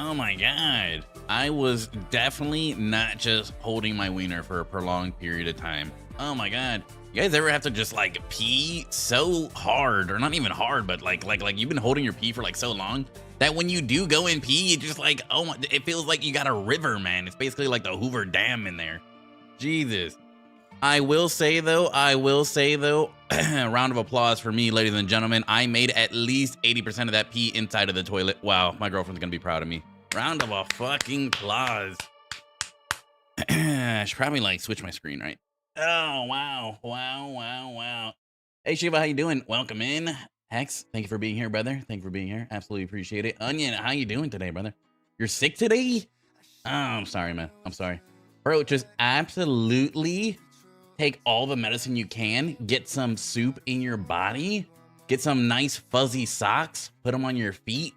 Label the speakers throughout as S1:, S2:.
S1: Oh my god. I was definitely not just holding my wiener for a prolonged period of time. Oh my god. You guys ever have to just like pee so hard, or not even hard, but like you've been holding your pee for like so long that when you do go and pee, it just like, oh my, it feels like you got a river, man. It's basically like the Hoover Dam in there. Jesus. I will say though, round of applause for me, ladies and gentlemen. I made at least 80% of that pee inside of the toilet. Wow, my girlfriend's gonna be proud of me. Round of a fucking applause. I should probably like switch my screen, right? Oh, wow. Hey, Shiva, how you doing? Welcome in. Hex, thank you for being here, brother. Thank you for being here. Absolutely appreciate it. Onion, how you doing today, brother? You're sick today? Oh, I'm sorry, man. I'm sorry. Bro, just absolutely take all the medicine you can. Get some soup in your body. Get some nice fuzzy socks. Put them on your feet.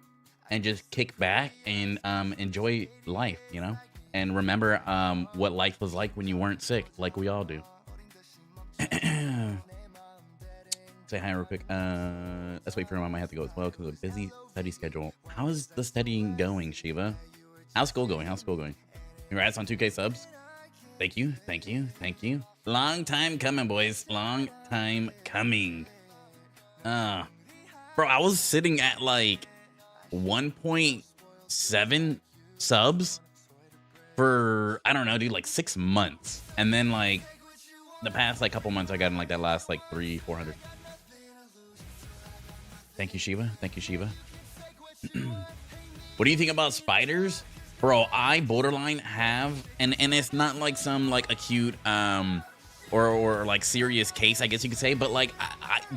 S1: And just kick back and enjoy life, you know? And remember what life was like when you weren't sick, like we all do. Say hi real quick. Let's wait for him. I might have to go as well because of a busy study schedule. How is the studying going, Shiva? How's school going? Congrats on 2K subs. Thank you. Long time coming, boys. Long time coming. Bro, I was sitting at like 1.7 subs for, I don't know, dude, like 6 months. And then like the past like couple months I got in like that last like 300-400. Thank you, Shiva. What do you think about spiders? Bro, I borderline have, and it's not like some like acute or like serious case, I guess you could say, but like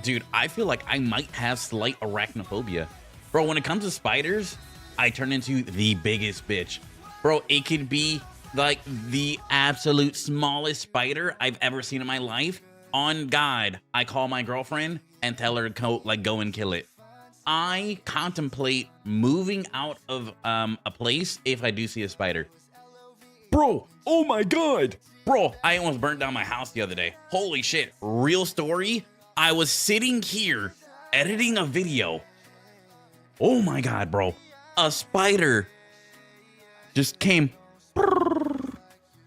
S1: dude, I feel like I might have slight arachnophobia. Bro, when it comes to spiders, I turn into the biggest bitch. Bro, it could be like the absolute smallest spider I've ever seen in my life. On God, I call my girlfriend and tell her to go and kill it. I contemplate moving out of a place if I do see a spider. Bro, oh my God. Bro, I almost burnt down my house the other day. Holy shit, real story. I was sitting here editing a video. Oh my God, bro. A spider just came.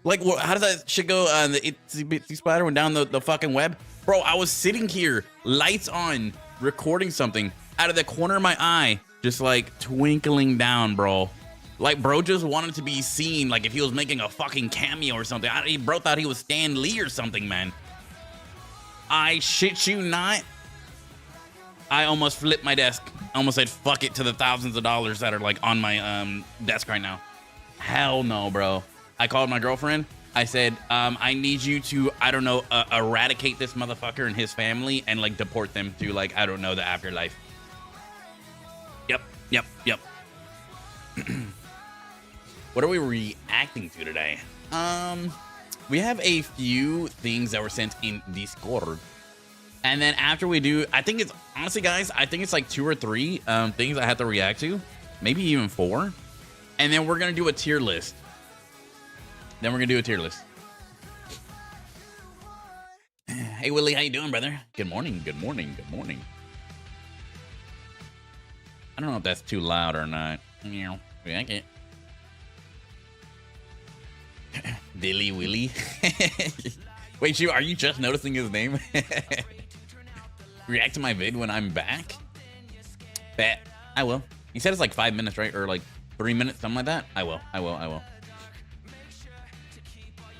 S1: Like, how does that shit go? The itsy bitsy spider went down the fucking web. Bro, I was sitting here, lights on, recording something out of the corner of my eye, just like twinkling down, bro. Like, bro just wanted to be seen, like if he was making a fucking cameo or something. Bro thought he was Stan Lee or something, man. I shit you not. I almost flipped my desk. I almost said fuck it to the thousands of dollars that are like on my desk right now. Hell no, bro. I called my girlfriend. I said, I need you to, I don't know, eradicate this motherfucker and his family and like deport them to like, I don't know, the afterlife. Yep. What are we reacting to today? We have a few things that were sent in Discord. And then after we do, I think it's, honestly, guys, I think it's like 2 or 3 things I have to react to. Maybe even 4. And then we're going to do a tier list. Hey, Willie, how you doing, brother? Good morning. I don't know if that's too loud or not. React it. Dilly Willy. Wait, are you just noticing his name? React to my vid when I'm back? Bet. I will. You said it's like 5 minutes, right? Or like 3 minutes, something like that? I will.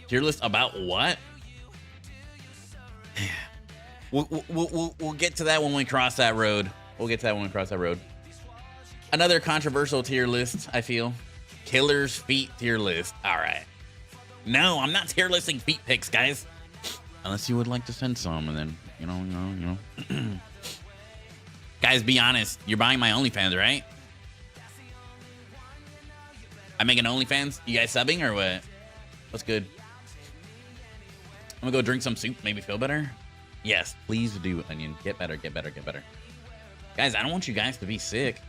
S1: Tier list about what? We'll get to that when we cross that road. Another controversial tier list, I feel. Killer's feet tier list. All right. No, I'm not tier listing feet pics, guys. Unless you would like to send some, and then, you know. Guys, be honest. You're buying my OnlyFans, right? I make an OnlyFans? You guys subbing or what? What's good? I'm gonna go drink some soup, maybe feel better. Yes, please do, Onion. Get better. Guys, I don't want you guys to be sick.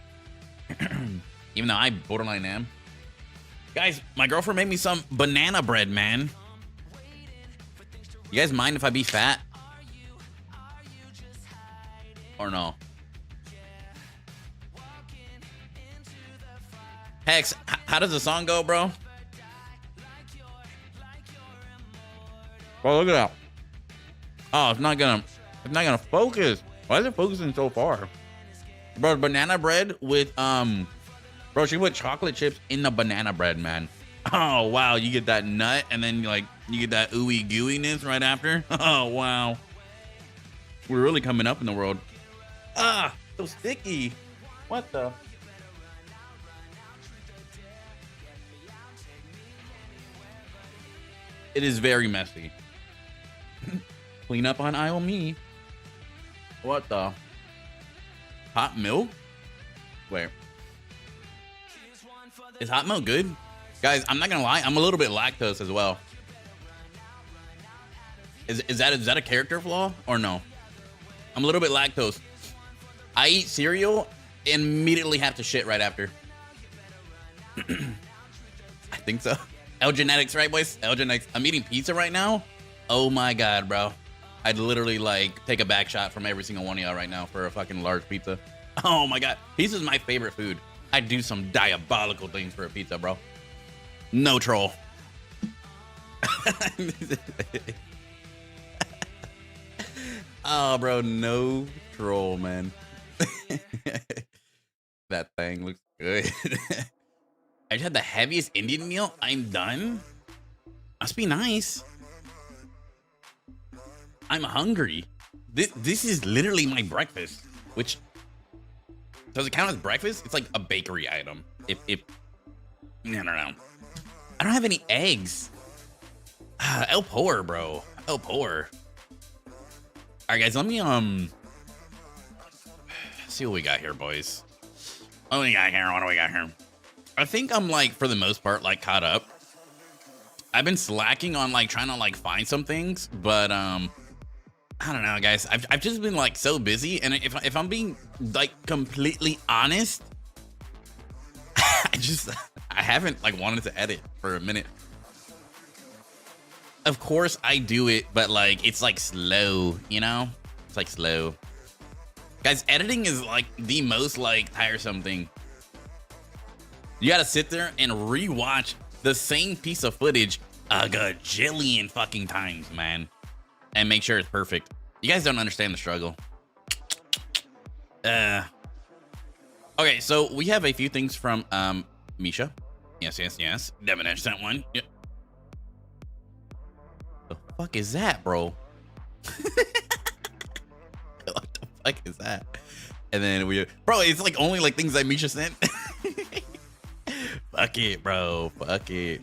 S1: Even though I borderline am. Guys, my girlfriend made me some banana bread, man. You guys mind if I be fat? Or no? Hex, how does the song go, bro? Bro, look at that. Oh, it's not gonna focus. Why is it focusing so far? Bro, banana bread with bro, she put chocolate chips in the banana bread, man. Oh wow, you get that nut and then like you get that ooey gooiness right after. Oh wow. We're really coming up in the world. Ah, so sticky. What the? It is very messy. Clean up on aisle me. What the? Hot milk? Wait. Is hot milk good? Guys, I'm not gonna lie, I'm a little bit lactose as well. Is that a character flaw or no? I'm a little bit lactose. I eat cereal and immediately have to shit right after. I think so. L genetics, right, boys? L genetics. I'm eating pizza right now. Oh my god, bro. I'd literally like take a back shot from every single one of y'all right now for a fucking large pizza. Oh my god, pizza's my favorite food. I do some diabolical things for a pizza, bro. No troll. Oh, bro, no troll, man. That thing looks good. I just had the heaviest Indian meal. I'm done. Must be nice. I'm hungry. This is literally my breakfast, which does it count as breakfast? It's like a bakery item. If no. I don't have any eggs. El Por, bro. El Por. All right, guys, let me see what we got here, boys. What do we got here? I think I'm like, for the most part, like caught up. I've been slacking on like trying to like find some things, but I don't know, guys. I've just been like so busy, and if I'm being like completely honest, I haven't like wanted to edit for a minute. Of course I do it, but like it's like slow, you know? It's like slow. Guys, editing is like the most like tiresome thing. You gotta sit there and rewatch the same piece of footage a gajillion fucking times, man, and make sure it's perfect. You guys don't understand the struggle. Okay, so we have a few things from Misha. Yes. Devin sent one. Yep. The fuck is that, bro? What the fuck is that? And then bro, it's like only like things that Misha sent. Fuck it, bro. Fuck it.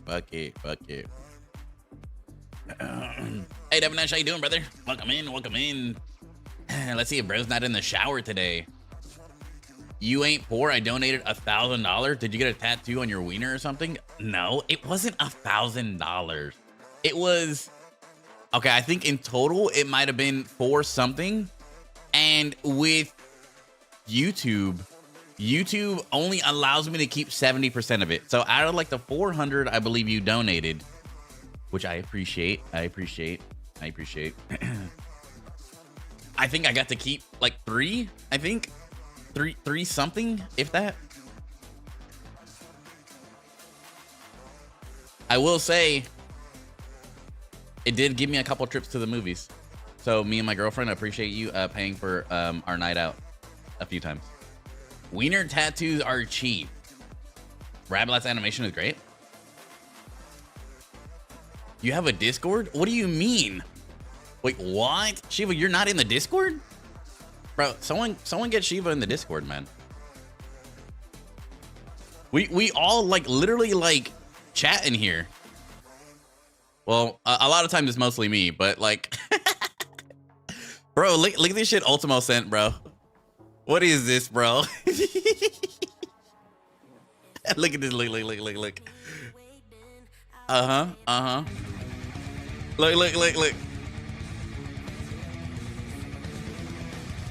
S1: Hey, Devin Nash, how you doing, brother? Welcome in. Let's see if bro's not in the shower today. You ain't poor. I donated $1,000. Did you get a tattoo on your wiener or something? No, it wasn't $1,000. It was, okay, I think in total it might have been for something. And with YouTube only allows me to keep 70% of it. So out of like the 400, I believe you donated, which I appreciate. I think I got to keep like 3, I think. Three something, if that. I will say it did give me a couple trips to the movies. So me and my girlfriend, I appreciate you paying for our night out a few times. Wiener tattoos are cheap. Rablat's animation is great. You have a Discord? What do you mean? Wait, what? Shiva, you're not in the Discord? Bro, someone get Shiva in the Discord, man. We all like literally like chat in here. Well, a lot of times it's mostly me, but like, bro, look at this shit Ultimo sent, bro. What is this, bro? Look at this, look. Look.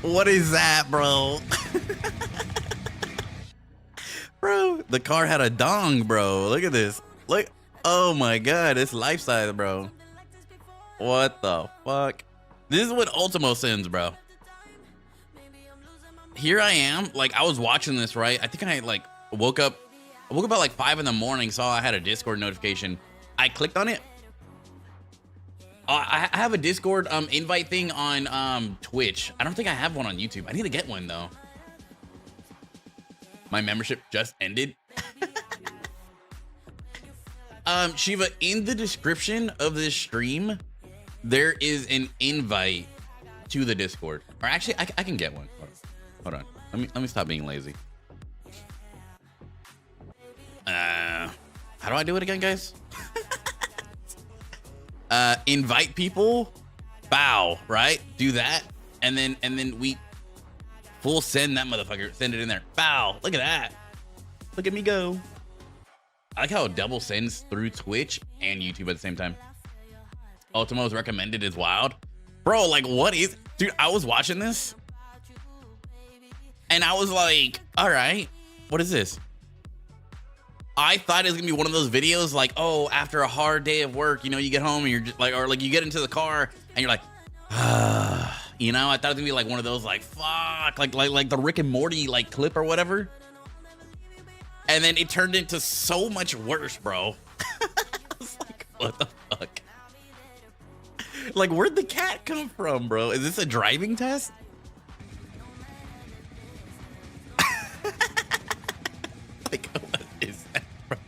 S1: What is that, bro? Bro, the car had a dong, bro. Look at this. Look. Oh my god, it's life size, bro. What the fuck? This is what Ultimo sends, bro. Here I am, like I was watching this, right? I think I like woke up I woke up at like 5 in the morning, saw I had a Discord notification. I clicked on it. I have a Discord invite thing on Twitch. I don't think I have one on YouTube. I need to get one though. My membership just ended. Shiva, in the description of this stream, there is an invite to the Discord. Or actually, I can get one. Hold on. Let me stop being lazy. How do I do it again, guys? Invite people, bow, right? Do that, and then we full send that motherfucker. Send it in there. Bow. Look at that. Look at me go. I like how it double sends through Twitch and YouTube at the same time. Ultimo's recommended is wild. Bro, like what is... Dude, I was watching this and I was like, all right, what is this? I thought it was gonna be one of those videos like, oh, after a hard day of work, you know, you get home and you're just like, or like you get into the car and you're like, you know, I thought it was gonna be like one of those like, fuck, like the Rick and Morty like clip or whatever. And then it turned into so much worse, bro. I was like, what the fuck? Like, where'd the cat come from, bro? Is this a driving test? Like, what is that, bro?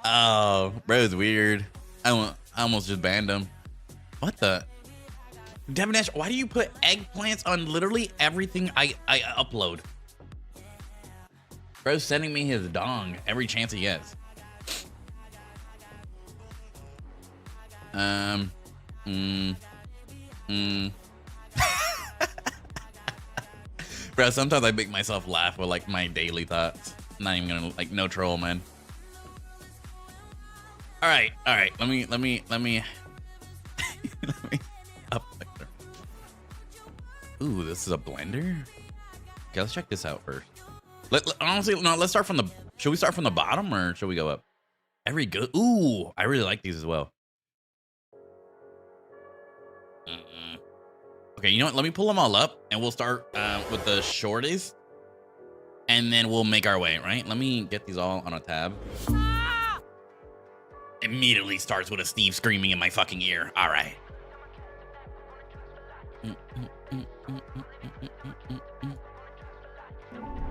S1: Oh, bro, it's weird. I almost just banned him. What the? Devin Nash, why do you put eggplants on literally everything I upload? Bro's sending me his dong every chance he gets. Bro, sometimes I make myself laugh with like my daily thoughts. I'm not even gonna like no troll, man. All right. Let me let me up. Ooh, this is a blender. Okay, let's check this out first. Honestly, no, let's start from the... Should we start from the bottom or should we go up? Every good... Ooh, I really like these as well. Okay, you know what? Let me pull them all up and we'll start with the shortest. And then we'll make our way, right? Let me get these all on a tab. Immediately starts with a Steve screaming in my fucking ear. All right.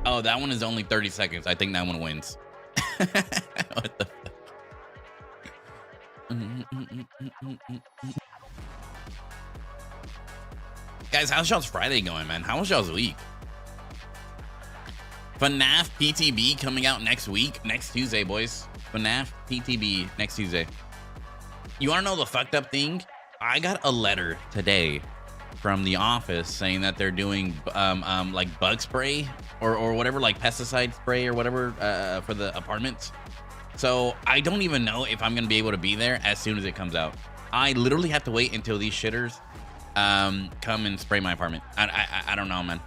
S1: Oh, that one is only 30 seconds. I think that one wins. What the fuck? Guys, how's y'all's Friday going, man? How was y'all's week? FNAF PTB coming out next week. Next Tuesday, boys. FNAF PTB next Tuesday. You want to know the fucked up thing? I got a letter today from the office saying that they're doing like bug spray or whatever, like pesticide spray or whatever for the apartments. So I don't even know if I'm gonna be able to be there as soon as it comes out. I literally have to wait until these shitters come and spray my apartment. I don't know, man.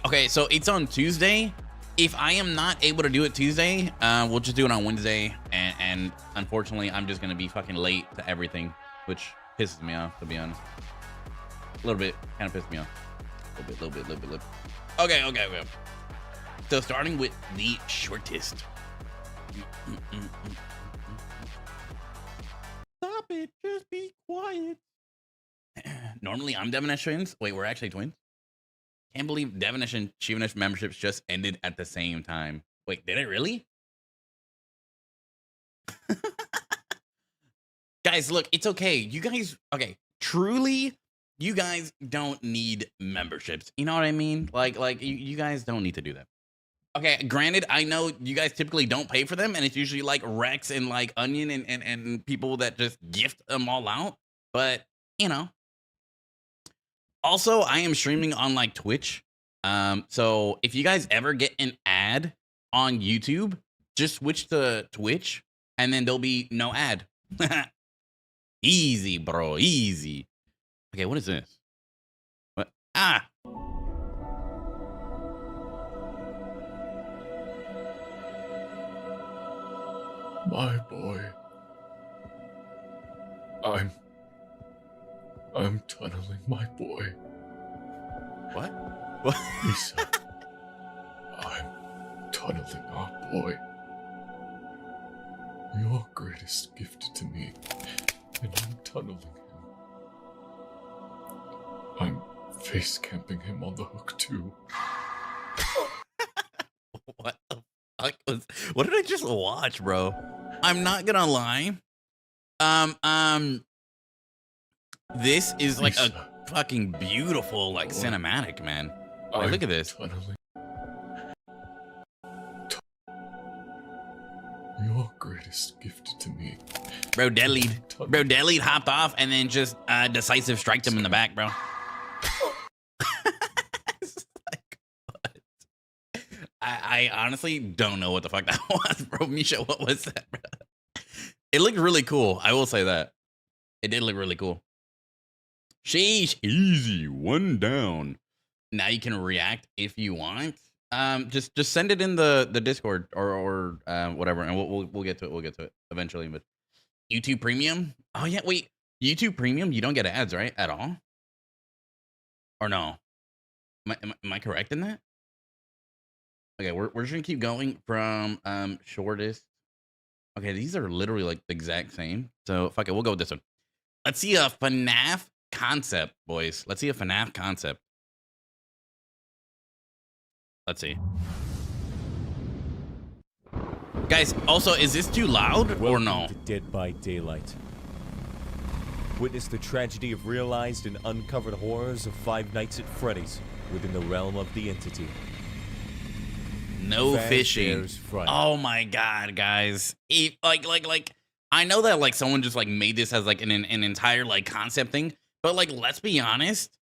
S1: Okay, so it's on Tuesday. If I am not able to do it Tuesday, we'll just do it on Wednesday. And unfortunately, I'm just gonna be fucking late to everything, which pisses me off, to be honest. A little bit, kind of pissed me off. A little bit. Okay. So starting with the shortest. Stop it, just be quiet. Normally I'm Devinish twins. Wait, we're actually twins? Can't believe Devinish and Chivanish memberships just ended at the same time. Wait, did it really? Guys, look, it's okay. You guys, okay, truly, you guys don't need memberships. You know what I mean? Like you guys don't need to do that. Okay, granted, I know you guys typically don't pay for them, and it's usually like Rex and like Onion and people that just gift them all out. But, you know. Also, I am streaming on like Twitch. So if you guys ever get an ad on YouTube, just switch to Twitch, and then there'll be no ad. Easy, bro, easy. Okay, what is this? What? Ah.
S2: My boy. I'm tunneling my boy.
S1: What? What?
S2: Lisa. tunneling our boy. Your greatest gift to me, and I'm tunneling him. I'm face camping him on the hook too.
S1: What the fuck what did I just watch, bro? I'm not gonna lie. This is like a
S2: Lisa,
S1: fucking beautiful, like,
S2: Boy.
S1: cinematic, man. Like,
S2: I'm
S1: look at this.
S2: tunneling. Your greatest gift to me.
S1: Bro, Deadlead hopped off and then just decisive striked him in the back, bro. It's like, what? I honestly don't know what the fuck that was, bro. Misha, what was that, bro? It looked really cool. I will say that. It did look really cool. Sheesh, easy, one down. Now you can react if you want. Just send it in the Discord or whatever, and we'll get to it. We'll get to it eventually. But YouTube Premium? Oh yeah, wait. YouTube Premium, you don't get ads, right? At all? Or no? Am I correct in that? Okay, we're just gonna keep going from shortest. Okay, these are literally like the exact same. So fuck it, we'll go with this one. Let's see a FNAF concept, boys. Let's see a FNAF concept. Let's see. Guys, also, is this too loud or no?
S3: Welcome to Dead by Daylight. Witness the tragedy of realized and uncovered horrors of Five Nights at Freddy's within the realm of the entity.
S1: No fishing.
S3: Fazbear's Fright.
S1: Oh my god, guys! Like, I know that like someone just like made this as like an entire like concept thing, but like let's be honest,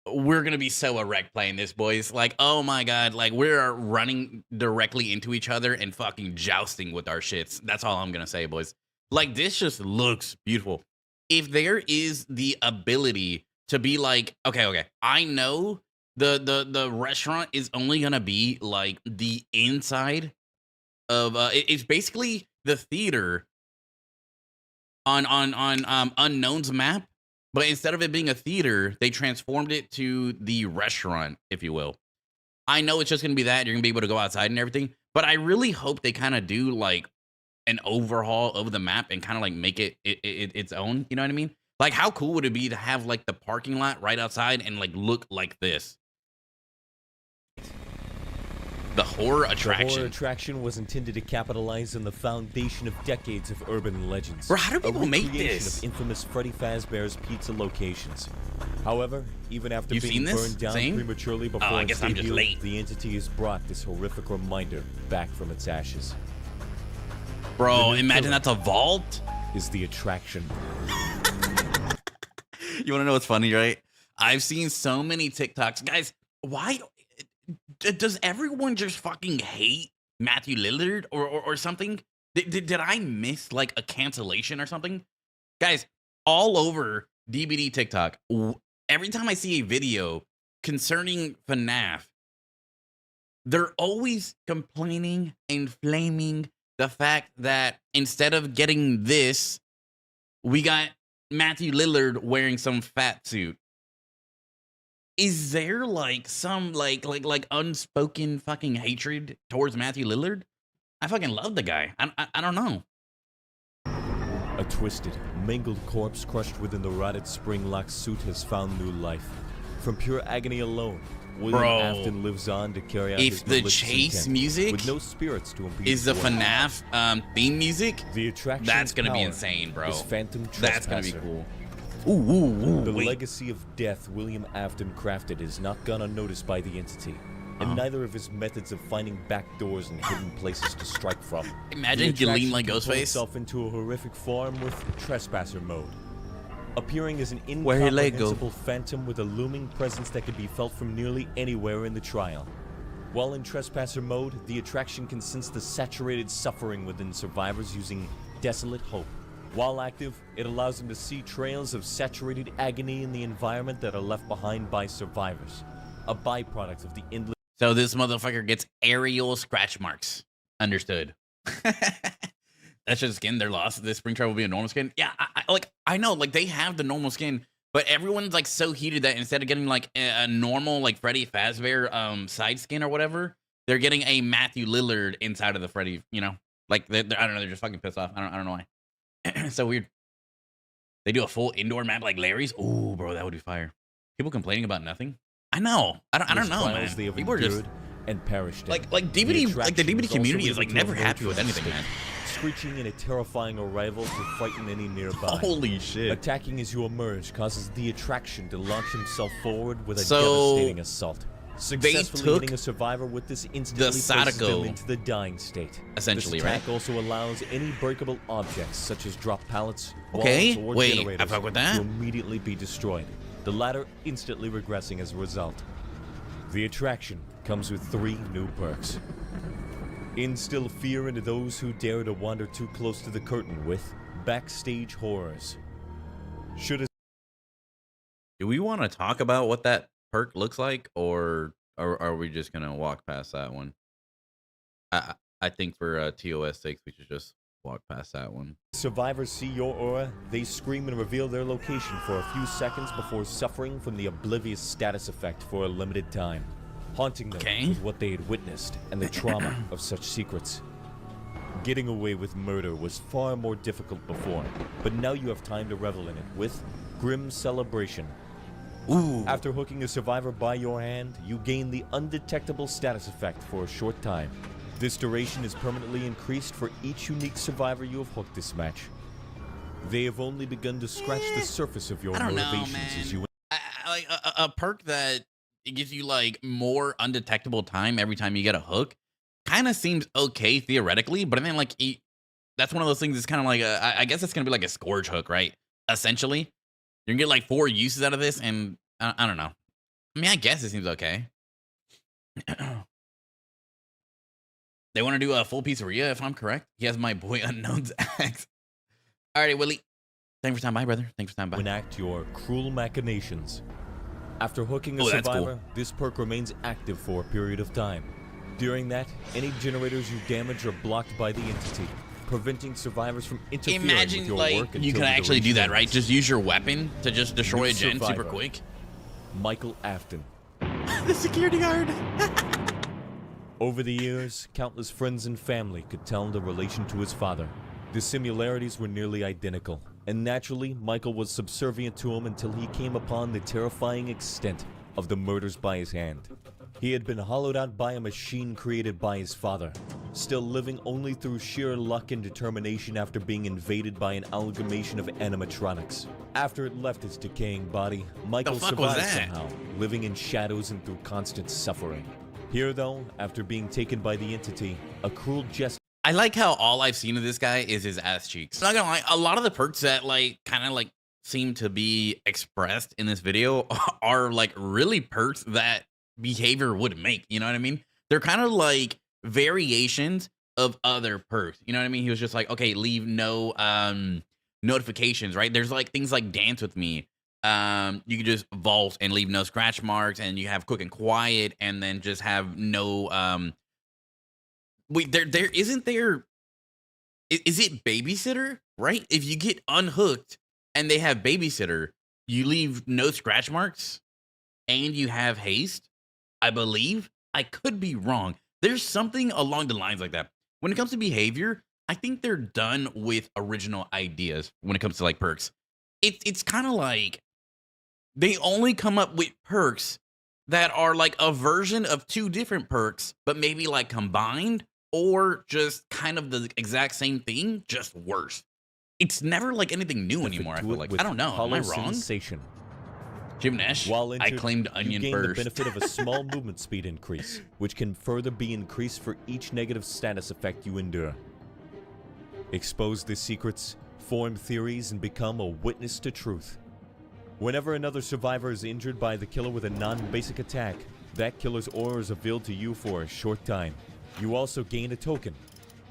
S1: we're gonna be so erect playing this, boys. Like, oh my god, like we're running directly into each other and fucking jousting with our shits. That's all I'm gonna say, boys. Like, this just looks beautiful. If there is the ability to be like, okay, I know the restaurant is only gonna be like the inside of it's basically the theater on Unknown's map, but instead of it being a theater, they transformed it to the restaurant, if you will. I know it's just gonna be that you're gonna be able to go outside and everything, but I really hope they kind of do like an overhaul of the map and kind of like make it its own. You know what I mean? Like, how cool would it be to have like the parking lot right outside and like look like this? The horror attraction.
S3: The horror attraction was intended to capitalize on the foundation of decades of urban legends.
S1: Bro, how do people make
S3: recreation
S1: this?
S3: Of infamous Freddy Fazbear's pizza locations. However, even after
S1: You've
S3: being
S1: seen this?
S3: burned down
S1: Same?
S3: prematurely before
S1: Oh, I
S3: its
S1: guess I'm just
S3: debut,
S1: late.
S3: the entity has brought this horrific reminder back from its ashes.
S1: Bro,
S3: The new
S1: imagine
S3: killer
S1: that's a vault.
S3: is the attraction.
S1: You want to know what's funny, right? I've seen so many TikToks. Guys, why does everyone just fucking hate Matthew Lillard or something? Did I miss like a cancellation or something? Guys, all over DBD TikTok, every time I see a video concerning FNAF, they're always complaining and flaming the fact that instead of getting this, we got Matthew Lillard wearing some fat suit. Is there like some like unspoken fucking hatred towards Matthew Lillard? I fucking love the guy. I don't know.
S3: A twisted, mangled corpse crushed within the rotted spring-locked suit has found new life. From pure agony alone, William
S1: Bro,
S3: Afton lives on to carry out his
S1: if the
S3: malicious
S1: chase
S3: intent,
S1: music
S3: with no spirits to impede
S1: is the
S3: his work.
S1: FNAF theme music,
S3: The attraction
S1: that's gonna be
S3: power
S1: insane, bro.
S3: is Phantom
S1: That's gonna be
S3: Trespasser.
S1: cool. Ooh,
S3: The
S1: wait.
S3: legacy of death William Afton crafted is not gone unnoticed by the entity, and neither of his methods of finding back doors and hidden places to strike from.
S1: Imagine
S3: The
S1: you lean
S3: attraction
S1: like
S3: can pull
S1: Ghostface.
S3: itself into a horrific form with Trespasser mode, appearing as an
S1: Where he let go.
S3: incomprehensible phantom with a looming presence that can be felt from nearly anywhere in the trial. While in Trespasser mode, the attraction can sense the saturated suffering within survivors using Desolate Hope. While active, it allows them to see trails of saturated agony in the environment that are left behind by survivors, a byproduct of the endless.
S1: So this motherfucker gets aerial scratch marks. Understood. That's just skin. They're lost. This spring trap will be a normal skin. Yeah, I know, like they have the normal skin, but everyone's like so heated that instead of getting like a normal like Freddy Fazbear side skin or whatever, they're getting a Matthew Lillard inside of the Freddy, you know? Like, I don't know, they're just fucking pissed off. I don't know why. It's so weird. They do a full indoor map like Larry's. Ooh, bro, that would be fire. People complaining about nothing. I know. I don't know, man. People are just
S3: and perished.
S1: Like DVD, like the DVD community is like never happy with anything, man.
S3: Screeching in a terrifying arrival to frighten any nearby.
S1: Holy shit!
S3: Attacking as you emerge causes the attraction to launch himself forward with a devastating assault. Successfully hitting a survivor with this instantly places them into the dying state.
S1: Essentially,
S3: this attack also allows any breakable objects, such as drop pallets, walls, or
S1: wait,
S3: generators,
S1: I fuck with that.
S3: to immediately be destroyed. The latter instantly regressing as a result. The attraction comes with 3 new perks. Instill fear into those who dare to wander too close to the curtain with backstage horrors.
S1: Do we want to talk about what that perk looks like, or are we just gonna walk past that one? I think for TOS sakes, we should just walk past that one.
S3: Survivors see your aura, they scream and reveal their location for a few seconds before suffering from the oblivious status effect for a limited time, haunting them with what they had witnessed and the trauma of such secrets. Getting away with murder was far more difficult before, but now you have time to revel in it with Grim Celebration.
S1: Ooh.
S3: After hooking a survivor by your hand, you gain the undetectable status effect for a short time. This duration is permanently increased for each unique survivor you have hooked this match. They have only begun to scratch the surface of your motivations as you...
S1: Like a perk that gives you like more undetectable time every time you get a hook kind of seems okay theoretically, but I mean, like, that's one of those things that's kind of like, I guess it's going to be like a Scourge hook, right? Essentially. You're going to get like 4 uses out of this, and I don't know. I mean, I guess it seems okay. They want to do a full pizzeria, if I'm correct. He has my boy Unknown's axe. Alrighty, Willie. Thanks for stopping by, brother. Thanks for stopping by.
S3: Enact your cruel machinations. After hooking a survivor, this perk remains active for a period of time. During that, any generators you damage are blocked by the entity, preventing survivors from interfering with your work.
S1: You can actually do that, right? Just use your weapon to just destroy a gen super quick.
S3: Michael Afton.
S1: The security guard.
S3: Over the years, countless friends and family could tell the relation to his father. The similarities were nearly identical, and naturally, Michael was subservient to him until he came upon the terrifying extent of the murders by his hand. He had been hollowed out by a machine created by his father, still living only through sheer luck and determination after being invaded by an amalgamation of animatronics. After it left his decaying body, Michael survived somehow, living in shadows and through constant suffering. Here, though, after being taken by the entity, a cruel jest.
S1: I like how all I've seen of this guy is his ass cheeks. Not gonna lie, a lot of the perks that like kind of like seem to be expressed in this video are like really perks that behavior would make. You know what I mean? They're kind of like variations of other perks. You know what I mean? He was just like, okay, leave no notifications, right? There's like things like dance with me. You can just vault and leave no scratch marks, and you have quick and quiet, and then just have no wait, there isn't there, is it babysitter, right? If you get unhooked and they have babysitter, you leave no scratch marks and you have haste, I believe. I could be wrong. There's something along the lines like that. When it comes to behavior, I think they're done with original ideas when it comes to like perks. It's kind of like they only come up with perks that are like a version of 2 different perks, but maybe like combined, or just kind of the exact same thing, just worse. It's never like anything new anymore, I feel like. I don't know. Am I wrong?
S3: Sensation.
S1: Jim Nash,
S3: While injured,
S1: I claimed onion
S3: you gain
S1: first.
S3: the benefit of a small movement speed increase, which can further be increased for each negative status effect you endure. Expose the secrets, form theories, and become a witness to truth. Whenever another survivor is injured by the killer with a non-basic attack, that killer's aura is revealed to you for a short time. You also gain a token.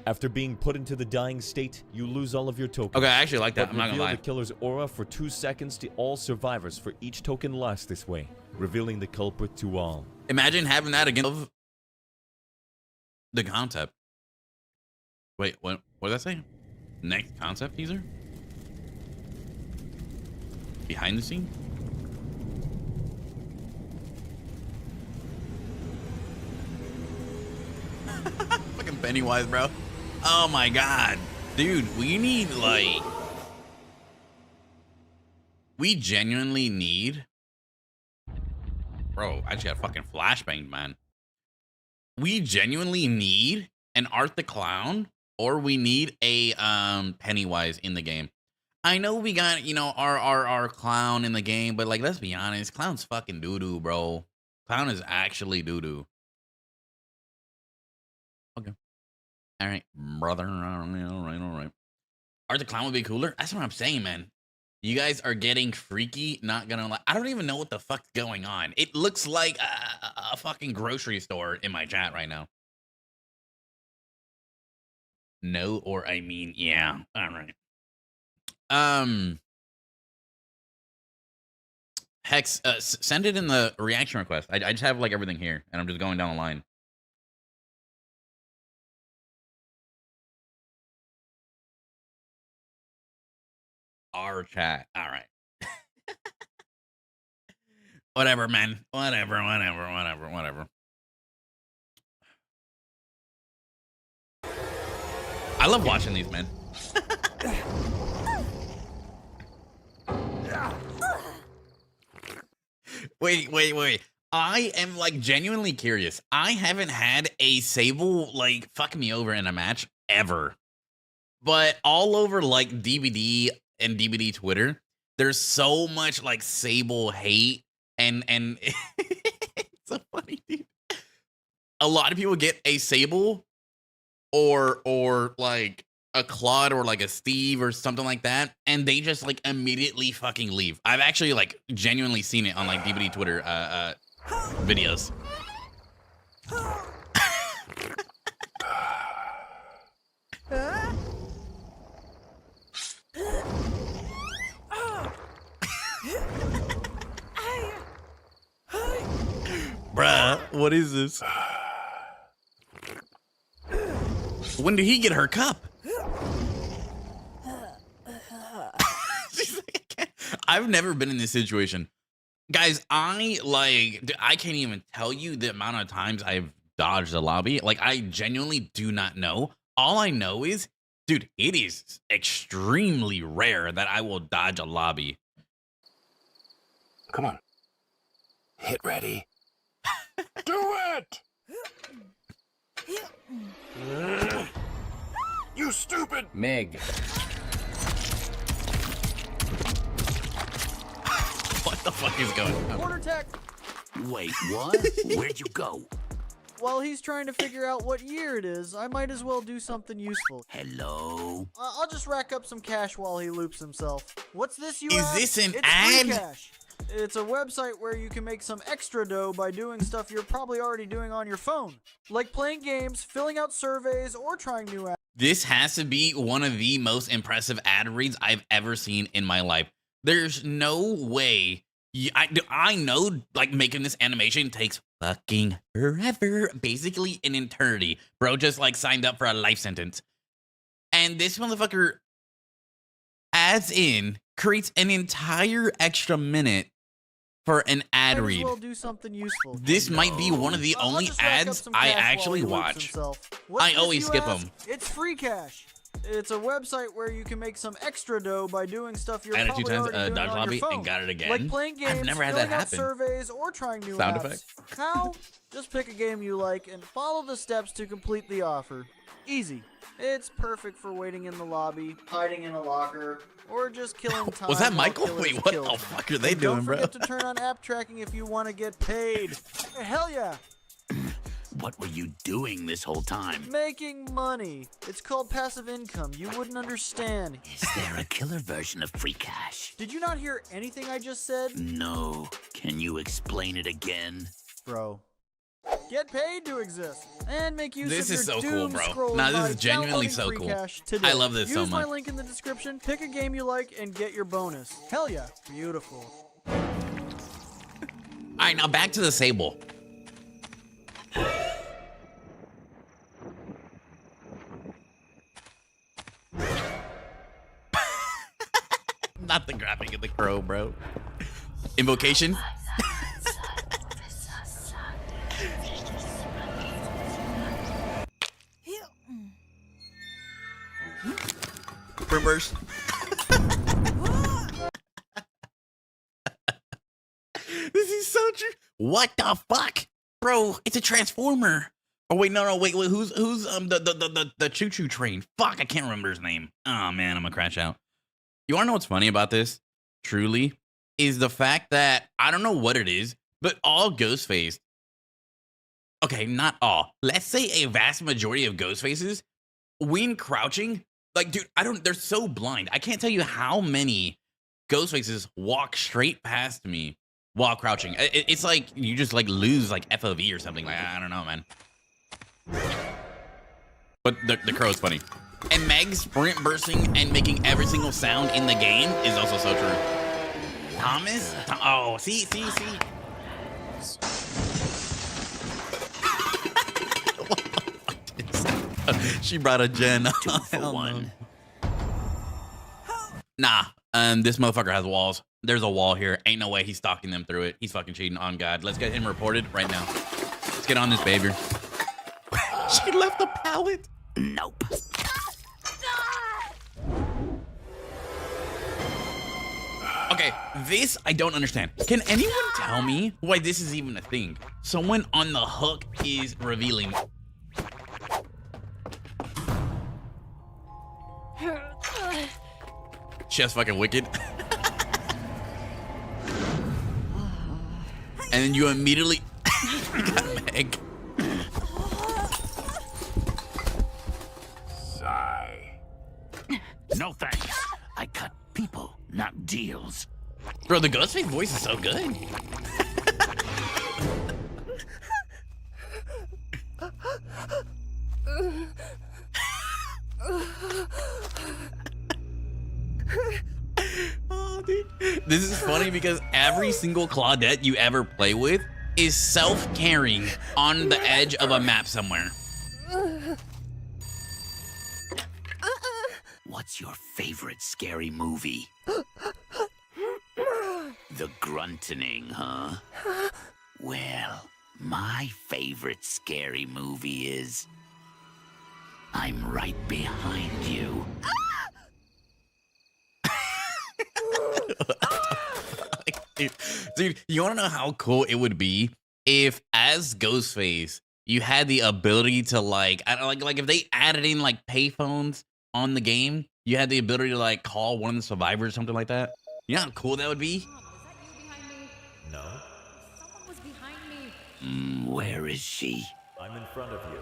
S3: After being put into the dying state, you lose all of your tokens.
S1: Okay, I actually like that. I'm not gonna lie.
S3: Reveal the killer's aura for 2 seconds to all survivors for each token lost this way, revealing the culprit to all.
S1: Imagine having that against the concept. Wait, what did that say? Next concept teaser? Behind the scene? Fucking Pennywise, bro. Oh my god. Dude, we need like... We genuinely need... Bro, I just got fucking flashbanged, man. We genuinely need an Art the Clown, or we need a Pennywise in the game. I know we got, you know, our clown in the game, but like, let's be honest, clown's fucking doo-doo, bro. Clown is actually doo-doo. Okay. All right, brother. All right. Art the Clown would be cooler. That's what I'm saying, man. You guys are getting freaky. Not gonna lie. I don't even know what the fuck's going on. It looks like a fucking grocery store in my chat right now. No, or I mean, yeah. All right. Hex, send it in the reaction request. I just have like everything here, and I'm just going down the line. Our chat. All right. Whatever, man. Whatever. I love watching these, man. Wait. I am like genuinely curious. I haven't had a Sable like fuck me over in a match ever. But all over like DVD and DVD Twitter, there's so much like Sable hate and it's so funny, dude. A lot of people get a Sable or like a Claude or like a Steve or something like that, and they just like immediately fucking leave. I've actually like genuinely seen it on like DVD Twitter videos. Bruh, what is this? When did he get her cup? She's like, I can't. I've never been in this situation. Guys, I can't even tell you the amount of times I've dodged the lobby. Like, I genuinely do not know. All I know is, dude, it is extremely rare that I will dodge a lobby.
S4: Come on. Hit ready. Do it! You stupid!
S5: Meg.
S1: What the fuck is going on?
S6: Quarter tech.
S4: Wait, what? Where'd you go?
S6: While he's trying to figure out what year it is, I might as well do something useful.
S4: Hello?
S6: I'll just rack up some cash while he loops himself. What's this you
S1: Is
S6: ask?
S1: this an
S6: It's
S1: ad?
S6: Free cash. It's a website where you can make some extra dough by doing stuff you're probably already doing on your phone. Like playing games, filling out surveys, or trying new apps.
S1: This has to be one of the most impressive ad reads I've ever seen in my life. There's no way. I know, like, making this animation takes fucking forever. Basically an eternity. Bro just, like, signed up for a life sentence. And this motherfucker adds in, creates an entire extra minute for an ad
S6: Might as
S1: read.
S6: well do something useful.
S1: This might be one of the
S6: I'll
S1: only
S6: just rack up
S1: ads
S6: some
S1: I
S6: cash while
S1: actually
S6: he loops
S1: watch.
S6: himself. What's
S1: I
S6: this,
S1: always
S6: you
S1: skip
S6: ask?
S1: them.
S6: It's free cash. It's a website where you can make some extra dough by doing stuff you're
S1: I had it 2
S6: probably
S1: times,
S6: already doing
S1: dodge
S6: on
S1: lobby,
S6: your phone.
S1: and got it again.
S6: Like playing games,
S1: I've never had
S6: filling
S1: that
S6: out
S1: happen.
S6: surveys, or trying new
S1: Sound
S6: apps.
S1: effect.
S6: How? Just pick a game you like and follow the steps to complete the offer. Easy. It's perfect for waiting in the lobby, hiding in a locker, or just killing time.
S1: Was that
S6: while
S1: Michael?
S6: killers
S1: Wait, what
S6: kill
S1: the
S6: time.
S1: fuck are they
S6: And
S1: doing,
S6: don't
S1: bro?
S6: forget to turn on app tracking if you want to get paid. Hell yeah!
S4: What were you doing this whole time?
S6: Making money. It's called passive income. You wouldn't understand.
S4: Is there a killer version of free cash?
S6: Did you not hear anything I just said?
S4: No. Can you explain it again?
S6: Bro. Get paid to exist and make use
S1: This
S6: of
S1: is
S6: your
S1: so cool,
S6: doom
S1: bro.
S6: scrolling
S1: Nah, this
S6: by
S1: is genuinely
S6: downloading
S1: so
S6: free
S1: cool.
S6: cash today.
S1: I love this so
S6: Use my
S1: much.
S6: link in the description, pick a game you like, and get your bonus. Hell yeah. Beautiful.
S1: All right, now back to the Sable. Not the graphic of the crow, bro. Invocation. sprint burst. This is so true. What the fuck, bro? It's a transformer. Oh wait, no, wait. Who's the choo choo train? Fuck, I can't remember his name. Oh man, I'm gonna crash out. You wanna know what's funny about this? Truly, is the fact that I don't know what it is, but all Ghostface. Okay, not all. Let's say a vast majority of Ghostfaces, when crouching, like, dude, they're so blind. I can't tell you how many Ghostfaces walk straight past me while crouching. It's like you just like lose like FOV or something. Like, I don't know, man. But the crow's funny. And Meg sprint bursting and making every single sound in the game is also so true. Thomas? Oh, see. She brought a gen.
S5: 2 for 1.
S1: Nah, this motherfucker has walls. There's a wall here. Ain't no way he's stalking them through it. He's fucking cheating on God. Let's get him reported right now. Let's get on this behavior. She left the pallet.
S5: Nope.
S1: Okay, this I don't understand. Can anyone tell me why this is even a thing? Someone on the hook is revealing. Just fucking wicked. And then you immediately got Meg.
S4: Sigh.
S5: No thanks. I cut people, not deals.
S1: Bro, the Ghostface voice is so good. Oh, dude. This is funny because every single Claudette you ever play with is self-carrying on the edge of a map somewhere.
S5: What's your favorite scary movie? The grunting, huh? Well, my favorite scary movie is I'm Right Behind You.
S1: Dude, you want to know how cool it would be if, as Ghostface, you had the ability to like if they added in like payphones on the game, you had the ability to like call one of the survivors or something like that. You know how cool that would be?
S3: No,
S7: Someone was behind me.
S5: Where is she?
S3: I'm in front of you.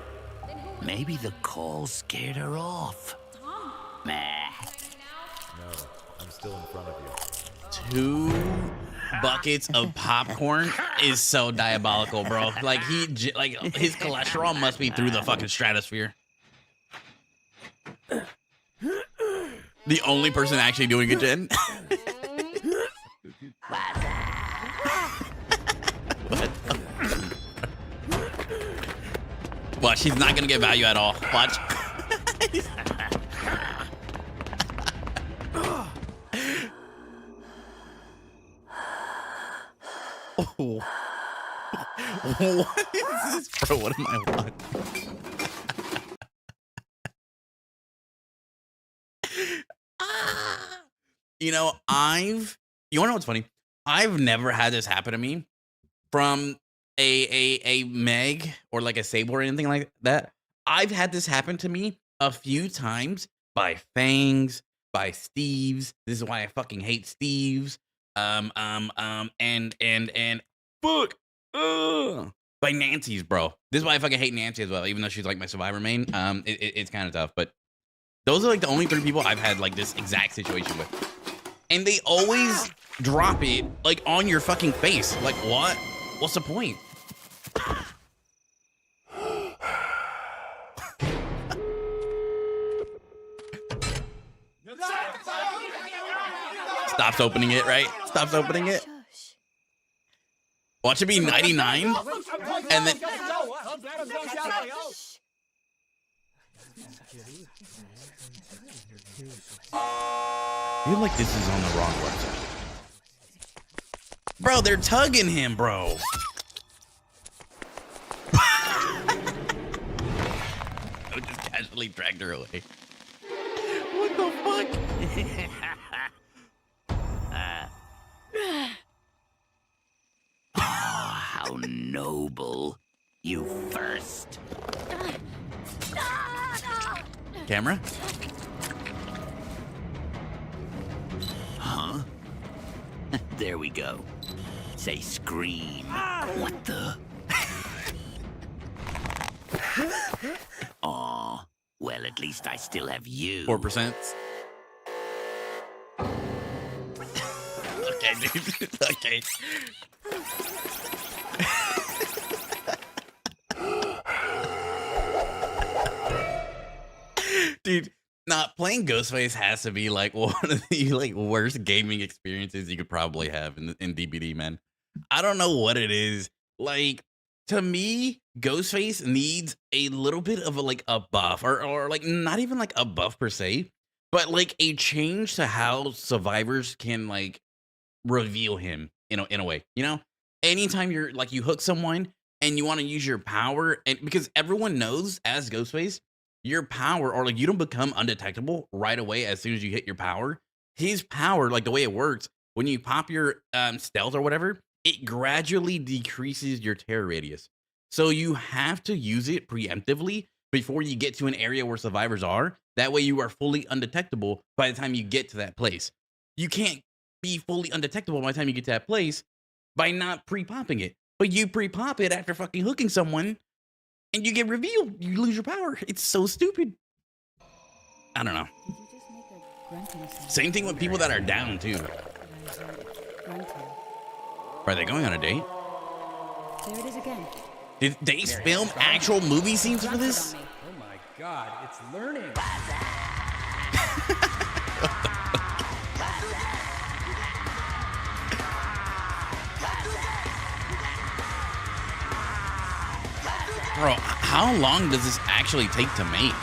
S7: Then who was
S5: Maybe the call scared her off.
S7: Tom?
S5: Meh.
S3: No, I'm still in front of you.
S1: 2 buckets of popcorn is so diabolical, bro. Like his cholesterol must be through the fucking stratosphere. The only person actually doing it, Jen. Watch, she's not gonna get value at all. Watch. Oh. What is this, bro? What am I watching? You know, you wanna know what's funny? I've never had this happen to me from a Meg or like a Sable or anything like that. I've had this happen to me a few times by Fangs, by Steve's. This is why I fucking hate Steve's. And fuck, by Nancy's, bro. This is why I fucking hate Nancy as well, even though she's like my survivor main. It's kind of tough, but those are like the only 3 people I've had like this exact situation with. And they always drop it like on your fucking face. Like, what? What's the point? Stops opening it, right? Stops opening it. Watch it be 99, and then I feel like this is on the wrong website. Bro, they're tugging him, bro. I just casually dragged her away. What
S5: Oh, how noble. You first.
S1: Camera?
S5: Huh? There we go. Say scream. What the? Aw. Well, at least I still have you.
S1: 4%. Okay, dude. Okay. Dude, not playing Ghostface has to be like one of the like worst gaming experiences you could probably have in DBD, man. I don't know what it is. Like, to me, Ghostface needs a little bit of a buff, or like not even like a buff per se, but like a change to how survivors can like reveal him in a way. Anytime you're like you hook someone and you want to use your power, and because everyone knows as Ghostface, your power, or like you don't become undetectable right away as soon as you hit your power. His power, like the way it works, when you pop your stealth or whatever, it gradually decreases your terror radius. So you have to use it preemptively before you get to an area where survivors are. That way you are fully undetectable by the time you get to that place. You can't be fully undetectable by the time you get to that place by not pre-popping it. But you pre-pop it after fucking hooking someone and you get revealed. You lose your power. It's so stupid. I don't know.
S7: Did you just make a grunting sound?
S1: Same thing with people that are down too.
S7: Grunting.
S1: Are they going on a date?
S7: There it is again.
S1: Did they film actual movie scenes for this?
S7: On me.
S8: Oh my god, it's learning.
S1: Bro, how long does this actually take to make?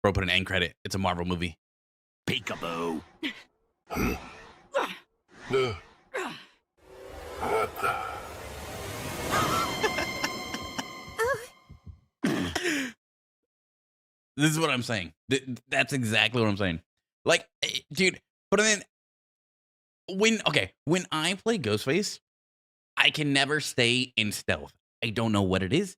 S1: Bro, put an end credit. It's a Marvel movie.
S5: Peekaboo.
S1: This is what I'm saying. That's exactly what I'm saying. Like, dude, but then when I play Ghostface, I can never stay in stealth. I don't know what it is.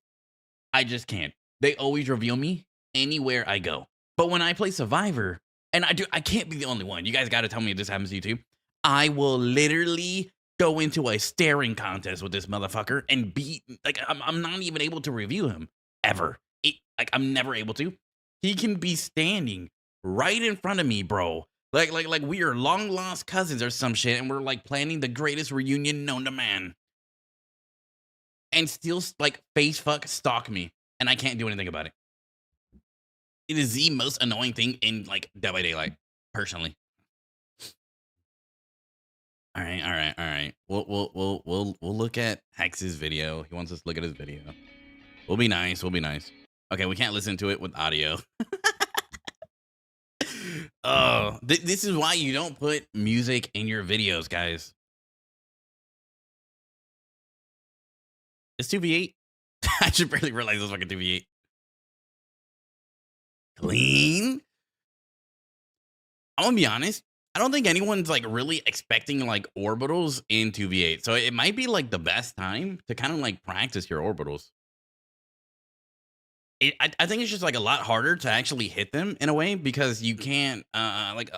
S1: I just can't. They always reveal me anywhere I go. But when I play Survivor, and I can't be the only one. You guys got to tell me if this happens to you too. I will literally go into a staring contest with this motherfucker and beat. Like, I'm not even able to review him ever. I'm never able to. He can be standing right in front of me, bro. Like we are long lost cousins or some shit, and we're like planning the greatest reunion known to man. And still like face fuck stalk me, and I can't do anything about it. It is the most annoying thing in like Dead by Daylight, personally. All right. We'll look at Hex's video. He wants us to look at his video. We'll be nice. Okay, we can't listen to it with audio. Oh, this is why you don't put music in your videos, guys. It's 2v8. I should barely realize it was fucking 2v8. Clean. I'm gonna be honest. I don't think anyone's like really expecting like orbitals in 2v8. So it might be like the best time to kind of like practice your orbitals. I think it's just like a lot harder to actually hit them in a way because you can't unlike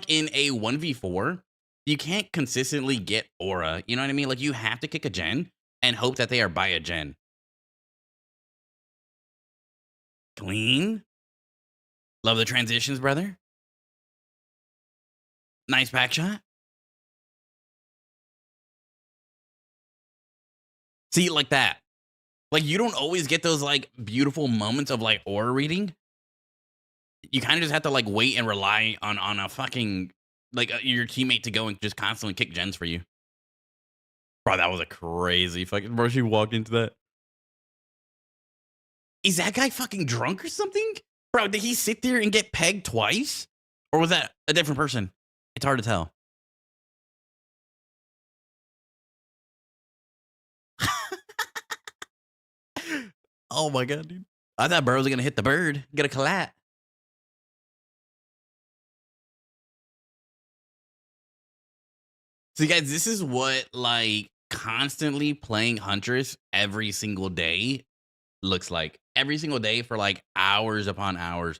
S1: in a 1v4, you can't consistently get aura. You know what I mean? Like you have to kick a gen and hope that they are by a gen. Clean. Love the transitions, brother. Nice back shot. See, like that. Like, you don't always get those, like, beautiful moments of, like, aura reading. You kind of just have to, like, wait and rely on a fucking, like, your teammate to go and just constantly kick gens for you. Bro, that was a crazy fucking... Bro, she walked into that. Is that guy fucking drunk or something? Bro, did he sit there and get pegged twice? Or was that a different person? It's hard to tell. Oh my god, dude. I thought bro was gonna hit the bird, get a collat. So guys, this is what like constantly playing Huntress every single day looks like. Every single day for like hours upon hours.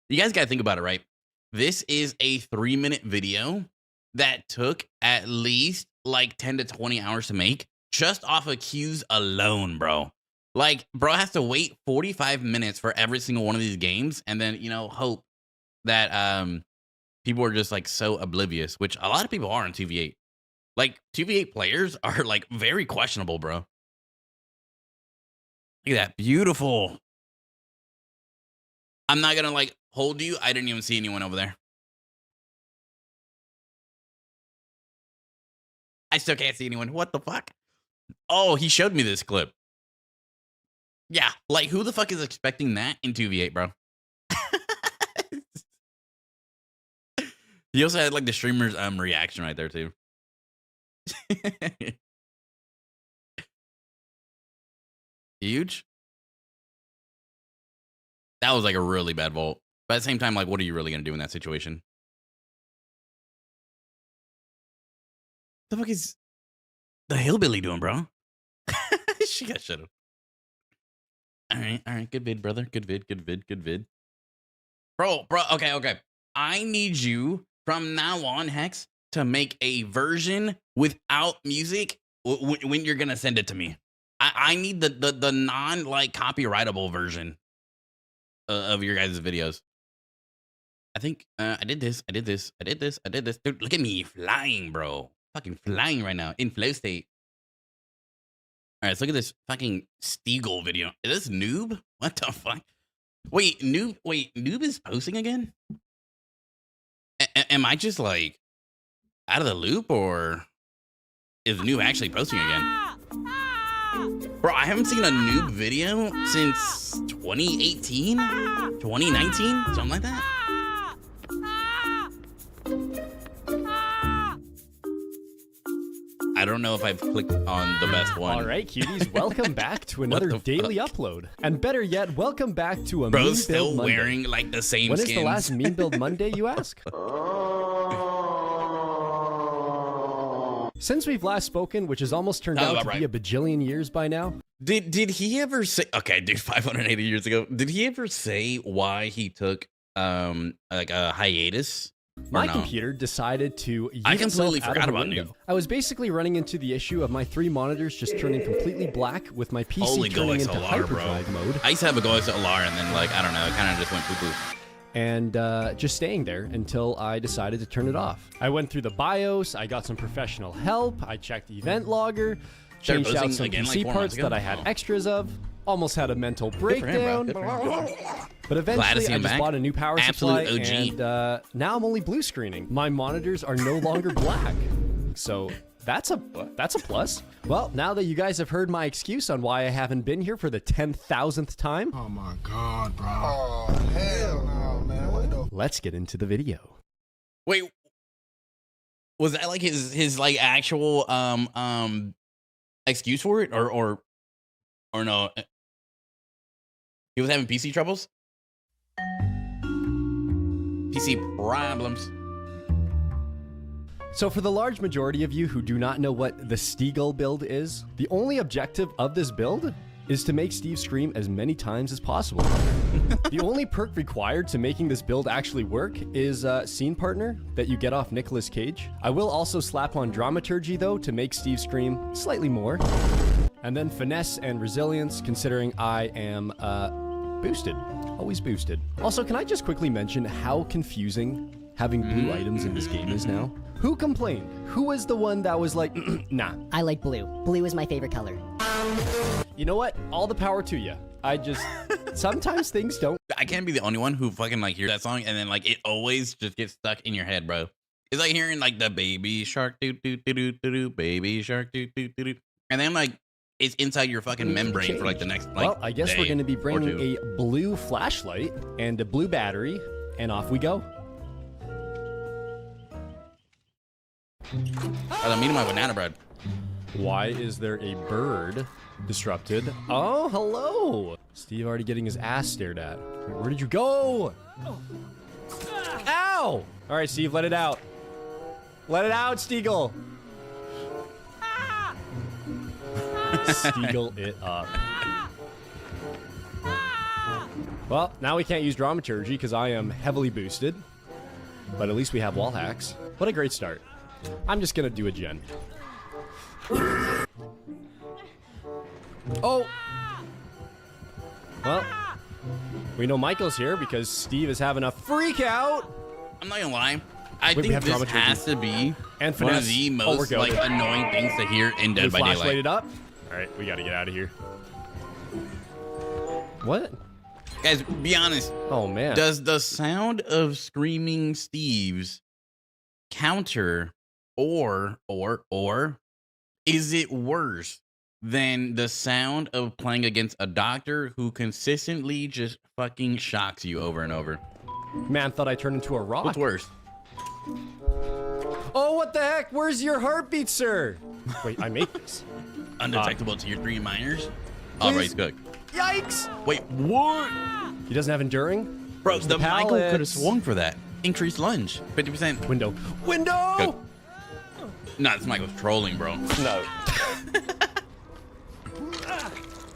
S1: You guys gotta think about it, right? This is a 3-minute video that took at least like 10 to 20 hours to make just off of queues alone, bro. Like, bro has to wait 45 minutes for every single one of these games and then, you know, hope that people are just like so oblivious, which a lot of people are on 2v8. Like, 2v8 players are like very questionable, bro. Look at that. Beautiful. I'm not gonna like hold you. I didn't even see anyone over there. I still can't see anyone. What the fuck? Oh, he showed me this clip. Yeah, like who the fuck is expecting that in 2v8, bro? He also had like the streamer's reaction right there too. Huge. That was like a really bad vault. But at the same time, like, what are you really gonna do in that situation? The fuck is the hillbilly doing, bro? She got shut up. All right. Good vid, brother. Good vid. Bro, okay. I need you from now on, Hex, to make a version without music when you're gonna send it to me. I need the non like copyrightable version of your guys' videos. I think I did this. Dude, look at me flying, bro. Fucking flying right now in flow state. All right, let's look at this fucking Steagle video. Is this Noob? What the fuck? Wait, Noob is posting again? Am I just like out of the loop, or is Noob actually posting again? Bro, I haven't seen a Noob video since 2018, 2019, something like that. I don't know if I've clicked on the best one.
S9: All right, cuties, welcome back to another daily upload. And better yet, welcome back to a
S1: Bro's
S9: Meme
S1: still
S9: Build Monday.
S1: wearing like the same
S9: When
S1: skins.
S9: is the last Meme Build Monday, you ask? Since we've last spoken, which has almost turned out to be a bajillion years by now.
S1: Did he ever say, okay, dude, 580 years ago, did he ever say why he took like a hiatus?
S9: My computer decided to use
S1: I completely
S9: itself out
S1: forgot
S9: of a
S1: about
S9: window.
S1: Noob.
S9: I was basically running into the issue of my 3 monitors just turning completely black with my PC
S1: Holy
S9: turning into
S1: GoXLR, bro.
S9: hyperdrive mode.
S1: I used to have a GoXLR and then like, I don't know, it kind of just went poo-poo.
S9: And just staying there until I decided to turn it off. I went through the BIOS, I got some professional help, I checked the event logger, changed out some PC parts that I had extras of, almost had a mental breakdown. But eventually I just bought a new power supply and now I'm only blue screening. My monitors are no longer black. So that's a plus. Well, now that you guys have heard my excuse on why I haven't been here for the 10,000th time.
S4: Oh my god, bro. Oh, hell no, man. What the?
S9: Let's get into the video.
S1: Wait, was that like his like actual excuse for it, or no? He was having PC troubles. PC problems.
S9: So for the large majority of you who do not know what the Steagle build is, the only objective of this build is to make Steve scream as many times as possible. The only perk required to making this build actually work is Scene Partner that you get off Nicolas Cage. I will also slap on Dramaturgy though to make Steve scream slightly more. And then Finesse and Resilience, considering I am boosted. Always boosted. Also, can I just quickly mention how confusing having blue items in this game is now? Who complained? Who was the one that was like, nah?
S10: I like blue. Blue is my favorite color.
S9: You know what? All the power to you. I just, sometimes things don't.
S1: I can't be the only one who fucking like hear that song and then like it always just gets stuck in your head, bro. It's like hearing like the baby shark doo doo doo doo doo doo, baby shark doo doo doo doo, and then like it's inside your fucking membrane for like the next like.
S9: Well, I guess we're going to be bringing a blue flashlight and a blue battery, and off we go.
S1: I'm eating my banana bread.
S9: Why is there a bird disrupted? Oh, hello. Steve already getting his ass stared at. Where did you go? Ow! All right, Steve, let it out. Let it out, Stiegel. Stiegel it up. Well, now we can't use dramaturgy because I am heavily boosted. But at least we have wall hacks. What a great start. I'm just gonna do a gen. Oh! Well, we know Michael's here because Steve is having a freak out.
S1: I'm not gonna lie. I
S9: Wait, we
S1: think
S9: have
S1: this
S9: dramaturgy.
S1: has to be
S9: And
S1: one of
S9: finesse.
S1: the
S9: Oh, we're
S1: most
S9: good.
S1: like annoying things to hear in Dead by
S9: Flashlight
S1: Daylight.
S9: it up. All right, we gotta get out of here. What?
S1: Guys, be honest.
S9: Oh man.
S1: Does the sound of screaming Steves counter or is it worse than the sound of playing against a doctor who consistently just fucking shocks you over and over?
S9: Man thought I turned into a rock.
S1: What's worse?
S9: Oh, what the heck? Where's your heartbeat, sir? Wait, I make this.
S1: Undetectable tier 3 miners? Alright, good.
S9: Yikes!
S1: Wait, what?
S9: He doesn't have enduring?
S1: Bro,
S9: Where's
S1: the Michael could have
S9: pallets?
S1: swung for that. Increased lunge. 50%.
S9: Window. Window!
S1: Good. Nah, this Michael's trolling, bro.
S9: No.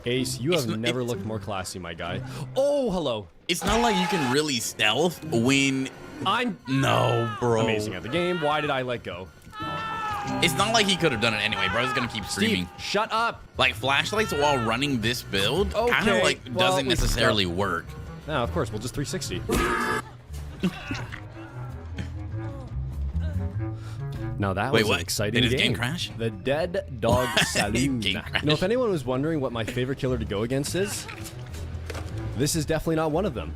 S9: Ace, you have never
S1: it's-
S9: looked more classy, my guy. Oh, hello.
S1: It's not like you can really stealth when...
S9: I'm
S1: No, bro.
S9: amazing at the game. Why did I let go?
S1: It's not like he could have done it anyway, bro. He's gonna keep screaming.
S9: Steve, shut up.
S1: Like, flashlights while running this build kind
S9: Okay,
S1: of, like,
S9: well,
S1: doesn't
S9: we-
S1: necessarily work.
S9: No, of course, we'll just 360. Now that
S1: Wait,
S9: was
S1: what?
S9: an exciting
S1: Did his game crash?
S9: The Dead Dog Saloon.
S1: Game
S9: You know, if anyone was wondering what my favorite killer to go against is, this is definitely not one of them.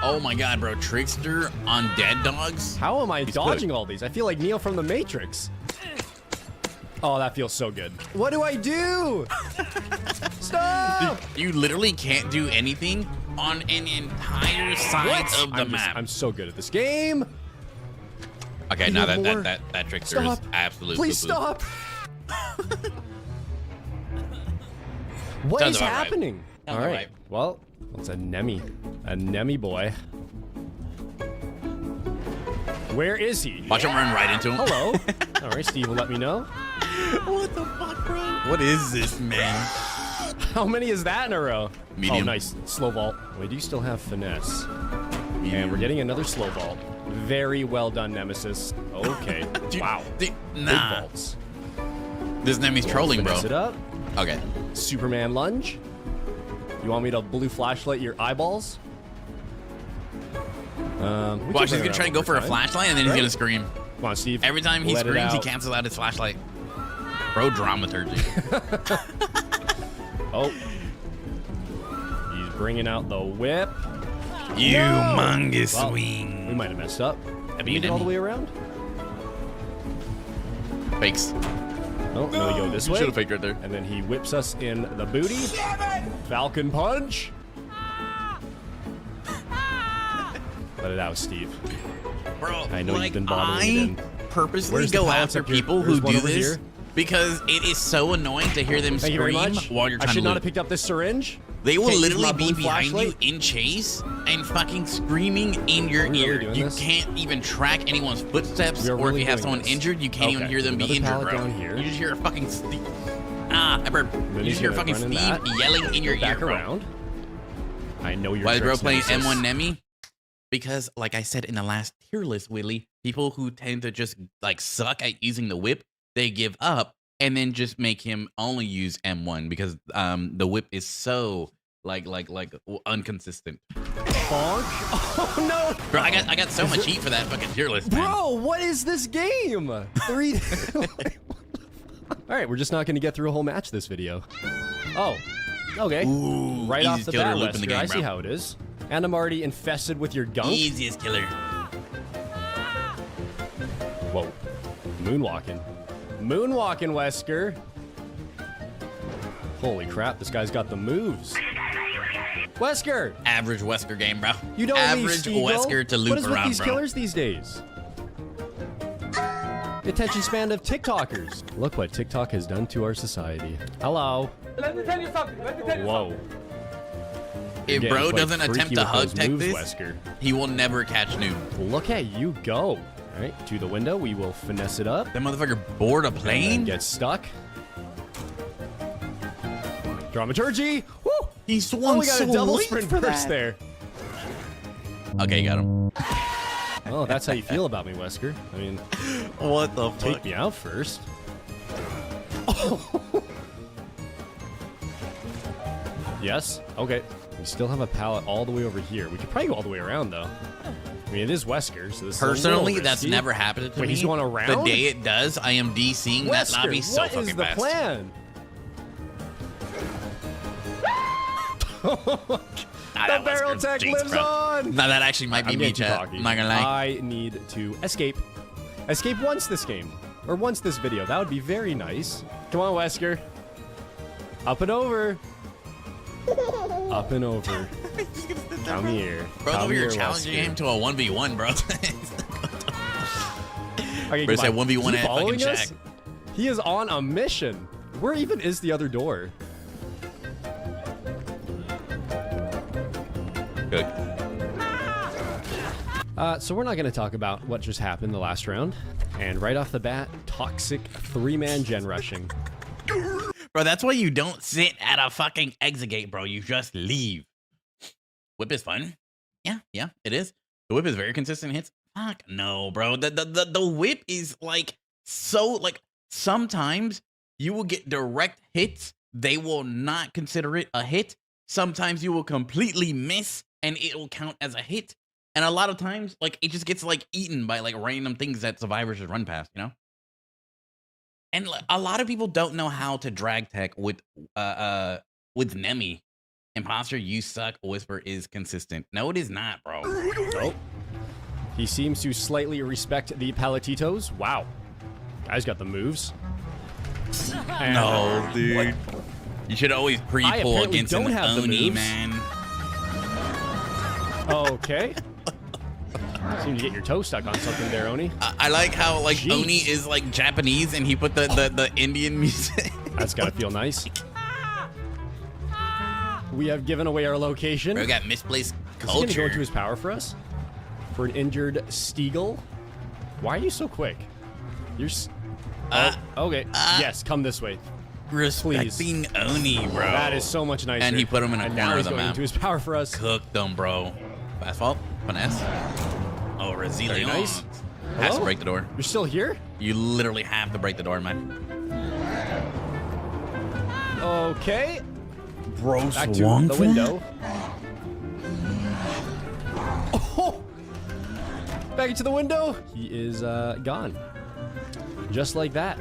S1: Oh my god, bro. Trickster on Dead Dogs?
S9: How am I
S1: He's
S9: dodging
S1: good.
S9: all these? I feel like Neo from the Matrix. Oh, that feels so good. What do I do? Stop!
S1: You literally can't do anything on an entire side of the map.
S9: I'm so good at this game.
S1: Okay,
S9: You
S1: now
S9: have more?
S1: that Trickster is
S9: Stop.
S1: absolute
S9: Please
S1: poo-poo.
S9: stop. What
S1: Sounds
S9: is
S1: about right.
S9: happening?
S1: Sounds
S9: All
S1: about
S9: right.
S1: right.
S9: Well, it's a Nemi boy. Where is he?
S1: Watch him run right into him.
S9: Hello. All right, Steve will let me know.
S1: What the fuck, bro? What is this, man?
S9: How many is that in a row?
S1: Medium.
S9: Oh, nice. Slow vault. We do still have finesse. And we're getting another slow vault. Very well done, Nemesis. Okay.
S1: Dude,
S9: Wow.
S1: dude,
S9: Big
S1: nah.
S9: vaults.
S1: This Nemi's trolling, bro.
S9: Finesse it up.
S1: Okay.
S9: Superman lunge. You want me to blue flashlight your eyeballs?
S1: Watch, he's gonna try to go for a flashlight and then he's
S9: Right.
S1: gonna scream.
S9: Come on, Steve.
S1: Every time he
S9: Let it
S1: screams, he
S9: out.
S1: cancels out his flashlight. Bro, dramaturgy.
S9: Oh. He's bringing out the whip.
S1: You
S9: No!
S1: humongous
S9: Well,
S1: swing.
S9: We might have messed up.
S1: but
S9: Made
S1: you
S9: it all the
S1: didn't.
S9: way around?
S1: Fakes.
S9: Oh, no, we go this way.
S1: Should have faked right there.
S9: And then he whips us in the booty. Falcon punch. Let it out, Steve.
S1: Bro,
S9: I know
S1: like,
S9: you've been bottling it in.
S1: purposely
S9: Where's the
S1: go
S9: pallets
S1: after
S9: up here?
S1: people
S9: There's
S1: who
S9: one
S1: do
S9: over
S1: this
S9: here.
S1: because it is so annoying to hear them
S9: Thank you very
S1: scream
S9: much.
S1: while you're
S9: I
S1: trying
S9: should
S1: to
S9: not
S1: loot.
S9: have picked up this syringe.
S1: They will
S9: Can't use
S1: literally
S9: my
S1: be
S9: blue
S1: behind
S9: flashlight.
S1: you in chase and fucking screaming in your
S9: Are we really
S1: ear.
S9: doing
S1: You
S9: this?
S1: can't even track anyone's footsteps,
S9: We are
S1: or if
S9: really
S1: you have
S9: doing
S1: someone
S9: this.
S1: injured, you can't even
S9: Okay,
S1: hear them be
S9: another
S1: injured,
S9: pallet
S1: bro.
S9: down here.
S1: You just hear a fucking I burped.
S9: Then
S1: You
S9: he's
S1: just hear
S9: gonna
S1: fucking
S9: run in
S1: Steve
S9: that.
S1: yelling in your
S9: Back
S1: ear, bro.
S9: around. I know you're
S1: Why is bro playing M1 Nemi? Because, like I said in the last tier list, Willie, people who tend to just like suck at using the whip, they give up and then just make him only use M1 because the whip is so like inconsistent.
S9: Bonk. Oh no.
S1: Bro, I got so much heat for that fucking tier list, man.
S9: Bro, what is this game? Three. All right, we're just not going to get through a whole match this video. Oh, okay.
S1: Ooh,
S9: Right off
S1: easiest
S9: the
S1: killer
S9: bat,
S1: loop in the
S9: Wesker,
S1: game,
S9: I see
S1: bro.
S9: how it is. And I'm already infested with your gunk.
S1: Easiest killer.
S9: Whoa. Moonwalking. Moonwalking, Wesker. Holy crap, this guy's got the moves. Wesker!
S1: Average Wesker game, bro.
S9: You don't leave,
S1: Average
S9: Stiegel.
S1: Wesker to
S9: What
S1: loop
S9: is with
S1: around,
S9: these
S1: bro.
S9: killers these days? The attention span of TikTokers. Look what TikTok has done to our society. Hello.
S8: Let me tell you something.
S9: Whoa.
S1: If
S9: You're
S1: bro
S9: getting quite
S1: doesn't attempt
S9: freaky
S1: to
S9: with
S1: hug
S9: those
S1: tech
S9: moves,
S1: this,
S9: Wesker.
S1: he will never catch noob.
S9: Look at you go. All right, to the window. We will finesse it up.
S1: That motherfucker board a
S9: And
S1: plane?
S9: get stuck. Dramaturgy. Woo!
S1: He swung
S9: Oh, we got a
S1: so
S9: double
S1: late
S9: sprint
S1: for
S9: burst
S1: that.
S9: there.
S1: Okay, got him.
S9: Oh, that's how you feel about me, Wesker. I mean,
S1: What the
S9: take
S1: fuck?
S9: me out first. Yes. Okay. We still have a pallet all the way over here. We could probably go all the way around, though. I mean, it is Wesker, so this is a
S1: Personally,
S9: little
S1: that's
S9: risky.
S1: never happened to
S9: Wait,
S1: me.
S9: he's going
S1: The
S9: around?
S1: day it does, I am DCing that
S9: Wesker,
S1: lobby so
S9: what is
S1: fucking
S9: the
S1: fast.
S9: plan?
S1: Nah,
S9: The
S1: that was
S9: barrel
S1: good.
S9: tech
S1: Jeez,
S9: lives
S1: bro.
S9: on.
S1: Nah, that actually might be
S9: I'm
S1: me,
S9: getting too
S1: chat.
S9: cocky.
S1: I'm not gonna lie.
S9: I need to escape. Escape once this game. Or once this video. That would be very nice. Come on, Wesker. Up and over. Up and over. Come here.
S1: Bro,
S9: Come
S1: over here
S9: here,
S1: challenging
S9: Wesker.
S1: him to a 1v1, bro.
S9: Okay,
S1: Bro,
S9: come
S1: said
S9: on.
S1: 1v1
S9: Is he
S1: at fucking
S9: following us?
S1: Shaq.
S9: He is on a mission. Where even is the other door?
S1: Good.
S9: So we're not going to talk about what just happened the last round. And right off the bat, toxic 3-man gen rushing.
S1: Bro, that's why you don't sit at a fucking exit gate, bro. You just leave. Whip is fun. Yeah, it is. The whip is very consistent hits. Fuck no, bro. The whip is like so like sometimes you will get direct hits. They will not consider it a hit. Sometimes you will completely miss and it will count as a hit. And a lot of times, like it just gets like eaten by like random things that survivors just run past, you know? And like, a lot of people don't know how to drag tech with Nemi. Imposter, you suck. Whisper is consistent. No, it is not, bro.
S9: Nope. He seems to slightly respect the paletitos. Wow. Guy's got the moves. And
S1: No, dude. You should always
S9: I
S1: pre-pull
S9: apparently
S1: against an
S9: don't have the
S1: Oni,
S9: moves.
S1: man.
S9: Okay. Seem to get your toe stuck on something there, Oni.
S1: I like how like
S9: Jeez.
S1: Oni is like Japanese and he put the Indian music.
S9: That's gotta feel nice. We have given away our location.
S1: Bro, got misplaced
S9: Is he gonna go
S1: culture.
S9: into his power for us? For an injured Stiegel? Why are you so quick? You're okay. Yes, come this way.
S1: Respecting Oni, bro.
S9: That is so much nicer.
S1: And he put him in a
S9: and
S1: corner
S9: now
S1: of
S9: he's
S1: the
S9: going
S1: map.
S9: into his power for us.
S1: Cooked them, bro. Fast fault. Finesse. Oh, resilience.
S9: Very nice.
S1: Has to
S9: Hello?
S1: break the door.
S9: You're still here?
S1: You literally have to break the door, man.
S9: Okay.
S1: Bro,
S9: Back to the window. Oh! Back into the window. He is gone. Just like that.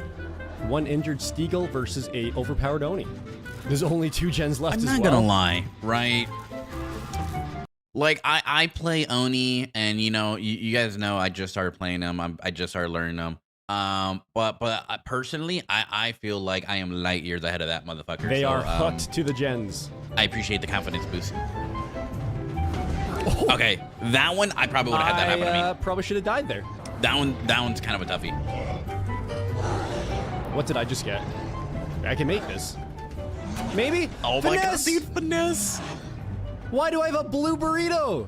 S9: One injured Stiegel versus a overpowered Oni. There's only 2 gens left
S1: I'm
S9: as
S1: not
S9: well.
S1: gonna lie, right? Like I play Oni, and you know, you guys know I just started playing them. I just started learning them. But personally, I feel like I am light years ahead of that motherfucker.
S9: They
S1: so,
S9: are hooked to the gens.
S1: I appreciate the confidence boost. Okay, that one I probably would have had that happen to me.
S9: Probably should have died there.
S1: That one's kind of a toughie.
S9: What did I just get? I can make this. Maybe?
S1: Oh my god, dude, finesse!
S9: Why do I have a blue burrito?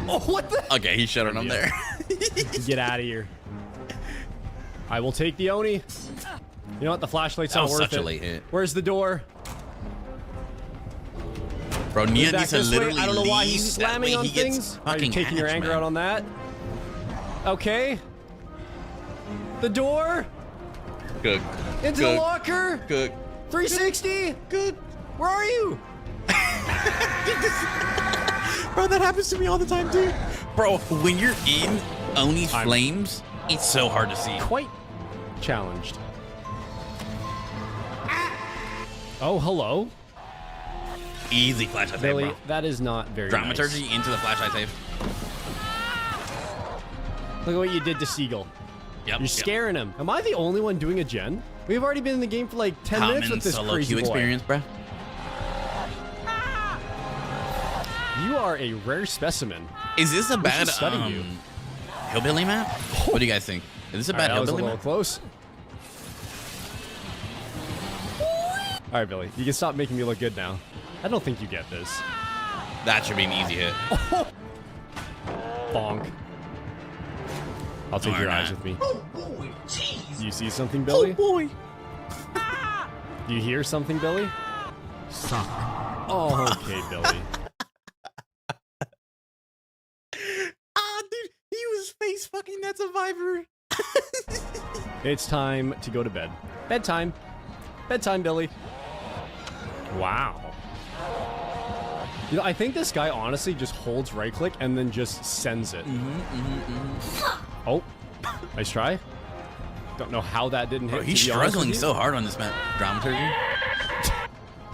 S9: Oh, what the?
S1: Okay, he shut on there.
S9: Get out of here. I will take the Oni. You know what? The flashlight's
S1: That
S9: not
S1: was
S9: worth
S1: such a
S9: it.
S1: late hit.
S9: Where's the door?
S1: Bro, Nia
S9: Back
S1: needs to
S9: this way.
S1: literally
S9: I don't know why he's
S1: leave, that
S9: slamming
S1: way
S9: on
S1: he gets
S9: things. Are you
S1: fucking
S9: taking your
S1: hatched,
S9: anger
S1: man.
S9: out on that? Okay. The door.
S1: Good.
S9: Into the locker.
S1: Good.
S9: 360.
S1: Good.
S9: Where are you?
S1: Bro, that happens to me all the time, dude. Bro, when you're in Oni's flames, it's so hard to see.
S9: Quite challenged. Oh, hello.
S1: Easy flashlight save,
S9: Billy,
S1: bro.
S9: that is not very
S1: Dramaturgy
S9: nice.
S1: into the flashlight save.
S9: Look at what you did to Siegel.
S1: Yep.
S9: You're scaring him. Am I the only one doing a gen? We've already been in the game for like 10 minutes with this
S1: solo
S9: crazy
S1: queue
S9: boy.
S1: experience, bro.
S9: You are a rare specimen.
S1: Is this a
S9: We
S1: bad
S9: should study you.
S1: hillbilly map? What do you guys think? Is this a
S9: All right,
S1: bad
S9: that was a
S1: hillbilly
S9: little
S1: map?
S9: close. All right, Billy, you can stop making me look good now. I don't think you get this.
S1: That should be an easy hit.
S9: Bonk. I'll take
S1: Or
S9: your eyes
S1: not.
S9: with me.
S4: Oh boy, jeez.
S9: You see something, Billy?
S1: boy.
S9: Do you hear something, Billy?
S4: Suck.
S9: Oh, okay, Billy.
S1: Ah, dude, he was face fucking that survivor.
S9: It's time to go to bed. Bedtime. Bedtime, Billy. Wow. You know, I think this guy honestly just holds right click and then just sends it. Oh, nice try. Don't know how that didn't hit.
S1: Bro, he's
S9: to be honest with
S1: struggling
S9: you.
S1: so hard on this map. Dramaturgy.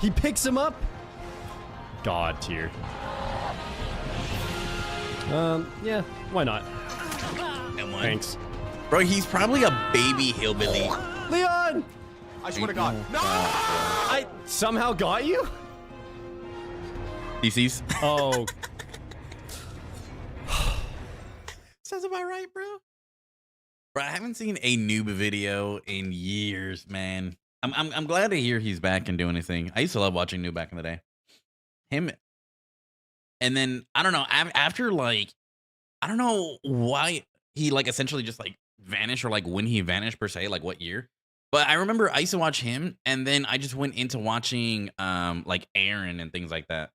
S9: He picks him up. God tier. Yeah, why not?
S1: And one.
S9: Thanks.
S1: Bro, he's probably a baby hillbilly.
S9: Leon!
S4: I swear to God. No!
S9: I somehow got you?
S1: DC's.
S9: Oh.
S1: Sounds about right, bro. Bro, I haven't seen a noob video in years, man. I'm glad to hear he's back and doing his thing. I used to love watching noob back in the day. Him, and then I don't know. After like, I don't know why he like essentially just like vanished or like when he vanished per se, like what year. But I remember I used to watch him, and then I just went into watching like Aaron and things like that.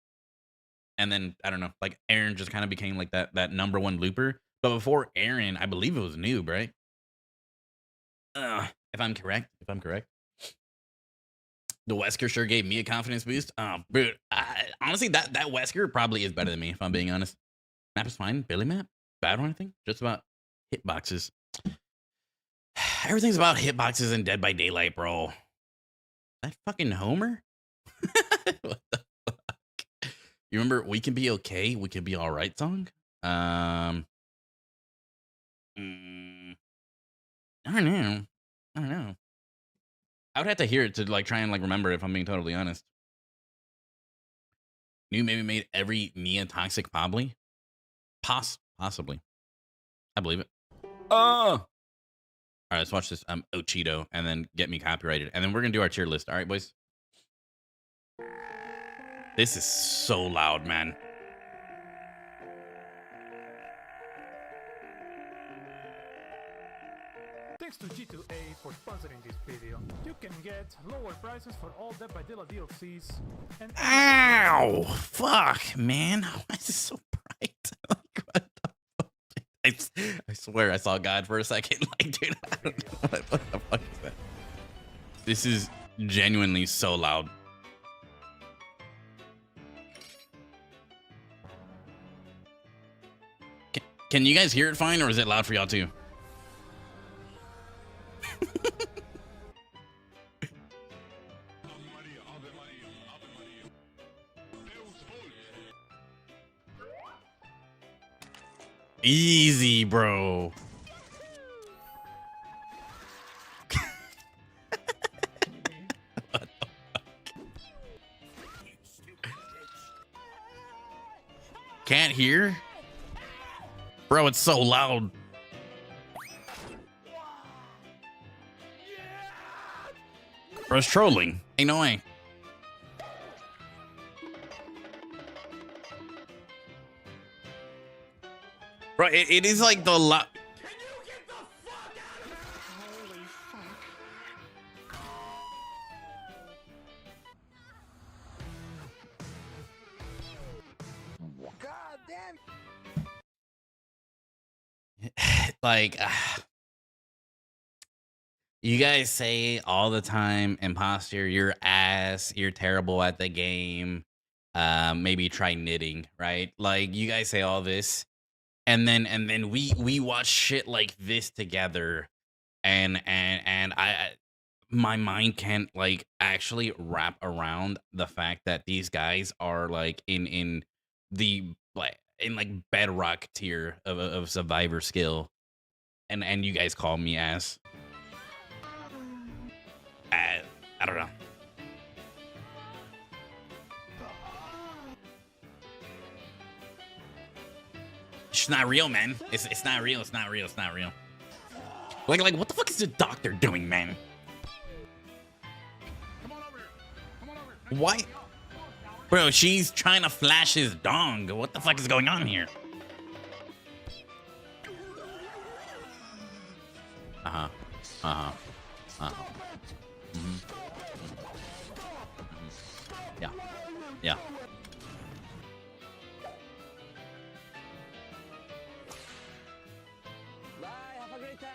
S1: And then I don't know, like Aaron just kind of became like that #1 looper. But before Aaron, I believe it was Noob, right? If I'm correct. The Wesker sure gave me a confidence boost. Dude, honestly, that Wesker probably is better than me, if I'm being honest. Map is fine. Billy map? Bad or anything? Just about hitboxes. Everything's about hitboxes and Dead by Daylight, bro. That fucking Homer? What the fuck? You remember We Can Be Okay, We Can Be Alright song? I don't know. I would have to hear it to like try and like remember it, if I'm being totally honest. New maybe made every Nia toxic probably. Possibly. I believe it. All right, let's watch this Ochito and then get me copyrighted. And then we're gonna do our tier list. All right, boys. This is so loud, man.
S11: Thanks to G2A for sponsoring this video. You can get lower prices for all Dead by Daylight DLCs and
S1: Ow! Fuck, man. Why is this so bright? Like, what the fuck? I swear I saw God for a second. Like, dude, I don't know what the fuck is that? This is genuinely so loud. Can you guys hear it fine, or is it loud for y'all too? Easy, bro. What the fuck? Can't hear? Bro, it's so loud. Bro, it's trolling. Ain't no way. Bro, it is like the lot.
S4: God damn.
S1: Like, you guys say all the time, imposter, you're ass, you're terrible at the game. Maybe try knitting, right? Like, you guys say all this, and then we watch shit like this together, and my mind can't like actually wrap around the fact that these guys are like in the like in like bedrock tier of survivor skill, and you guys call me ass. I don't know. It's not real, man. It's not real. It's not real. It's not real. Like what the fuck is the doctor doing, man? Why? Bro, she's trying to flash his dong. What the fuck is going on here? Uh-huh. Uh-huh. Uh-huh. Mm-hmm. Yeah. Yeah.
S5: Bye, have a great time.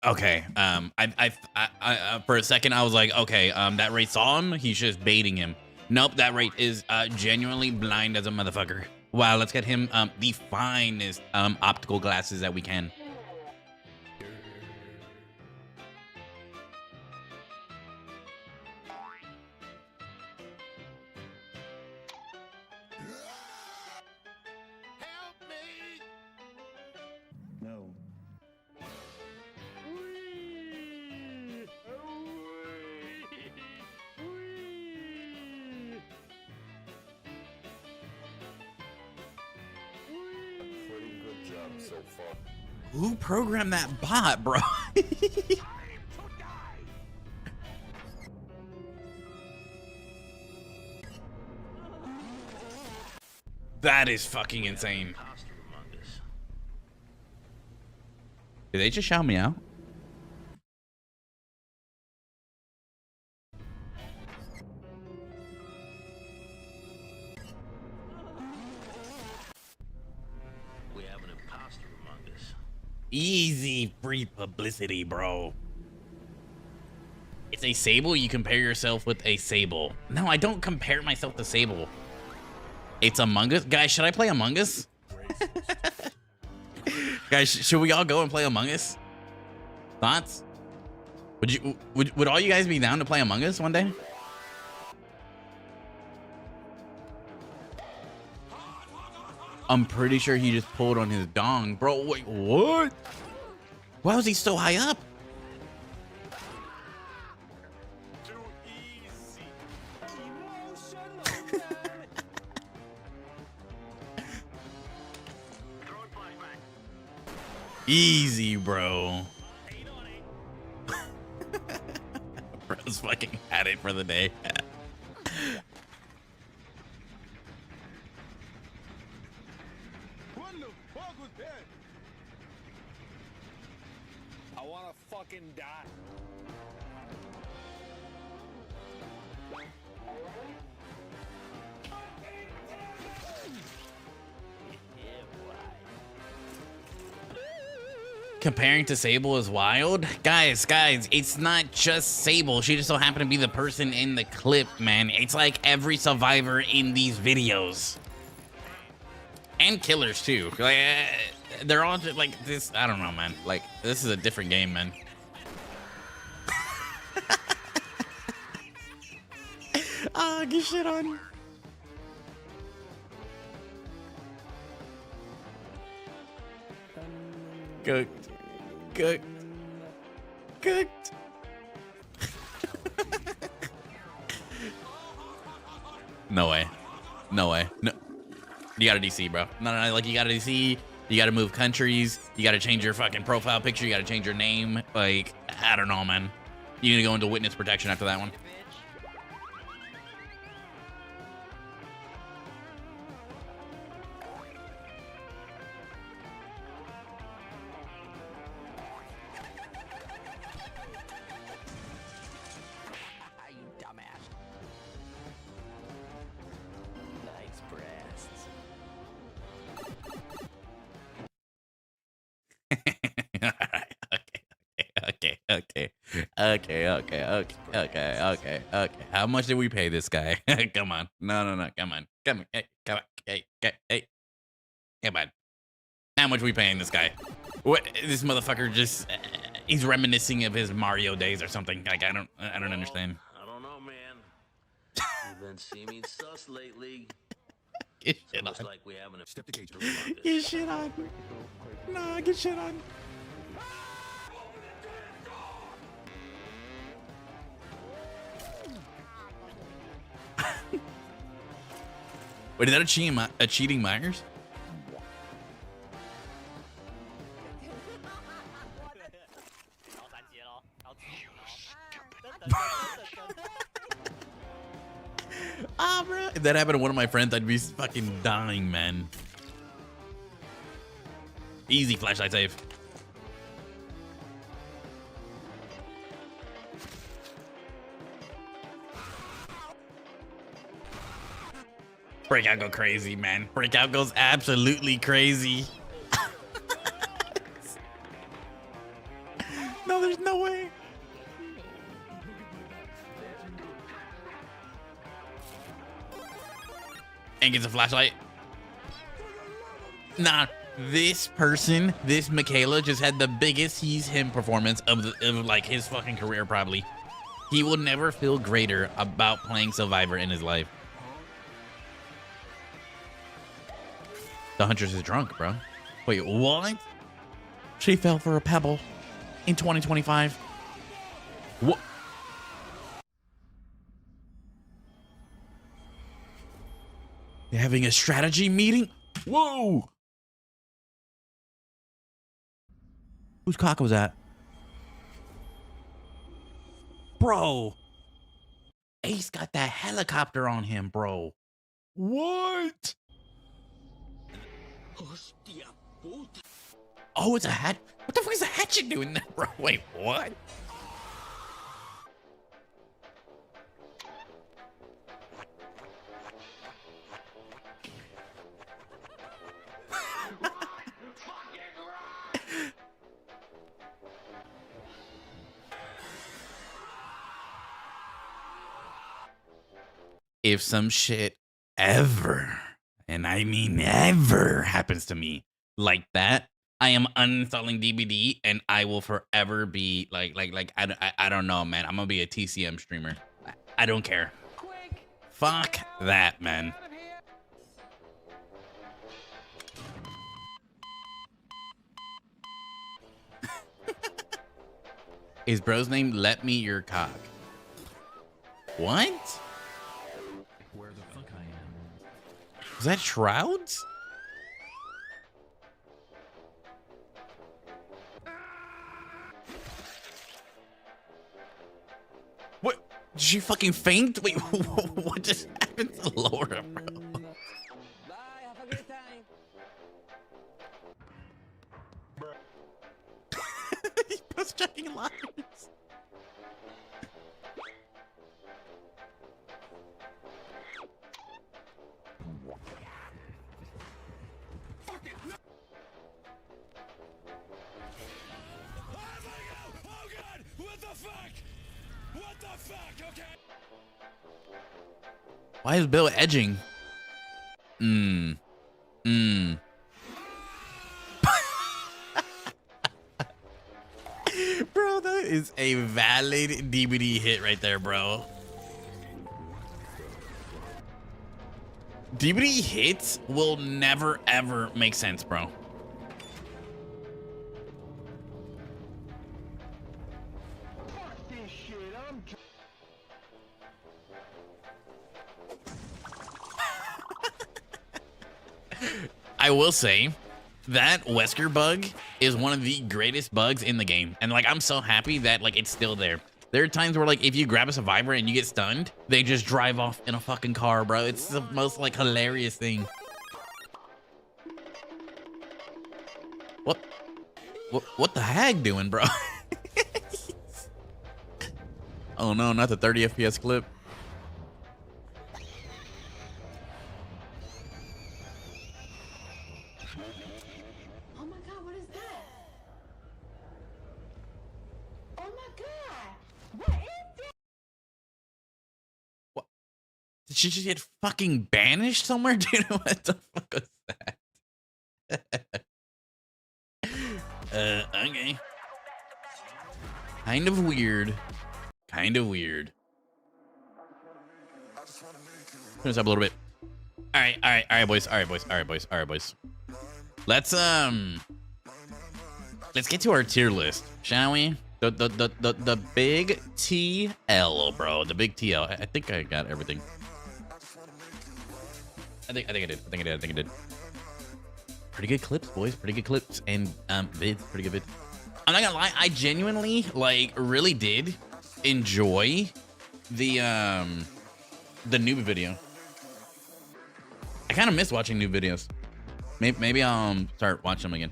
S1: Okay. I for a second I was like, okay, that Ray saw him. He's just baiting him. Nope, that Ray is genuinely blind as a motherfucker. Wow, let's get him the finest optical glasses that we can.
S4: No. Pretty good job so far.
S1: Who programmed that bot, bro? That is fucking insane. Did they just shout me out?
S5: We have an imposter among us.
S1: Easy free publicity, bro. It's a Sable. You compare yourself with a Sable. No, I don't compare myself to Sable. It's Among Us. Guys, should I play Among Us? Guys, should we all go and play Among Us? Thoughts? Would all you guys be down to play Among Us one day? I'm pretty sure he just pulled on his dong. Bro, wait, what? Why was he so high up? Easy, bro. Bro's fucking had it for the day.
S4: What the fuck was that? I wanna fucking die.
S1: Comparing to Sable is wild. Guys, it's not just Sable. She just so happened to be the person in the clip, man. It's like every survivor in these videos. And killers, too. Like, they're all just like this. I don't know, man. Like, this is a different game, man. Ah, get shit on. Cooked. Cooked. No way. No. You gotta DC, bro. No, like you gotta DC. You gotta move countries. You gotta change your fucking profile picture. You gotta change your name. Like, I don't know, man. You need to go into witness protection after that one. Okay. How much did we pay this guy? Come on. No. Come on. Hey. Come on. How much we paying this guy? What? This motherfucker just, he's reminiscing of his Mario days or something. Like, I don't understand.
S5: I don't know, man. You've been seeming sus lately.
S1: Get shit on.
S5: Like we haven't
S4: Step the cage.
S1: Get shit on. Nah, get shit on. Wait, is that a cheating Myers? Ah, bro. If that happened to one of my friends, I'd be fucking dying, man. Easy flashlight save. Breakout go crazy, man. Breakout goes absolutely crazy. No, there's no way. And gets a flashlight. Nah, this person, this Michaela, just had the biggest he's him performance of like his fucking career, probably. He will never feel greater about playing Survivor in his life. The Huntress is drunk, bro. Wait, what? She fell for a pebble in 2025. What? They're having a strategy meeting? Whoa! Whose cock was that? Bro! Ace got that helicopter on him, bro. What? Oh, it's a hat. What the fuck is a hatchet doing there, bro? Wait, what? If some shit ever, and I mean ever, happens to me like that, I am uninstalling DBD and I will forever be like I don't know, man. I'm gonna be a TCM streamer. I don't care. Fuck that, man. Is bro's name Let Me Your Cock? What?
S2: Where the fuck I am?
S1: Was that Shrouds? What? Did she fucking faint? Wait, what just happened to Laura, bro?
S12: Bye, have a great time.
S1: He was checking lines. Why is Bill edging? Bro, that is a valid DBD hit right there, bro. DBD hits will never, ever make sense, bro. I will say that Wesker bug is one of the greatest bugs in the game. And like, I'm so happy that like it's still there. There are times where like, if you grab a survivor and you get stunned, they just drive off in a fucking car, bro. It's the most like hilarious thing. What the hag doing, bro? Oh no, not the 30 FPS clip.
S12: Oh my god, what is that? Oh my god, what is that?
S1: What? Did she just get fucking banished somewhere, dude? What the fuck was that? Okay. Kind of weird. Kind of weird. Turn this up a little bit. All right, boys. All right, boys. Let's get to our tier list, shall we? The big TL, bro. The big TL. I think I got everything. I think I did. I think I did. Pretty good clips, boys. Pretty good clips and vids. Pretty good vids. I'm not gonna lie. I genuinely like really did enjoy the noob video. I kind of miss watching noob videos. Maybe I'll start watching them again.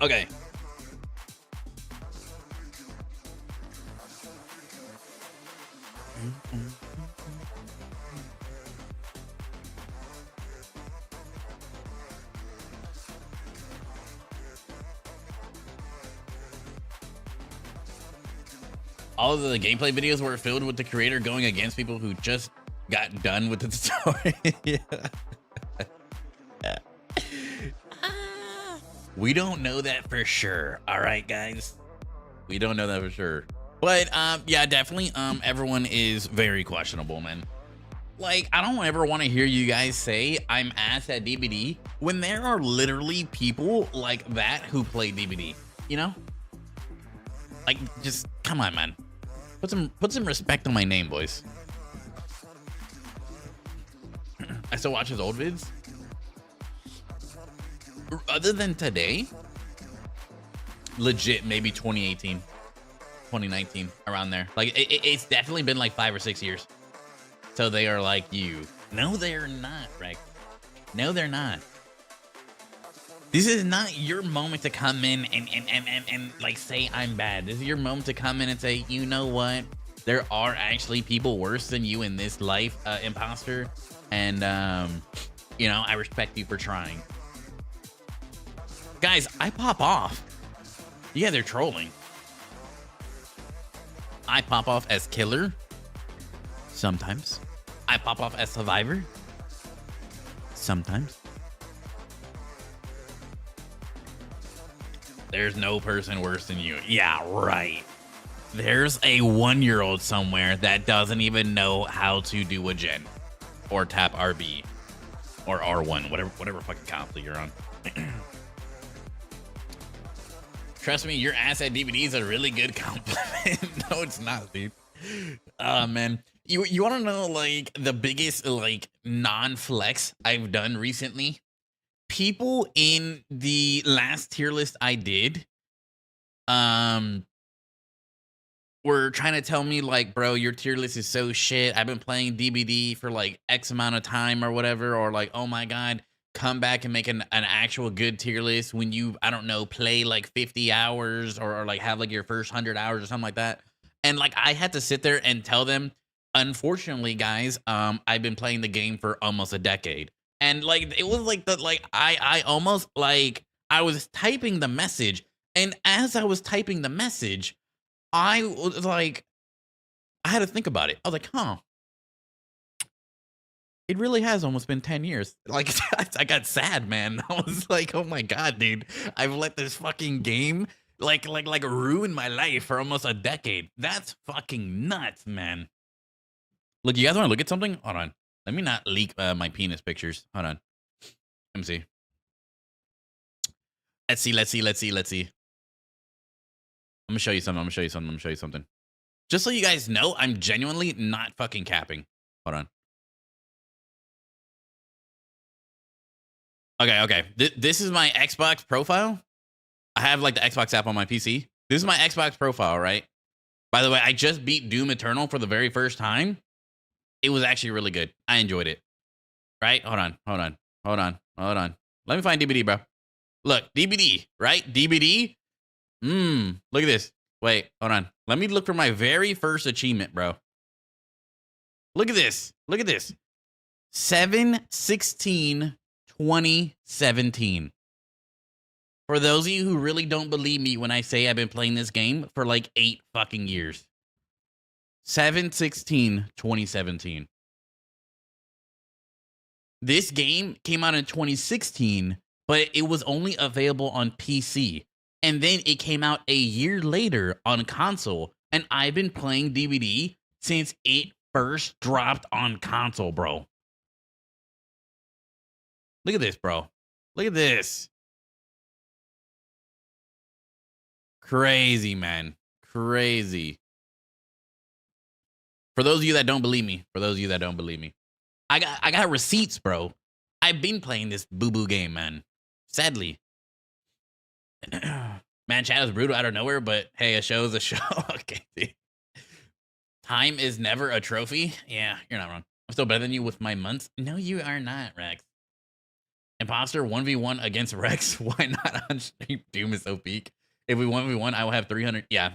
S1: Okay. All of the gameplay videos were filled with the creator going against people who just got done with the story. Yeah. We don't know that for sure. All right, guys. We don't know that for sure. But yeah, definitely everyone is very questionable, man. Like, I don't ever want to hear you guys say I'm ass at DBD when there are literally people like that who play DBD, you know? Like, just come on, man. Put some respect on my name, boys. I still watch his old vids. Other than today, legit, maybe 2018, 2019, around there. Like, it's definitely been like 5 or 6 years. So they are like you. No, they're not, Rick. No, they're not. This is not your moment to come in and like say I'm bad. This is your moment to come in and say, you know what? There are actually people worse than you in this life, imposter. And, you know, I respect you for trying. Guys, I pop off. Yeah, they're trolling. I pop off as killer. Sometimes. I pop off as survivor. Sometimes. There's no person worse than you. Yeah, right. There's a 1-year-old somewhere that doesn't even know how to do a gen or tap RB or R1, whatever fucking console you're on. Trust me, your ass at DVD is a really good compliment. No, it's not, dude. Man, you want to know like the biggest like non-flex I've done recently? People in the last tier list I did, were trying to tell me like, bro, your tier list is so shit. I've been playing DBD for like X amount of time or whatever, or like, oh my god, come back and make an actual good tier list when you, I don't know, play like 50 hours or like have like your first 100 hours or something like that. And like I had to sit there and tell them, unfortunately, guys, I've been playing the game for almost a decade. And like it was like the I almost like I was typing the message, and as I was typing the message, I was like, I had to think about it. I was like, huh. It really has almost been 10 years. Like, I got sad, man. I was like, oh my God, dude. I've let this fucking game like ruin my life for almost a decade. That's fucking nuts, man. Look, you guys want to look at something? Hold on. Let me not leak my penis pictures. Hold on. Let me see. Let's see. I'm gonna show you something. Just so you guys know, I'm genuinely not fucking capping. Hold on. Okay. This is my Xbox profile. I have like the Xbox app on my PC. This is my Xbox profile, right? By the way, I just beat Doom Eternal for the very first time. It was actually really good. I enjoyed it. Right? Hold on. Let me find DBD, bro. Look, DBD, right? DBD. Look at this. Wait, hold on. Let me look for my very first achievement, bro. Look at this. 7/16/2017. For those of you who really don't believe me when I say I've been playing this game for like 8 fucking years. 7/16/2017. This game came out in 2016, but it was only available on PC. And then it came out a year later on console. And I've been playing DBD since it first dropped on console, bro. Look at this, bro. Look at this. Crazy, man. Crazy. For those of you that don't believe me, I got receipts, bro. I've been playing this boo-boo game, man. Sadly. Man, chat is brutal out of nowhere, but hey, a show is a show. Okay. Time is never a trophy. Yeah, you're not wrong. I'm still better than you with my months. No, you are not, Rex. Imposter 1v1 against Rex. Why not on stream? Doom is so peak. If we 1v1, I will have 300. Yeah.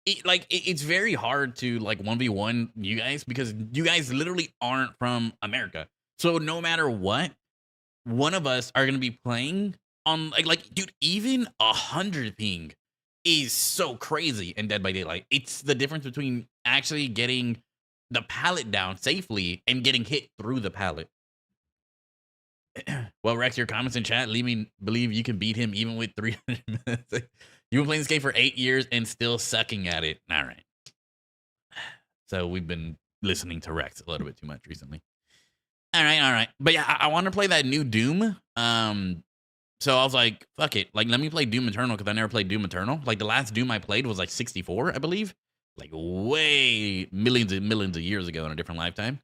S1: It's very hard to like 1v1 you guys because you guys literally aren't from America. So no matter what, one of us are gonna be playing on like dude, even 100 ping is so crazy in Dead by Daylight. It's the difference between actually getting the pallet down safely and getting hit through the pallet. Well, Rex, your comments in chat leave me believe you can beat him even with 300 minutes. You've been playing this game for 8 years and still sucking at it. All right. So we've been listening to Rex a little bit too much recently. All right. But yeah, I want to play that new Doom. So I was like, fuck it. Like, let me play Doom Eternal because I never played Doom Eternal. Like, the last Doom I played was like 64, I believe. Like, way millions and millions of years ago in a different lifetime.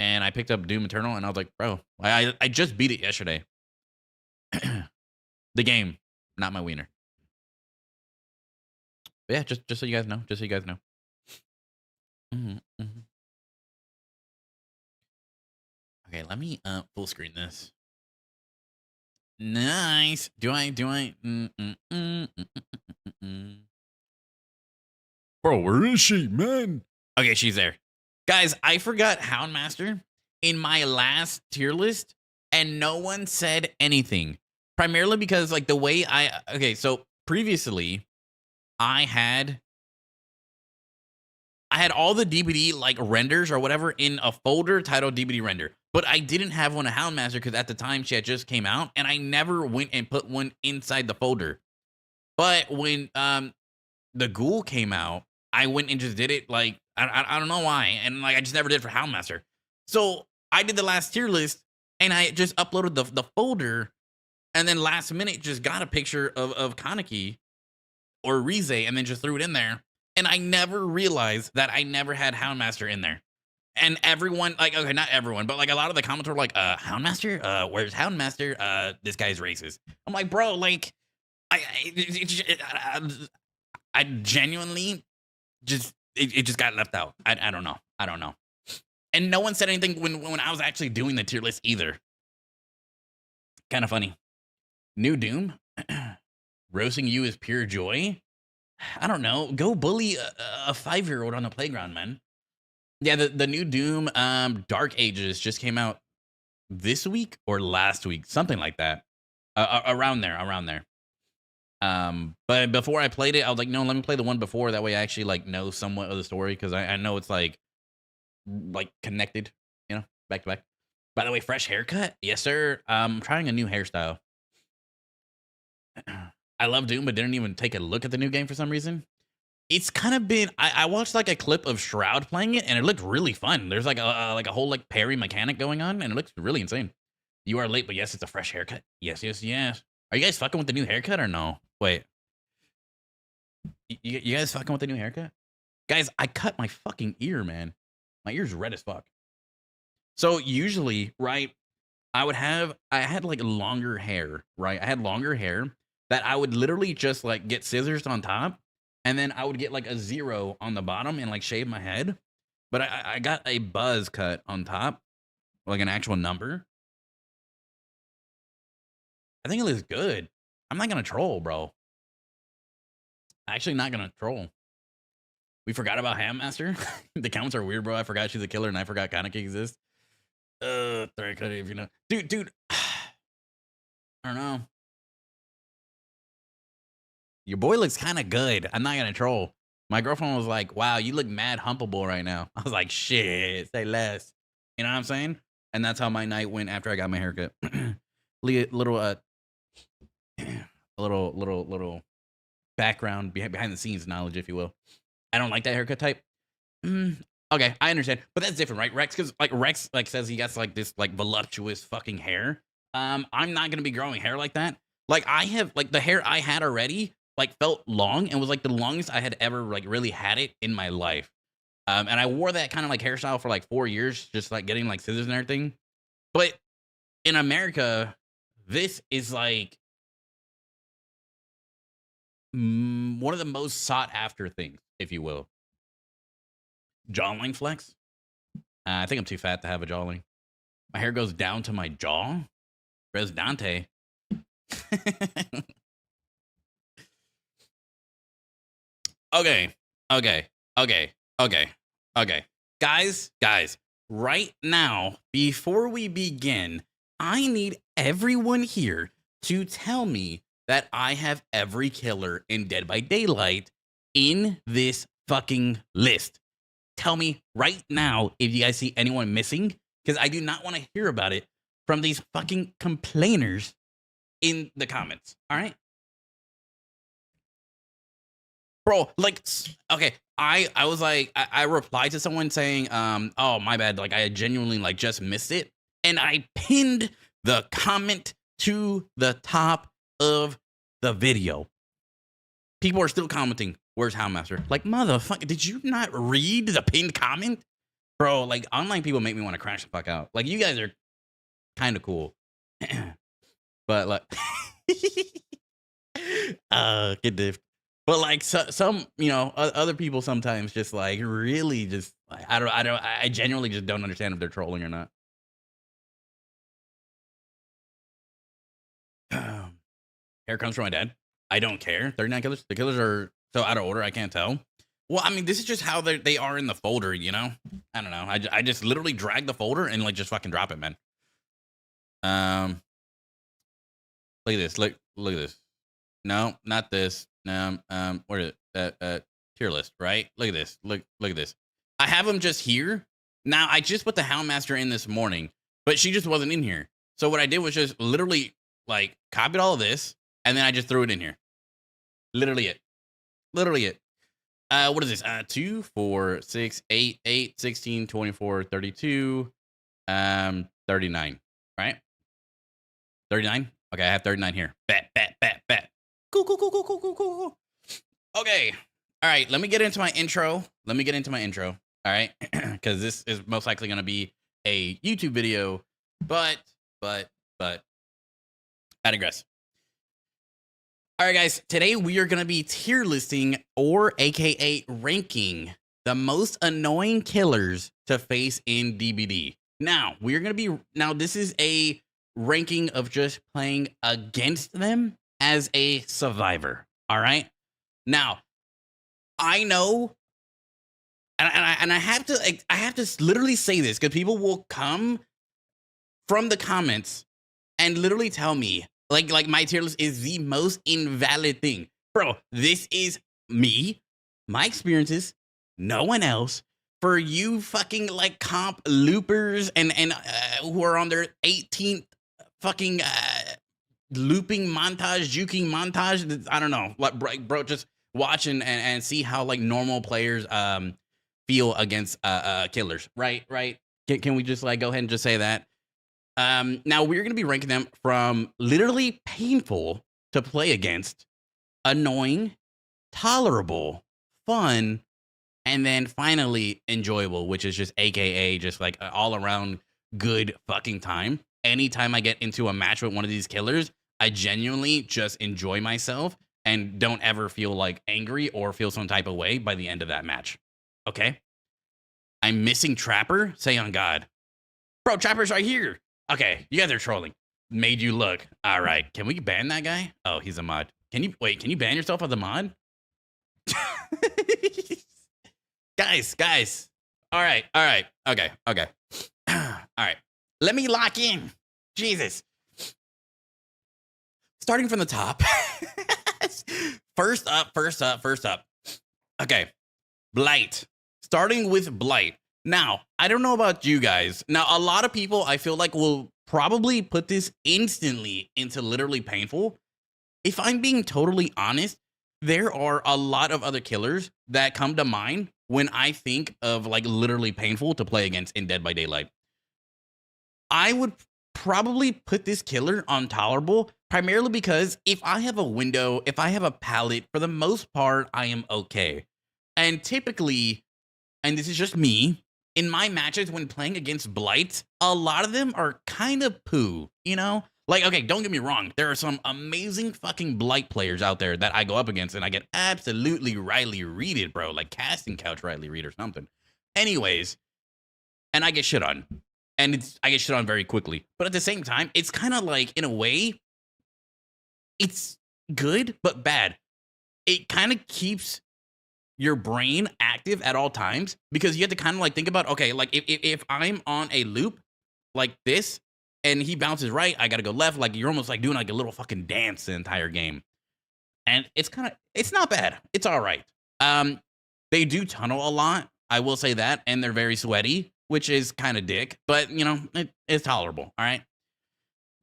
S1: And I picked up Doom Eternal, and I was like, bro, I just beat it yesterday. The game, not my wiener. But yeah, just so you guys know. Just so you guys know. Okay, let me full screen this. Nice. Do I?
S2: Bro, where is she, man?
S1: Okay, she's there. Guys, I forgot Houndmaster in my last tier list, and no one said anything. Primarily because, like, the way okay, so previously, I had all the DBD, like, renders or whatever in a folder titled DBD render. But I didn't have one of Houndmaster because at the time she had just came out, and I never went and put one inside the folder. But when the Ghoul came out, I went and just did it, like, I don't know why. And, like, I just never did for Houndmaster. So I did the last tier list, and I just uploaded the folder, and then last minute just got a picture of Kaneki or Rize, and then just threw it in there. And I never realized that I never had Houndmaster in there. And everyone, like, okay, not everyone, but like a lot of the comments were like, Houndmaster? Where's Houndmaster? This guy's racist. I'm like, bro, like, I genuinely just, it just got left out. I don't know. And no one said anything when I was actually doing the tier list either. Kind of funny. New Doom? Roasting you is pure joy? I don't know. Go bully a 5-year-old on the playground, man. Yeah, the new Doom Dark Ages just came out this week or last week, something like that. Around there. But before I played it, I was like, no, let me play the one before. That way I actually like know somewhat of the story because I know it's like connected, you know, back to back. By the way, fresh haircut? Yes, sir. I'm trying a new hairstyle. I love Doom, but didn't even take a look at the new game for some reason. It's kind of been. I watched like a clip of Shroud playing it, and it looked really fun. There's like a whole like parry mechanic going on, and it looks really insane. You are late, but yes, it's a fresh haircut. Yes. Are you guys fucking with the new haircut or no? Wait, you guys fucking with the new haircut? Guys, I cut my fucking ear, man. My ear's red as fuck. So usually, right, I had like longer hair, right? I had longer hair that I would literally just like get scissors on top. And then I would get like a 0 on the bottom and like shave my head. But I got a buzz cut on top, like an actual number. I think it looks good. I'm not going to troll, bro. Actually not going to troll. We forgot about Hammaster. The counts are weird, bro. I forgot she's a killer and I forgot Kaneki exists. Sorry, if you know. Dude. I don't know. Your boy looks kind of good. I'm not going to troll. My girlfriend was like, wow, you look mad humpable right now. I was like, shit, say less. You know what I'm saying? And that's how my night went after I got my haircut. little background behind the scenes knowledge, if you will. I don't like that haircut type. Okay, I understand. But that's different, right, Rex? Because like Rex like says he got like this like voluptuous fucking hair. I'm not going to be growing hair like that. Like I have like the hair I had already like felt long and was like the longest I had ever like really had it in my life. And I wore that kind of like hairstyle for like 4 years, just like getting like scissors and everything. But in America, this is like one of the most sought after things, if you will. Jawline flex. I think I'm too fat to have a jawline. My hair goes down to my jaw. Res Dante. Okay. Guys, right now, before we begin, I need everyone here to tell me that I have every killer in Dead by Daylight in this fucking list. Tell me right now if you guys see anyone missing, because I do not want to hear about it from these fucking complainers in the comments. All right? Bro, like, okay, I was like, I replied to someone saying, oh, my bad, like, I genuinely, like, just missed it, and I pinned the comment to the top of the video. People are still commenting, where's Houndmaster? Like, motherfucker, did you not read the pinned comment? Bro, like, online people make me want to crash the fuck out. Like, you guys are kind of cool. But, like, get diffed. But like some, you know, other people sometimes just like really just like, I genuinely just don't understand if they're trolling or not. Here comes from my dad. I don't care. 39 killers. The killers are so out of order. I can't tell. Well, I mean, this is just how they are in the folder, you know? I don't know. I just literally drag the folder and like just fucking drop it, man. Look at this. Look at this. No, not this. Where is it? Tier list, right? Look at this. Look at this. I have them just here. Now, I just put the Houndmaster in this morning, but she just wasn't in here. So what I did was just literally like copied all of this, and then I just threw it in here. Literally it. What is this? 2, 4, 6, 8, 8, 16, 24, 32, 39, right? 39? Okay, I have 39 here. Bet. Cool. Okay. All right, let me get into my intro. All right? Because this is most likely going to be a YouTube video, but I digress. All right, guys, today we are going to be tier listing or AKA ranking the most annoying killers to face in DBD. Now, this is a ranking of just playing against them as a survivor. All right. Now, I know, and I have to literally say this because people will come from the comments and literally tell me like my tier list is the most invalid thing. Bro, this is me, my experiences, no one else. For you fucking like comp loopers and who are on their 18th fucking looping montage, juking montage. I don't know, like bro, just watch and see how like normal players feel against killers, right? Can we just like go ahead and just say that? Now we're gonna be ranking them from literally painful to play against, annoying, tolerable, fun, and then finally enjoyable, which is just AKA just like an all around good fucking time. Anytime I get into a match with one of these killers, I genuinely just enjoy myself and don't ever feel like angry or feel some type of way by the end of that match. Okay? I'm missing Trapper? Say on God. Bro, Trapper's right here. Okay, you guys are trolling. Made you look. All right, can we ban that guy? Oh, he's a mod. Can you ban yourself as a mod? Guys. All right. Okay. All right. Let me lock in. Jesus. Starting from the top. First up. Okay. Blight. Starting with Blight. Now, I don't know about you guys. Now, a lot of people I feel like will probably put this instantly into literally painful. If I'm being totally honest, there are a lot of other killers that come to mind when I think of like literally painful to play against in Dead by Daylight. I would probably put this killer on tolerable, primarily because if I have a window, if I have a pallet, for the most part, I am okay. And typically, and this is just me, in my matches when playing against Blights, a lot of them are kind of poo, you know? Like, okay, don't get me wrong. There are some amazing fucking Blight players out there that I go up against and I get absolutely Riley Reeded, bro. Like casting couch Riley Reed or something. Anyways, and I get shit on. And I get shit on very quickly. But at the same time, it's kind of like, in a way, it's good, but bad. It kind of keeps your brain active at all times because you have to kind of like think about, okay, like if I'm on a loop like this and he bounces right, I got to go left. Like you're almost like doing like a little fucking dance the entire game. And it's not bad. It's all right. They do tunnel a lot. I will say that. And they're very sweaty, which is kind of dick, but you know, it's tolerable. All right.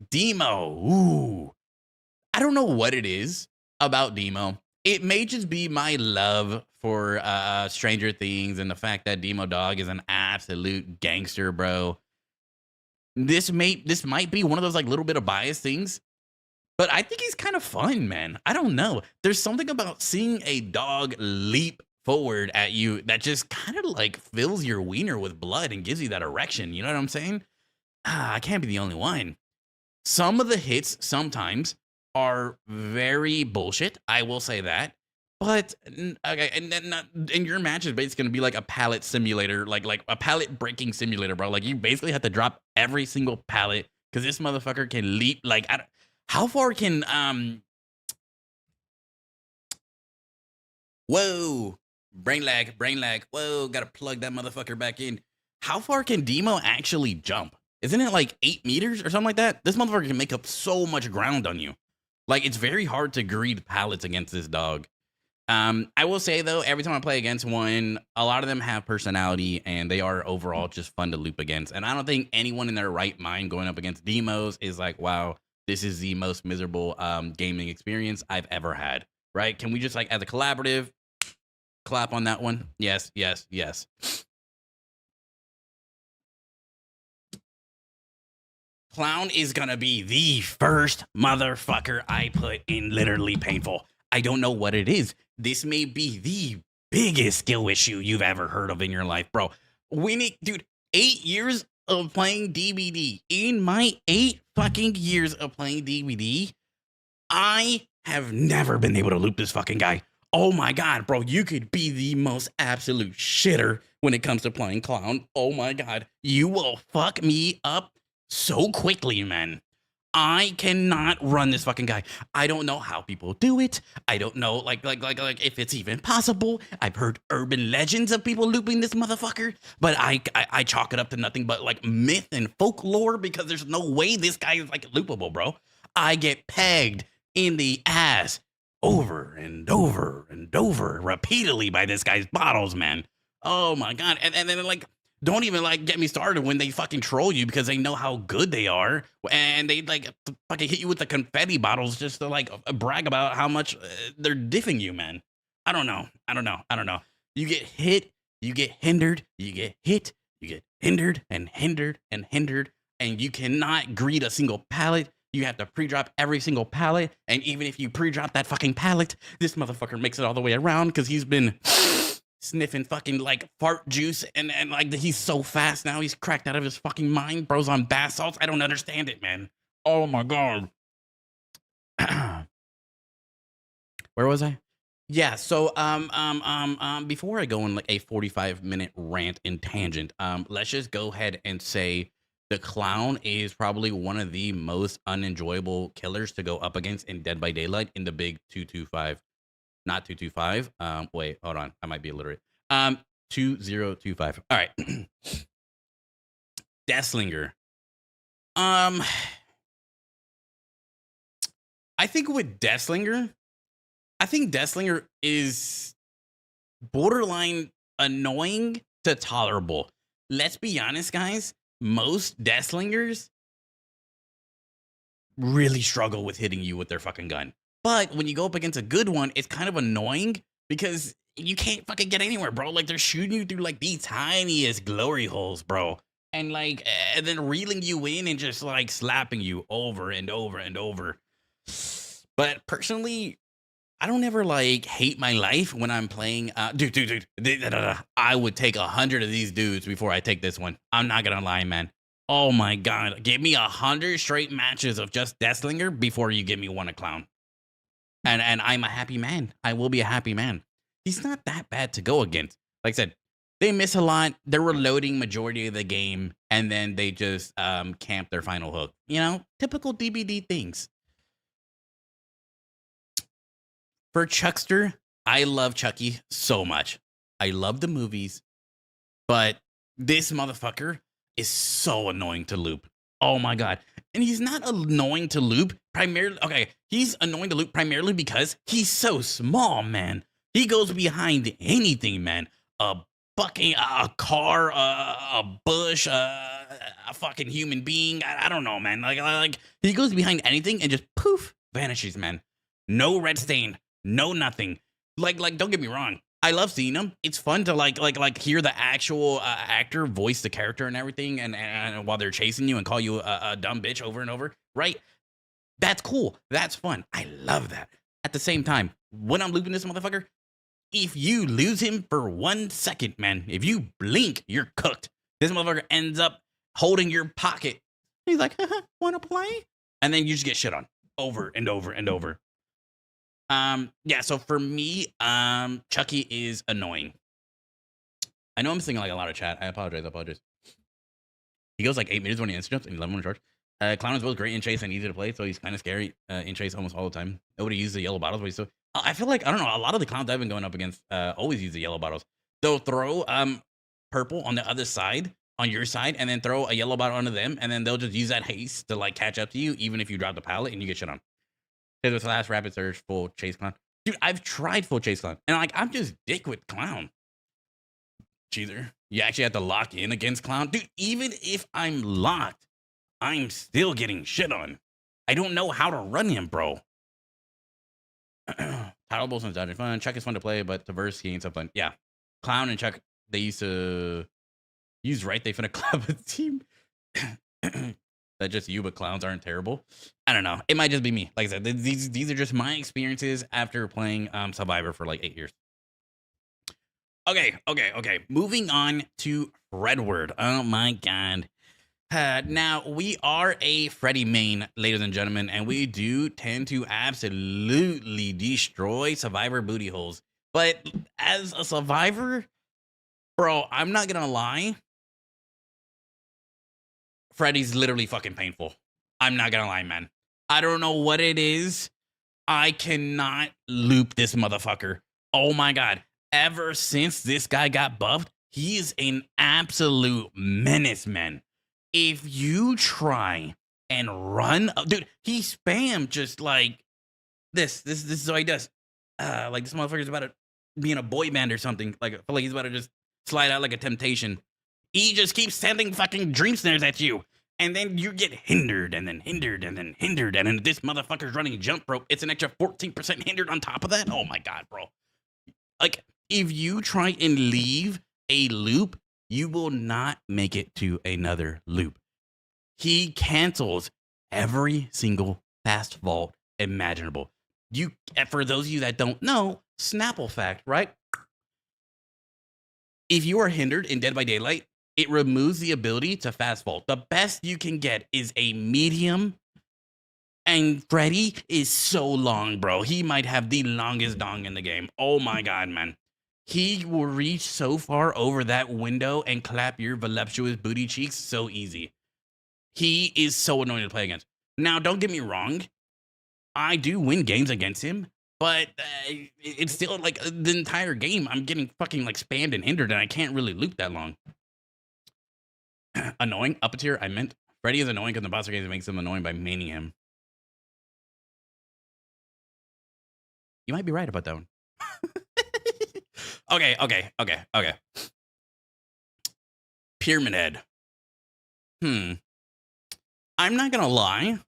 S1: Demo. Ooh. I don't know what it is about Demo. It may just be my love for Stranger Things and the fact that Demo Dog is an absolute gangster, bro. This might be one of those like little bit of bias things, but I think he's kind of fun, man. I don't know. There's something about seeing a dog leap forward at you that just kind of like fills your wiener with blood and gives you that erection. You know what I'm saying? I can't be the only one. Some of the hits sometimes are very bullshit. I will say that. But okay, and then in your match is basically gonna be like a pallet simulator, like a pallet breaking simulator, bro. Like you basically have to drop every single pallet because this motherfucker can leap. Like, how far can Whoa, brain lag. Whoa, gotta plug that motherfucker back in. How far can Demo actually jump? Isn't it like 8 meters or something like that? This motherfucker can make up so much ground on you. Like, it's very hard to greed pallets against this dog. I will say, though, every time I play against one, a lot of them have personality, and they are overall just fun to loop against. And I don't think anyone in their right mind going up against Demos is like, wow, this is the most miserable gaming experience I've ever had, right? Can we just, like, as a collaborative, clap on that one? Yes, yes, yes. Clown is gonna be the first motherfucker I put in literally painful. I don't know what it is. This may be the biggest skill issue you've ever heard of in your life, bro. Dude, 8 years of playing DBD. In my 8 fucking years of playing DBD, I have never been able to loop this fucking guy. Oh my God, bro, you could be the most absolute shitter when it comes to playing Clown. Oh my God, you will fuck me up so quickly, man. I cannot run this fucking guy. I don't know how people do it. I don't know, like if it's even possible. I've heard urban legends of people looping this motherfucker, but I chalk it up to nothing but like myth and folklore because there's no way this guy is like loopable, bro. I get pegged in the ass over and over and over repeatedly by this guy's bottles, man. Oh my God. And then like, don't even like get me started when they fucking troll you because they know how good they are and they like fucking hit you with the confetti bottles just to like brag about how much they're diffing you, man. I don't know. You get hit, you get hindered, you get hit, you get hindered and hindered and hindered, and you cannot greet a single pallet. You have to pre-drop every single pallet, and even if you pre-drop that fucking pallet, this motherfucker makes it all the way around because he's been sniffing fucking like fart juice and like he's so fast now, he's cracked out of his fucking mind. Bro's on bath salts. I don't understand it, man. Oh my God. Where was I? Yeah, so before I go on like a 45-minute rant and tangent, let's just go ahead and say the Clown is probably one of the most unenjoyable killers to go up against in Dead by Daylight in the big 225. Not 225. Wait, hold on. I might be illiterate. 2025. All right. Deathslinger. I think with Deathslinger, Deathslinger is borderline annoying to tolerable. Let's be honest, guys. Most Deathslingers really struggle with hitting you with their fucking gun. But when you go up against a good one, it's kind of annoying because you can't fucking get anywhere, bro. Like, they're shooting you through, like, the tiniest glory holes, bro. And, like, and then reeling you in and just, like, slapping you over and over and over. But personally, I don't ever like hate my life when I'm playing. Dude. I would take 100 of these dudes before I take this one. I'm not gonna lie, man. Oh my god, give me 100 straight matches of just Deathslinger before you give me one a clown. And I'm a happy man. I will be a happy man. He's not that bad to go against. Like I said, they miss a lot. They're reloading majority of the game, and then they just camp their final hook. You know, typical DBD things. For Chuckster, I love Chucky so much. I love the movies, but this motherfucker is so annoying to loop. Oh my god. And he's not annoying to loop primarily. Okay, he's annoying to loop primarily because he's so small, man. He goes behind anything, man. A fucking a car, a bush, a fucking human being. I don't know, man. Like he goes behind anything and just poof vanishes, man. No red stain, no nothing. Like don't get me wrong. I love seeing him. It's fun to like hear the actual actor voice the character and everything, and while they're chasing you and call you a dumb bitch over and over, right? That's cool. That's fun. I love that. At the same time, when I'm looping this motherfucker, if you lose him for 1 second, man, if you blink, you're cooked. This motherfucker ends up holding your pocket. He's like, wanna play? And then you just get shit on over and over and over. Yeah, so for me, Chucky is annoying. I know I'm singing like a lot of chat. I apologize. He goes like 8 minutes when he instant jumps and 11 when he charge. Clown is both great in chase and easy to play, so he's kind of scary in chase almost all the time. Nobody uses the yellow bottles, but he's so I feel like, I don't know, a lot of the clowns I've been going up against always use the yellow bottles. They'll throw purple on the other side, on your side, and then throw a yellow bottle onto them, and then they'll just use that haste to like catch up to you, even if you drop the pallet and you get shit on. It was the last rapid surge full chase clown. Dude, I've tried full chase clown, and like I'm just dick with clown. Cheeser. You actually have to lock in against clown. Dude, even if I'm locked, I'm still getting shit on. I don't know how to run him, bro. Title Bulls and Dodging fun. Chuck is fun to play, but the verse he ain't so fun. Yeah. Clown and Chuck, they used to use right. They finna club a team. That just you, but clowns aren't terrible. I don't know. It might just be me. Like I said, these are just my experiences after playing Survivor for like 8 years. Okay. Moving on to Fredward. Oh my god. Now, we are a Freddy main, ladies and gentlemen, and we do tend to absolutely destroy Survivor booty holes. But as a Survivor, bro, I'm not gonna lie. Freddy's literally fucking painful. I'm not gonna lie, man. I don't know what it is. I cannot loop this motherfucker. Oh my god. Ever since this guy got buffed, he is an absolute menace, man. If you try and run, dude, he spammed just like this. This is what he does. Like this motherfucker's about to be in a boy band or something. Like I feel like he's about to just slide out like a temptation. He just keeps sending fucking dream snares at you. And then you get hindered and then hindered and then hindered. And then this motherfucker's running jump rope. It's an extra 14% hindered on top of that. Oh my god, bro. Like, if you try and leave a loop, you will not make it to another loop. He cancels every single fast vault imaginable. You, for those of you that don't know, Snapple fact, right? If you are hindered in Dead by Daylight, it removes the ability to fast vault. The best you can get is a medium, and Freddy is so long, bro. He might have the longest dong in the game. Oh my god, man. He will reach so far over that window and clap your voluptuous booty cheeks so easy. He is so annoying to play against. Now, don't get me wrong. I do win games against him, but it's still like the entire game I'm getting fucking like spammed and hindered, and I can't really loop that long. Annoying? Up a tier? I meant Freddy is annoying because the boss games makes him annoying by maining him. You might be right about that one. Okay. Pyramid Head. I'm not gonna lie.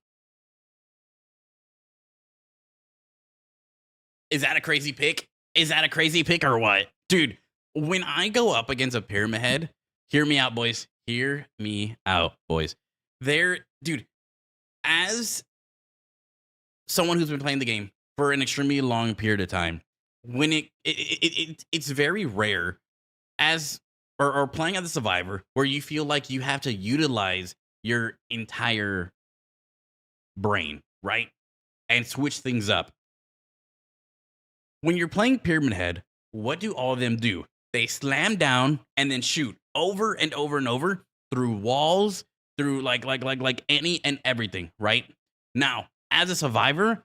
S1: Is that a crazy pick? Is that a crazy pick or what? Dude, when I go up against a Pyramid Head, hear me out, boys. Hear me out, boys. Dude, as someone who's been playing the game for an extremely long period of time. When it's very rare as or playing as a survivor where you feel like you have to utilize your entire brain, right? And switch things up. When you're playing Pyramid Head, what do all of them do? They slam down and then shoot over and over and over through walls, through like any and everything, right? Now, as a survivor,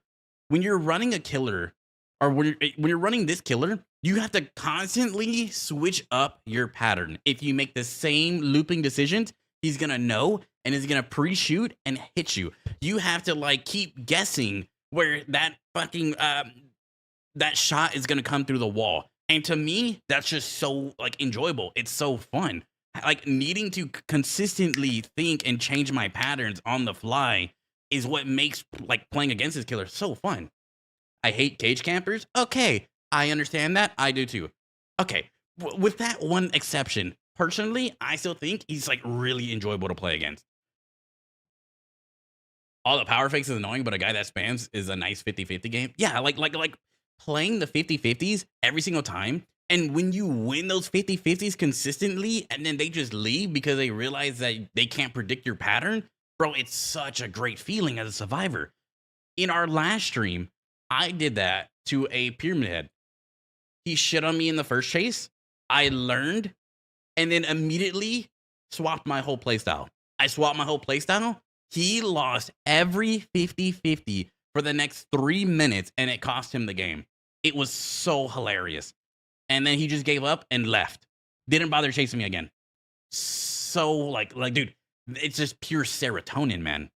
S1: when you're running a killer or when you're running this killer, you have to constantly switch up your pattern. If you make the same looping decisions, he's going to know and is going to pre-shoot and hit you. You have to like keep guessing where that fucking that shot is going to come through the wall. And to me, that's just so like enjoyable. It's so fun. Like needing to consistently think and change my patterns on the fly is what makes like playing against this killer so fun. I hate cage campers. Okay, I understand that. I do too. Okay, with that one exception, personally, I still think he's like really enjoyable to play against. All the power fakes is annoying, but a guy that spams is a nice 50-50 game. Yeah, like playing the 50-50s every single time. And when you win those 50-50s consistently and then they just leave because they realize that they can't predict your pattern, bro, it's such a great feeling as a survivor. In our last stream, I did that to a Pyramid Head. He shit on me in the first chase. I learned and then immediately swapped my whole playstyle. I swapped my whole playstyle. He lost every 50-50 for the next 3 minutes and it cost him the game. It was so hilarious. And then he just gave up and left. Didn't bother chasing me again. So like dude, it's just pure serotonin, man.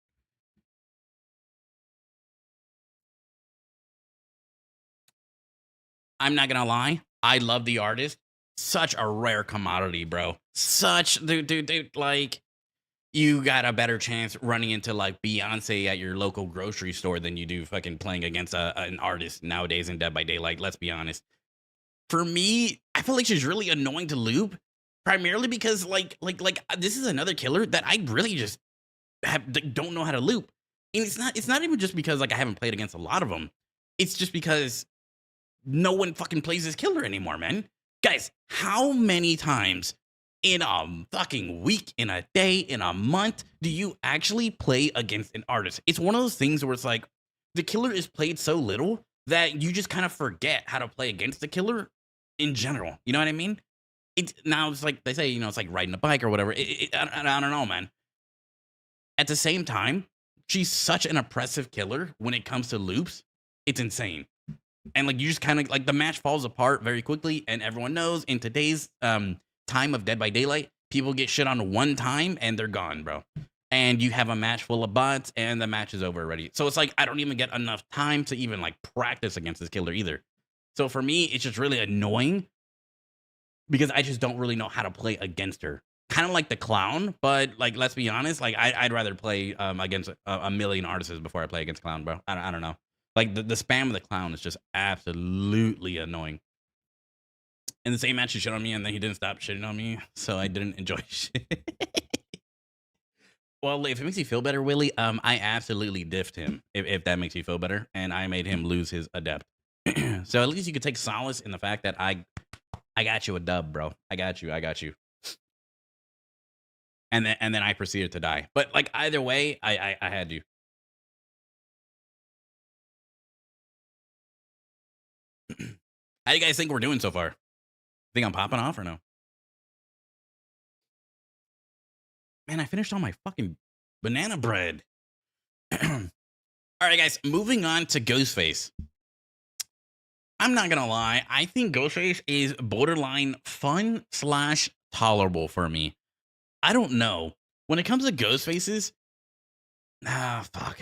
S1: I'm not gonna lie, I love the artist. Such a rare commodity, bro. Such dude, like you got a better chance running into like Beyonce at your local grocery store than you do fucking playing against an artist nowadays in Dead by Daylight. Let's be honest. For me, I feel like she's really annoying to loop, primarily because like this is another killer that I really just don't know how to loop. And it's not even just because like I haven't played against a lot of them. It's just because no one fucking plays this killer anymore, man. Guys, how many times in a fucking week, in a day, in a month do you actually play against an artist? It's one of those things where it's like the killer is played so little that you just kind of forget how to play against the killer in general. You know what I mean? Now it's like they say, you know, it's like riding a bike or whatever. I don't know, man. At the same time, she's such an oppressive killer when it comes to loops. It's insane. And like you just kind of like the match falls apart very quickly. And everyone knows in today's time of Dead by Daylight, people get shit on one time and they're gone, bro. And you have a match full of bots and the match is over already. So it's like I don't even get enough time to even like practice against this killer either. So for me, it's just really annoying because I just don't really know how to play against her. Kind of like the clown, but like let's be honest, like I'd rather play against a million artists before I play against clown, bro. I don't know. Like the spam of the clown is just absolutely annoying. In the same match, he shit on me, and then he didn't stop shitting on me, so I didn't enjoy shit. Well, if it makes you feel better, Willie, I absolutely diffed him, if that makes you feel better, and I made him lose his adept. So at least you could take solace in the fact that I got you a dub, bro. I got you. And then I proceeded to die. But like either way, I had you. How do you guys think we're doing so far? Think I'm popping off or no? Man, I finished all my fucking banana bread. All right, guys, moving on to Ghostface. I'm not gonna lie, I think Ghostface is borderline fun / tolerable for me. I don't know. When it comes to Ghostfaces, fuck.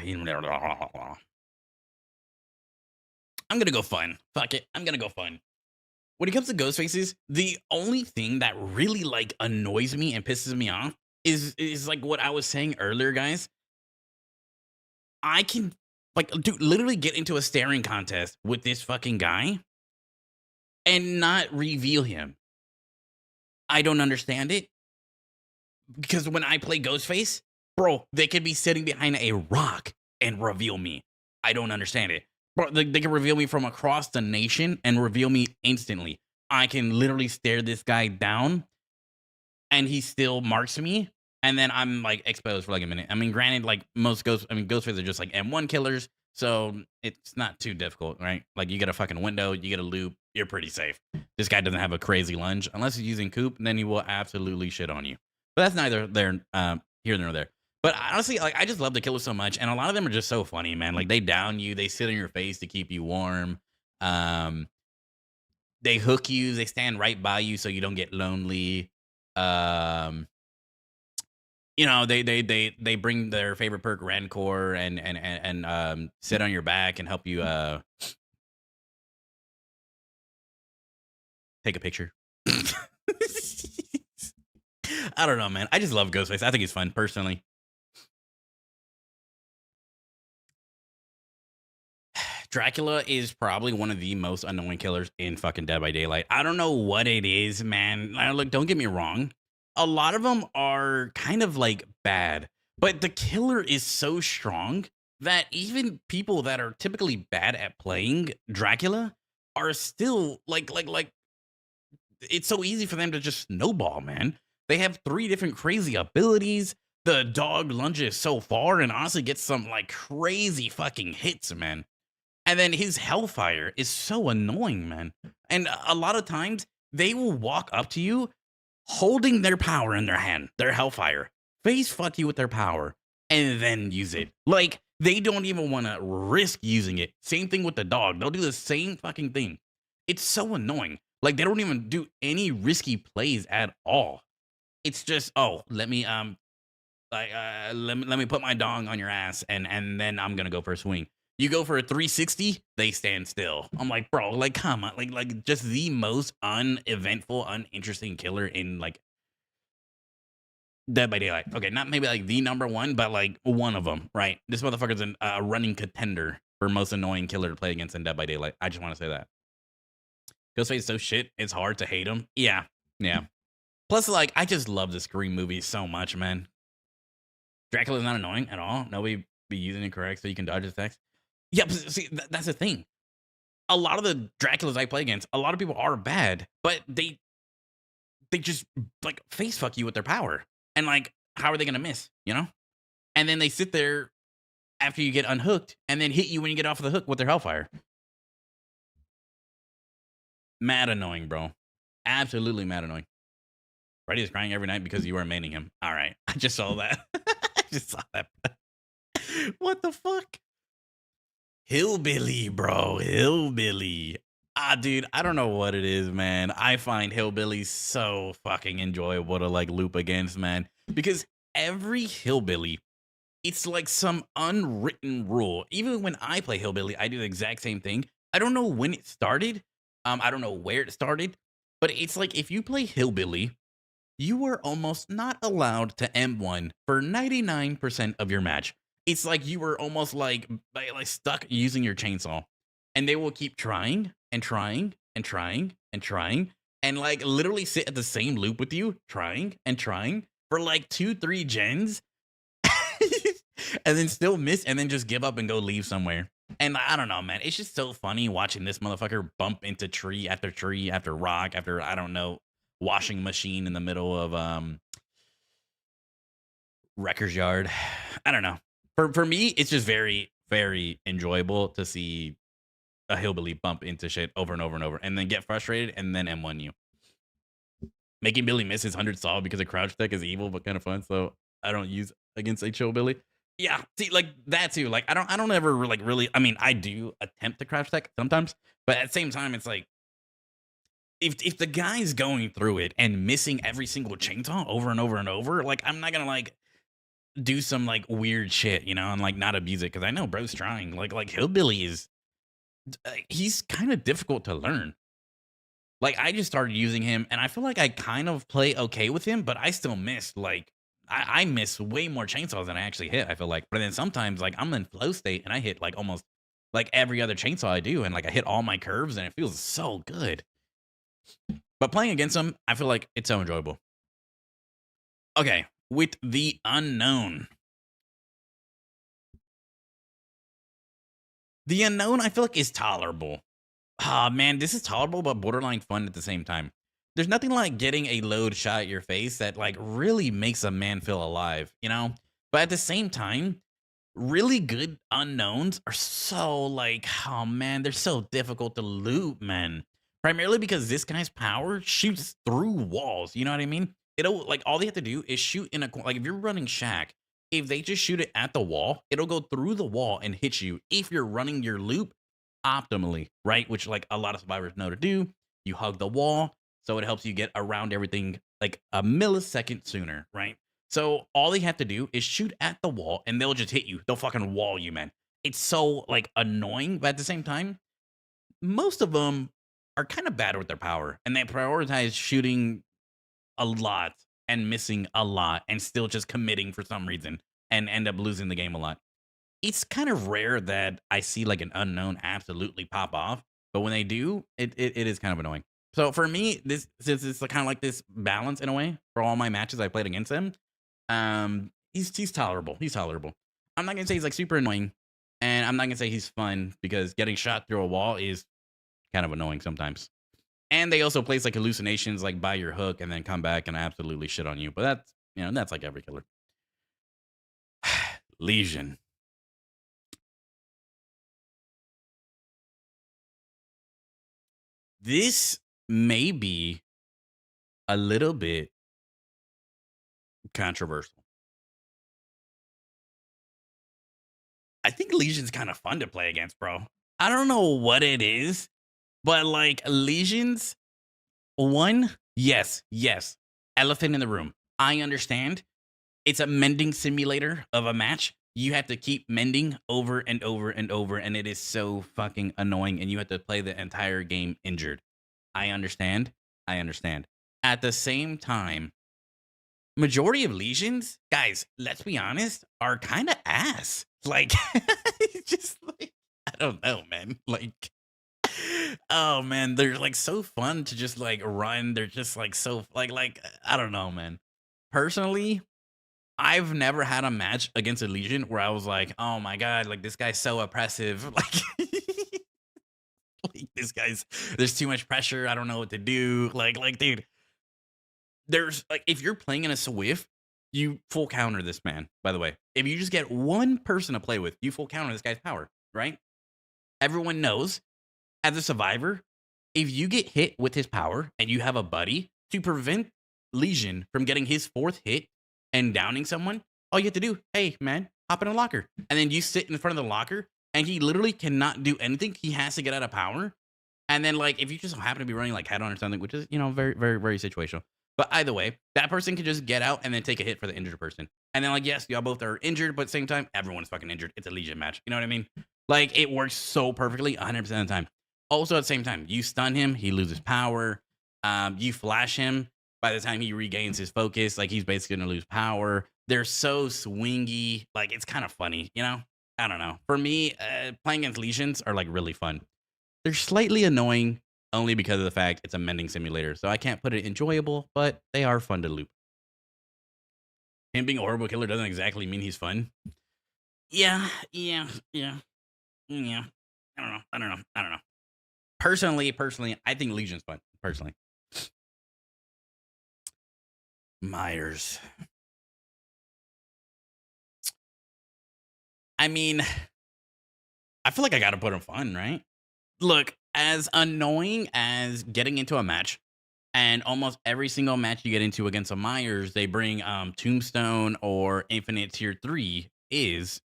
S1: I'm gonna go fun. Fuck it. I'm gonna go fun. When it comes to Ghostfaces, the only thing that really like annoys me and pisses me off is like what I was saying earlier, guys. I can like dude, literally get into a staring contest with this fucking guy and not reveal him. I don't understand it. Because when I play Ghostface, bro, they could be sitting behind a rock and reveal me. I don't understand it. Bro, they can reveal me from across the nation and reveal me instantly. I can literally stare this guy down and he still marks me. And then I'm like exposed for like a minute. I mean, granted, like most Ghostface are just like M1 killers. So it's not too difficult, right? Like you get a fucking window, you get a loop, you're pretty safe. This guy doesn't have a crazy lunge. Unless he's using Coop, then he will absolutely shit on you. But that's neither there here nor there. But honestly, like I just love the killers so much, and a lot of them are just so funny, man. Like they down you, they sit on your face to keep you warm. They hook you, they stand right by you so you don't get lonely. You know, they bring their favorite perk Rancor and sit on your back and help you take a picture. I don't know, man. I just love Ghostface. I think he's fun, personally. Dracula is probably one of the most annoying killers in fucking Dead by Daylight. I don't know what it is, man. Look, don't get me wrong. A lot of them are kind of like bad, but the killer is so strong that even people that are typically bad at playing Dracula are still like it's so easy for them to just snowball, man. They have 3 different crazy abilities. The dog lunges so far and honestly gets some like crazy fucking hits, man. And then his hellfire is so annoying, man. And a lot of times they will walk up to you holding their power in their hand, their hellfire, face fuck you with their power, and then use it. Like they don't even want to risk using it. Same thing with the dog. They'll do the same fucking thing. It's so annoying. Like they don't even do any risky plays at all. It's just, oh, let me let me put my dong on your ass and then I'm gonna go for a swing. You go for a 360, they stand still. I'm like, bro, like come on, like just the most uneventful, uninteresting killer in like Dead by Daylight. Okay, not maybe like the number one, but like one of them, right? This motherfucker's a running contender for most annoying killer to play against in Dead by Daylight. I just want to say that. Ghostface is so shit, it's hard to hate him. Yeah. Plus, like, I just love the Scream movies so much, man. Dracula's not annoying at all. Nobody be using it correct so you can dodge attacks. Yeah, but see, that's the thing. A lot of the Draculas I play against, a lot of people are bad, but they just like face fuck you with their power. And like, how are they gonna miss? You know? And then they sit there after you get unhooked and then hit you when you get off of the hook with their hellfire. Mad annoying, bro. Absolutely mad annoying. Freddy is crying every night because you are maining him. All right. I just saw that. I just saw that. What the fuck? Hillbilly, bro. Hillbilly. Dude, I don't know what it is, man. I find Hillbilly so fucking enjoyable to like loop against, man. Because every Hillbilly, it's like some unwritten rule. Even when I play Hillbilly, I do the exact same thing. I don't know when it started. I don't know where it started. But it's like if you play Hillbilly, you are almost not allowed to M1 for 99% of your match. It's like you were almost like stuck using your chainsaw. And they will keep trying and trying and trying and trying and like literally sit at the same loop with you, trying and trying for like 2-3 gens and then still miss and then just give up and go leave somewhere. And I don't know, man. It's just so funny watching this motherfucker bump into tree after rock after, I don't know, washing machine in the middle of wrecker's yard. I don't know. For me, it's just very, very enjoyable to see a Hillbilly bump into shit over and over and over and then get frustrated and then M1 you. Making Billy miss his 100 saw because a crouch deck is evil but kind of fun, so I don't use against a Hillbilly. Yeah, see, like that too. Like I don't ever like really. I mean, I do attempt to crouch deck sometimes, but at the same time, it's like if the guy's going through it and missing every single chainsaw over and over and over, like I'm not gonna like do some like weird shit, you know, and like not abuse it because I know bro's trying. Like Hillbilly is, he's kind of difficult to learn. Like I just started using him, and I feel like I kind of play okay with him, but I still miss like. I miss way more chainsaws than I actually hit, I feel like. But then sometimes, like, I'm in flow state, and I hit, like, almost, like, every other chainsaw I do. And, like, I hit all my curves, and it feels so good. But playing against him, I feel like it's so enjoyable. Okay, with the unknown. The unknown, I feel like, is tolerable. Ah, man, this is tolerable, but borderline fun at the same time. There's nothing like getting a load shot at your face that like really makes a man feel alive, you know? But at the same time, really good unknowns are so like, oh man, they're so difficult to loot, man. Primarily because this guy's power shoots through walls. You know what I mean? It'll like all they have to do is shoot in a like if you're running Shack, if they just shoot it at the wall, it'll go through the wall and hit you if you're running your loop optimally, right? Which like a lot of survivors know to do. You hug the wall, so it helps you get around everything like a millisecond sooner, right? So all they have to do is shoot at the wall and they'll just hit you. They'll fucking wall you, man. It's so like annoying, but at the same time, most of them are kind of bad with their power and they prioritize shooting a lot and missing a lot and still just committing for some reason and end up losing the game a lot. It's kind of rare that I see like an unknown absolutely pop off, but when they do, it is kind of annoying. So for me, this since it's kind of like this balance in a way for all my matches I played against him, he's tolerable. He's tolerable. I'm not gonna say he's like super annoying, and I'm not gonna say he's fun because getting shot through a wall is kind of annoying sometimes. And they also place like hallucinations like by your hook and then come back and absolutely shit on you. But that's that's like every killer. Legion. This may be a little bit controversial. I think Legion's kind of fun to play against, bro. I don't know what it is, but like Legions, one, yes, elephant in the room. I understand. It's a mending simulator of a match. You have to keep mending over and over and over, and it is so fucking annoying, and you have to play the entire game injured. I understand. At the same time, majority of Legions, guys, let's be honest, are kind of ass. Like, it's just like, I don't know, man. Like, oh man, they're like so fun to just like run. They're just like so like I don't know, man. Personally, I've never had a match against a Legion where I was like, oh my god, like this guy's so oppressive. Like this guy's there's too much pressure. I don't know what to do. Like dude, there's like if you're playing in a Swift, you full counter this man, by the way. If you just get one person to play with, you full counter this guy's power, right? Everyone knows as a survivor, if you get hit with his power and you have a buddy to prevent Legion from getting his fourth hit and downing someone, all you have to do, hey man, hop in a locker. And then you sit in front of the locker and he literally cannot do anything. He has to get out of power. And then like if you just happen to be running like head on or something, which is, very, very, very situational. But either way, that person can just get out and then take a hit for the injured person. And then like, yes, y'all both are injured, but at the same time, everyone's fucking injured. It's a Legion match. You know what I mean? Like it works so perfectly 100% of the time. Also at the same time, you stun him, he loses power. You flash him. By the time he regains his focus, like he's basically gonna lose power. They're so swingy. Like it's kind of funny, I don't know. For me, playing against Legions are like really fun. They're slightly annoying only because of the fact it's a mending simulator. So I can't put it enjoyable, but they are fun to loop. Him being a horrible killer doesn't exactly mean he's fun. Yeah. I don't know. Personally, I think Legion's fun. Personally. Myers. I mean, I feel like I gotta put him fun, right? Look, as annoying as getting into a match, and almost every single match you get into against a Myers, they bring Tombstone or Infinite Tier 3 is,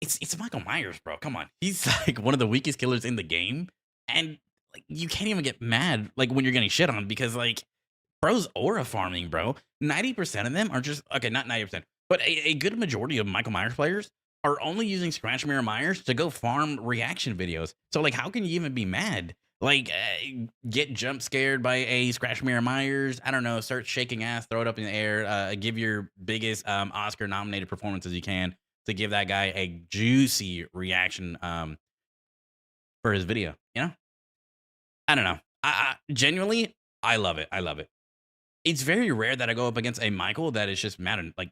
S1: it's Michael Myers, bro. Come on. He's like one of the weakest killers in the game. And like you can't even get mad like when you're getting shit on because like bro's aura farming, bro. 90% of them are just okay, not 90%, but a good majority of Michael Myers players are only using Scratch Mirror Myers to go farm reaction videos. So like how can you even be mad? Like get jump scared by a Scratch Mirror Myers, I don't know, start shaking ass, throw it up in the air, give your biggest Oscar nominated performance as you can to give that guy a juicy reaction for his video, I don't know. I genuinely, I love it. It's very rare that I go up against a Michael that is just mad and like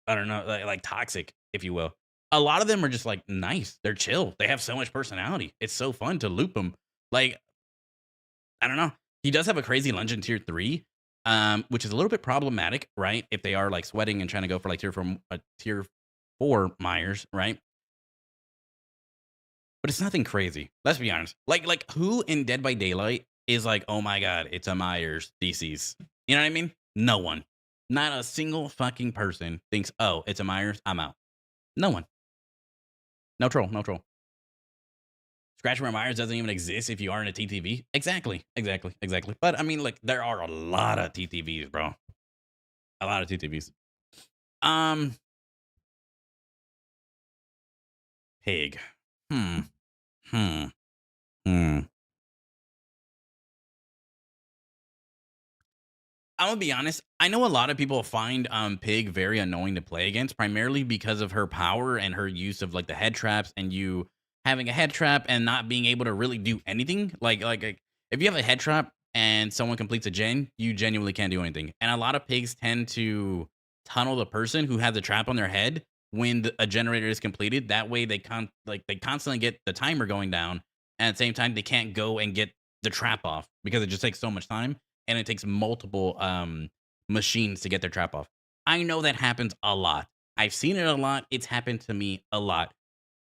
S1: I don't know, like toxic, if you will. a lot of them are just like nice. They're chill. They have so much personality. It's so fun to loop them. Like, I don't know. He does have a crazy lunge in tier 3, which is a little bit problematic, right? If they are like sweating and trying to go for like tier 4 Myers, right? But it's nothing crazy. Let's be honest. Like who in Dead by Daylight is like, oh my god, it's a Myers DCs? You know what I mean? No one. Not a single fucking person thinks, oh, it's a Myers, I'm out. No one. No troll, no troll. Scratch where Myers doesn't even exist if you aren't a TTV. Exactly. But I mean, like, there are a lot of TTVs, bro. A lot of TTVs. Pig. I'm gonna be honest. I know a lot of people find Pig very annoying to play against, primarily because of her power and her use of like the head traps, and you having a head trap and not being able to really do anything. Like if you have a head trap and someone completes a gen, you genuinely can't do anything. And a lot of pigs tend to tunnel the person who has the trap on their head when a generator is completed. That way they constantly get the timer going down, and at the same time they can't go and get the trap off because it just takes so much time, and it takes multiple machines to get their trap off. I know that happens a lot. I've seen it a lot. It's happened to me a lot.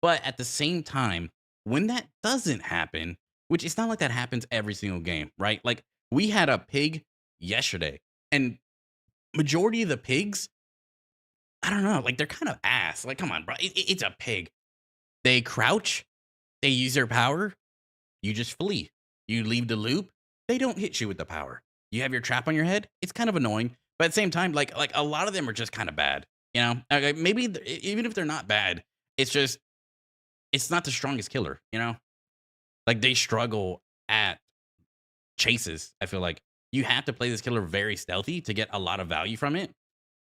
S1: But at the same time, when that doesn't happen, which it's not like that happens every single game, right? Like we had a pig yesterday, and majority of the pigs, I don't know, like they're kind of ass. Like, come on, bro. It's a pig. They crouch, they use their power, you just flee. You leave the loop, they don't hit you with the power. You have your trap on your head. It's kind of annoying, but at the same time, like a lot of them are just kind of bad. You know, maybe even if they're not bad, it's just it's not the strongest killer. You know, like they struggle at chases. I feel like you have to play this killer very stealthy to get a lot of value from it.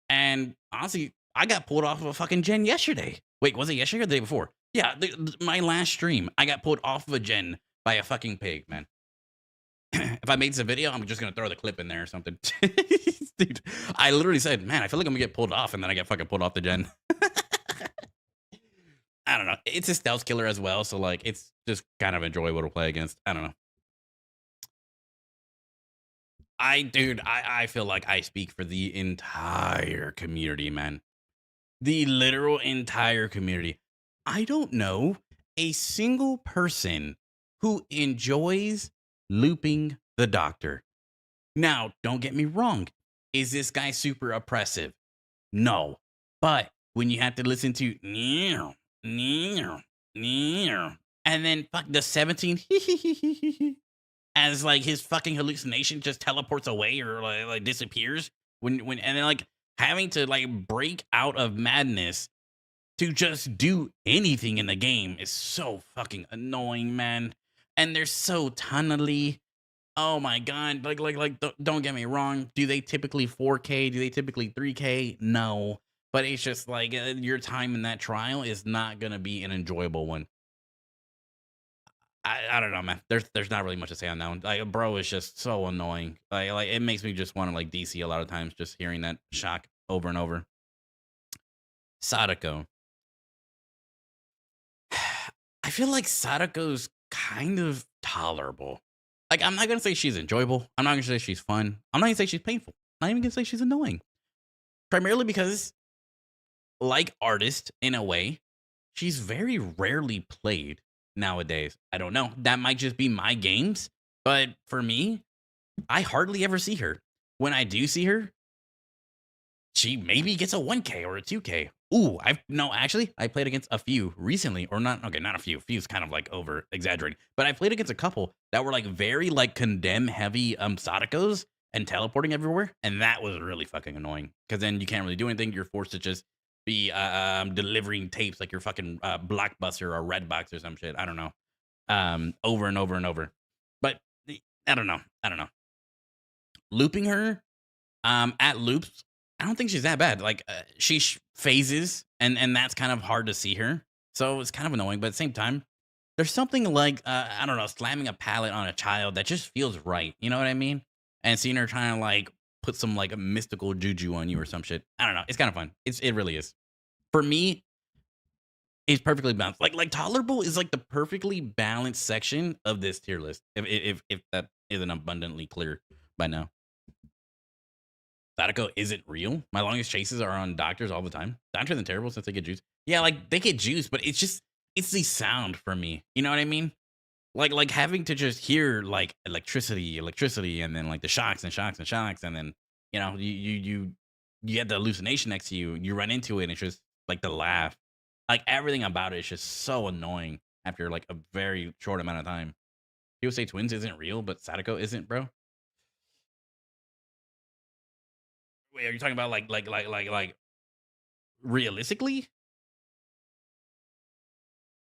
S1: And honestly, I got pulled off of a fucking gen yesterday. Wait, was it yesterday or the day before? Yeah, my last stream, I got pulled off of a gen by a fucking pig, man. If I made this a video, I'm just gonna throw the clip in there or something. Dude, I literally said, man, I feel like I'm gonna get pulled off, and then I get fucking pulled off the gen. I don't know. It's a stealth killer as well, so like it's just kind of enjoyable to play against. I don't know. I feel like I speak for the entire community, man. The literal entire community. I don't know a single person who enjoys looping the doctor. Now, don't get me wrong. Is this guy super oppressive? No. But when you have to listen to and then fuck the 17 as like his fucking hallucination just teleports away or like disappears when and then like having to like break out of madness to just do anything in the game is so fucking annoying, man. And they're so tunnely. Oh my god! Don't get me wrong. Do they typically 4K? Do they typically 3K? No, but it's just like your time in that trial is not gonna be an enjoyable one. I don't know, man. There's not really much to say on that one. Like, bro is just so annoying. Like it makes me just want to like DC a lot of times just hearing that shock over and over. Sadako. I feel like Sadako's kind of tolerable. Like, I'm not going to say she's enjoyable. I'm not going to say she's fun. I'm not going to say she's painful. I'm not even going to say she's annoying. Primarily because, like Artist, in a way, she's very rarely played nowadays. I don't know. That might just be my games. But for me, I hardly ever see her. When I do see her, she maybe gets a 1K or a 2K. Ooh, I played against a few recently, or not. Okay, not a few. Few's kind of like over exaggerating, but I played against a couple that were like very like condemn heavy Sadakos and teleporting everywhere, and that was really fucking annoying because then you can't really do anything. You're forced to just be delivering tapes like your fucking Blockbuster or Redbox or some shit. I don't know, over and over and over. But I don't know. Looping her at loops. I don't think she's that bad. Like she phases, and that's kind of hard to see her. So it's kind of annoying. But at the same time, there's something like I don't know, slamming a pallet on a child that just feels right. You know what I mean? And seeing her trying to like put some like a mystical juju on you or some shit. I don't know. It's kind of fun. It really is. For me, It's perfectly balanced. Like tolerable is like the perfectly balanced section of this tier list. If that isn't abundantly clear by now. Sadako isn't real. My longest chases are on doctors all the time. Doctors and terrible since they get juice. Yeah, like they get juice, but it's the sound for me. You know what I mean? Like having to just hear like electricity, and then like the shocks and shocks and shocks, and then you get the hallucination next to you. You run into it, and it's just like the laugh. Like everything about it is just so annoying after like a very short amount of time. People say twins isn't real, but Sadako isn't, bro. Wait, are you talking about like realistically?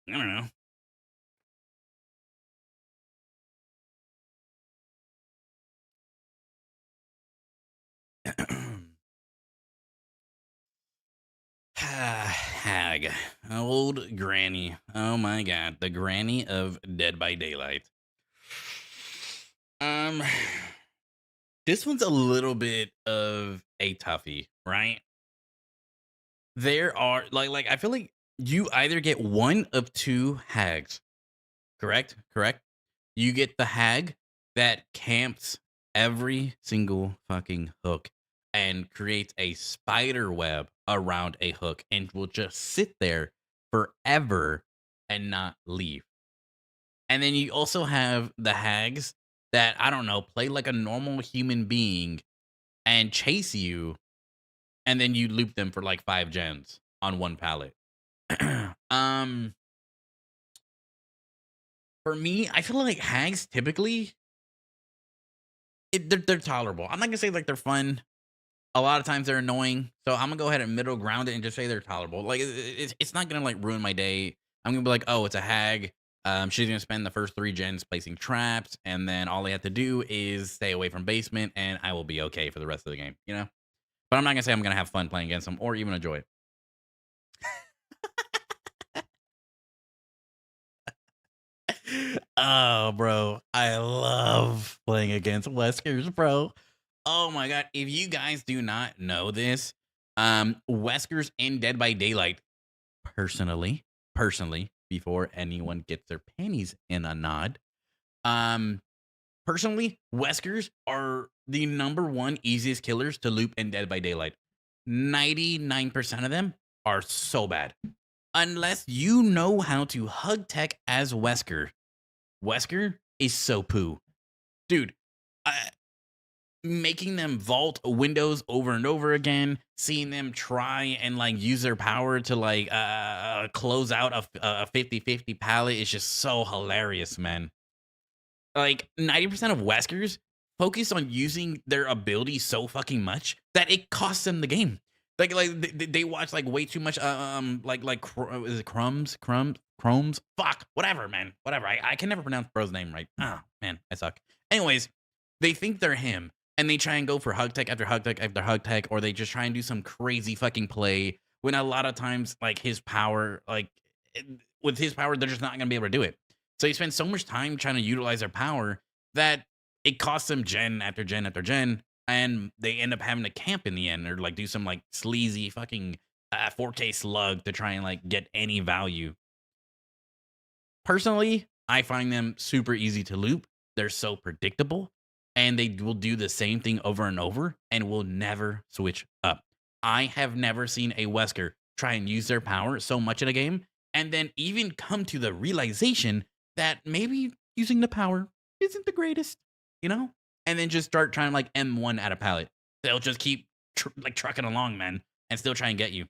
S1: I don't know. Hag. Old granny. Oh my god. The granny of Dead by Daylight. This one's a little bit of a toughie, right? There are like I feel like you either get one of two hags. Correct? Correct? You get the hag that camps every single fucking hook and creates a spider web around a hook and will just sit there forever and not leave. And then you also have the hags that, I don't know, play like a normal human being and chase you, and then you loop them for like 5 gens on one pallet. um for me, I feel like hags typically they're tolerable. I'm not gonna say like they're fun. A lot of times they're annoying, so I'm gonna go ahead and middle ground it and just say they're tolerable. Like it's not gonna like ruin my day. I'm gonna be like, oh, it's a hag. She's gonna spend the first 3 gens placing traps, and then all they have to do is stay away from basement, and I will be okay for the rest of the game. You know, but I'm not gonna say I'm gonna have fun playing against them or even enjoy it. Oh, bro, I love playing against Weskers, bro. Oh my god, if you guys do not know this, Weskers in Dead by Daylight, personally, before anyone gets their panties in a knot, um, personally, Weskers are the #1 easiest killers to loop in Dead by Daylight. 99% of them are so bad. Unless you know how to hug tech as Wesker. Wesker is so poo. Dude, making them vault windows over and over again, seeing them try and like use their power to like close out a 50-50 pallet is just so hilarious, man. Like 90% of Weskers focus on using their ability so fucking much that it costs them the game. Like they watch like way too much is it Chromes? Fuck, whatever, man. Whatever. I can never pronounce bro's name right. Oh, man, I suck. Anyways, they think they're him and they try and go for hug tech after hug tech after hug tech, or they just try and do some crazy fucking play when a lot of times like his power, with his power, they're just not gonna be able to do it. So you spend so much time trying to utilize their power that it costs them gen after gen after gen, and they end up having to camp in the end or like do some like sleazy fucking 4K slug to try and like get any value. Personally, I find them super easy to loop. They're so predictable, and they will do the same thing over and over and will never switch up. I have never seen a Wesker try and use their power so much in a game and then even come to the realization that maybe using the power isn't the greatest, you know? And then just start trying to like M1 at a pallet. They'll just keep trucking along, man, and still try and get you.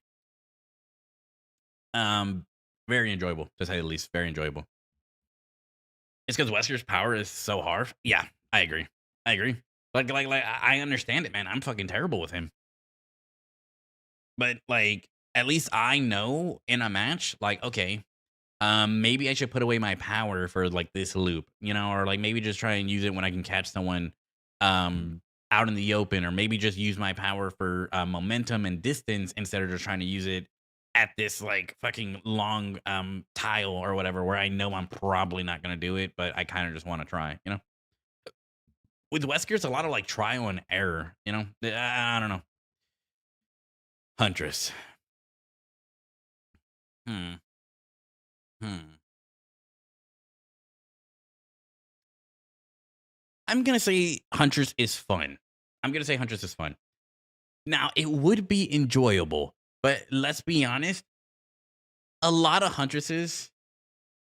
S1: Very enjoyable, to say the least. Very enjoyable. It's because Wesker's power is so hard. Yeah, I agree. Like I understand it, man. I'm fucking terrible with him. But like, at least I know in a match, like, okay, maybe I should put away my power for like this loop, you know, or like maybe just try and use it when I can catch someone out in the open, or maybe just use my power for momentum and distance instead of just trying to use it at this like fucking long tile or whatever where I know I'm probably not gonna do it, but I kind of just want to try, you know. With Wesker, it's a lot of like trial and error, you know. I don't know. Huntress. I'm gonna say Huntress is fun. I'm gonna say Huntress is fun. Now, it would be enjoyable, but let's be honest, a lot of Huntresses,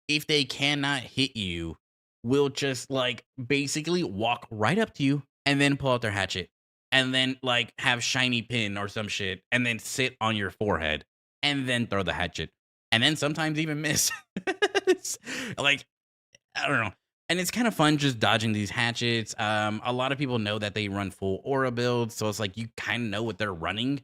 S1: if they cannot hit you, will just like basically walk right up to you and then pull out their hatchet and then like have shiny pin or some shit and then sit on your forehead and then throw the hatchet and then sometimes even miss. It's like, I don't know. And it's kind of fun just dodging these hatchets. A lot of people know that they run full aura builds, so it's like you kind of know what they're running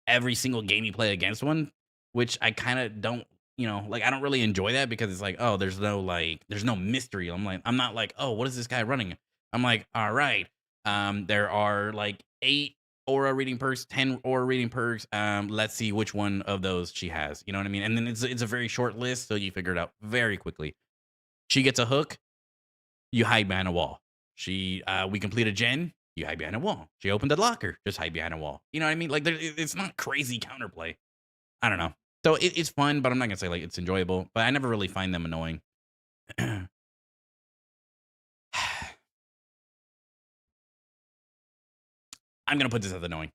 S1: every single game you play against one, which I kind of don't, like I don't really enjoy that because it's like, oh, there's no mystery. I'm not like, oh, what is this guy running? I'm like, all right, there are like 8 aura reading perks, 10 aura reading perks. Let's see which one of those she has. You know what I mean? And then it's a very short list, so you figure it out very quickly. She gets a hook, you hide behind a wall. We complete a gen, you hide behind a wall. She opened the locker, just hide behind a wall. You know what I mean? Like it's not crazy counterplay. I don't know. So it's fun, but I'm not gonna say like it's enjoyable. But I never really find them annoying. I'm gonna put this as annoying.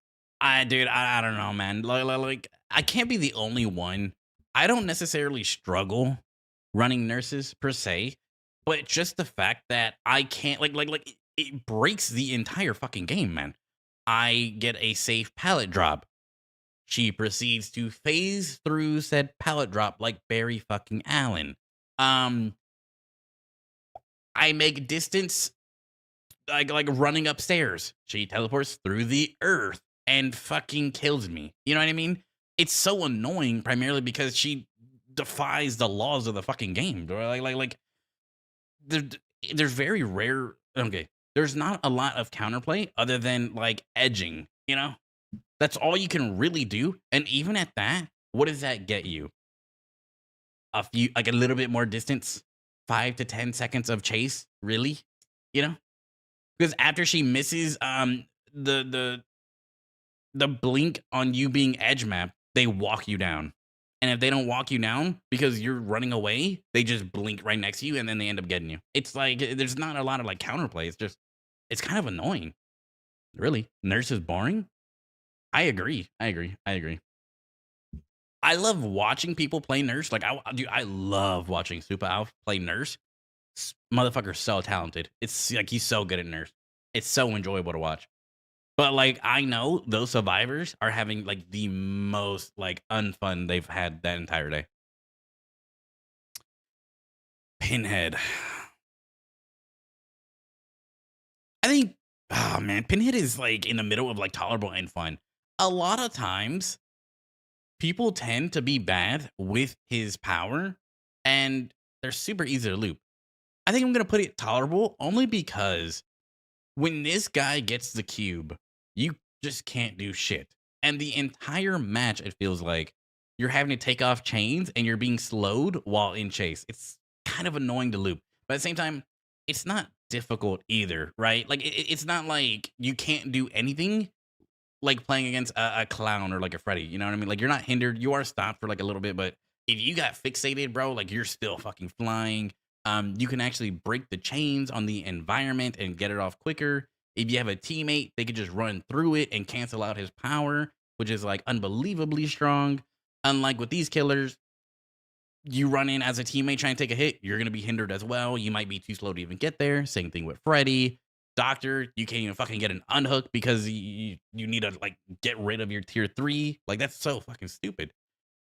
S1: Dude, I don't know, man. Like I can't be the only one. I don't necessarily struggle running nurses per se, but just the fact that I can't like it breaks the entire fucking game, man. I get a safe pallet drop. She proceeds to phase through said pallet drop like Barry fucking Allen. I make distance like running upstairs. She teleports through the earth and fucking kills me. You know what I mean? It's so annoying primarily because she defies the laws of the fucking game. Like there's very rare. Okay, there's not a lot of counterplay other than like edging. That's all you can really do. And even at that, what does that get you? A little bit more distance, 5 to 10 seconds of chase, really? Because after she misses the blink on you being edge map, they walk you down. And if they don't walk you down because you're running away, they just blink right next to you and then they end up getting you. It's like there's not a lot of like counterplay. It's kind of annoying. Really. Nurse is boring? I agree. I love watching people play nurse. Like I love watching Super Alf play nurse. Motherfucker's so talented. It's like he's so good at nurse. It's so enjoyable to watch. But like I know those survivors are having like the most like unfun they've had that entire day. Pinhead. I think, oh man, Pinhead is like in the middle of like tolerable and fun. A lot of times people tend to be bad with his power and they're super easy to loop. I think I'm going to put it tolerable only because when this guy gets the cube, you just can't do shit. And the entire match, it feels like you're having to take off chains and you're being slowed while in chase. It's kind of annoying to loop. But at the same time, it's not difficult either, right? Like, it's not like you can't do anything like playing against a clown or like a Freddy. You know what I mean? Like, you're not hindered. You are stopped for like a little bit. But if you got fixated, bro, like you're still fucking flying. You can actually break the chains on the environment and get it off quicker. If you have a teammate, they could just run through it and cancel out his power, which is like unbelievably strong. Unlike with these killers, you run in as a teammate trying to take a hit, you're going to be hindered as well. You might be too slow to even get there. Same thing with Freddy. Doctor, you can't even fucking get an unhook because you need to like get rid of your tier 3. Like that's so fucking stupid.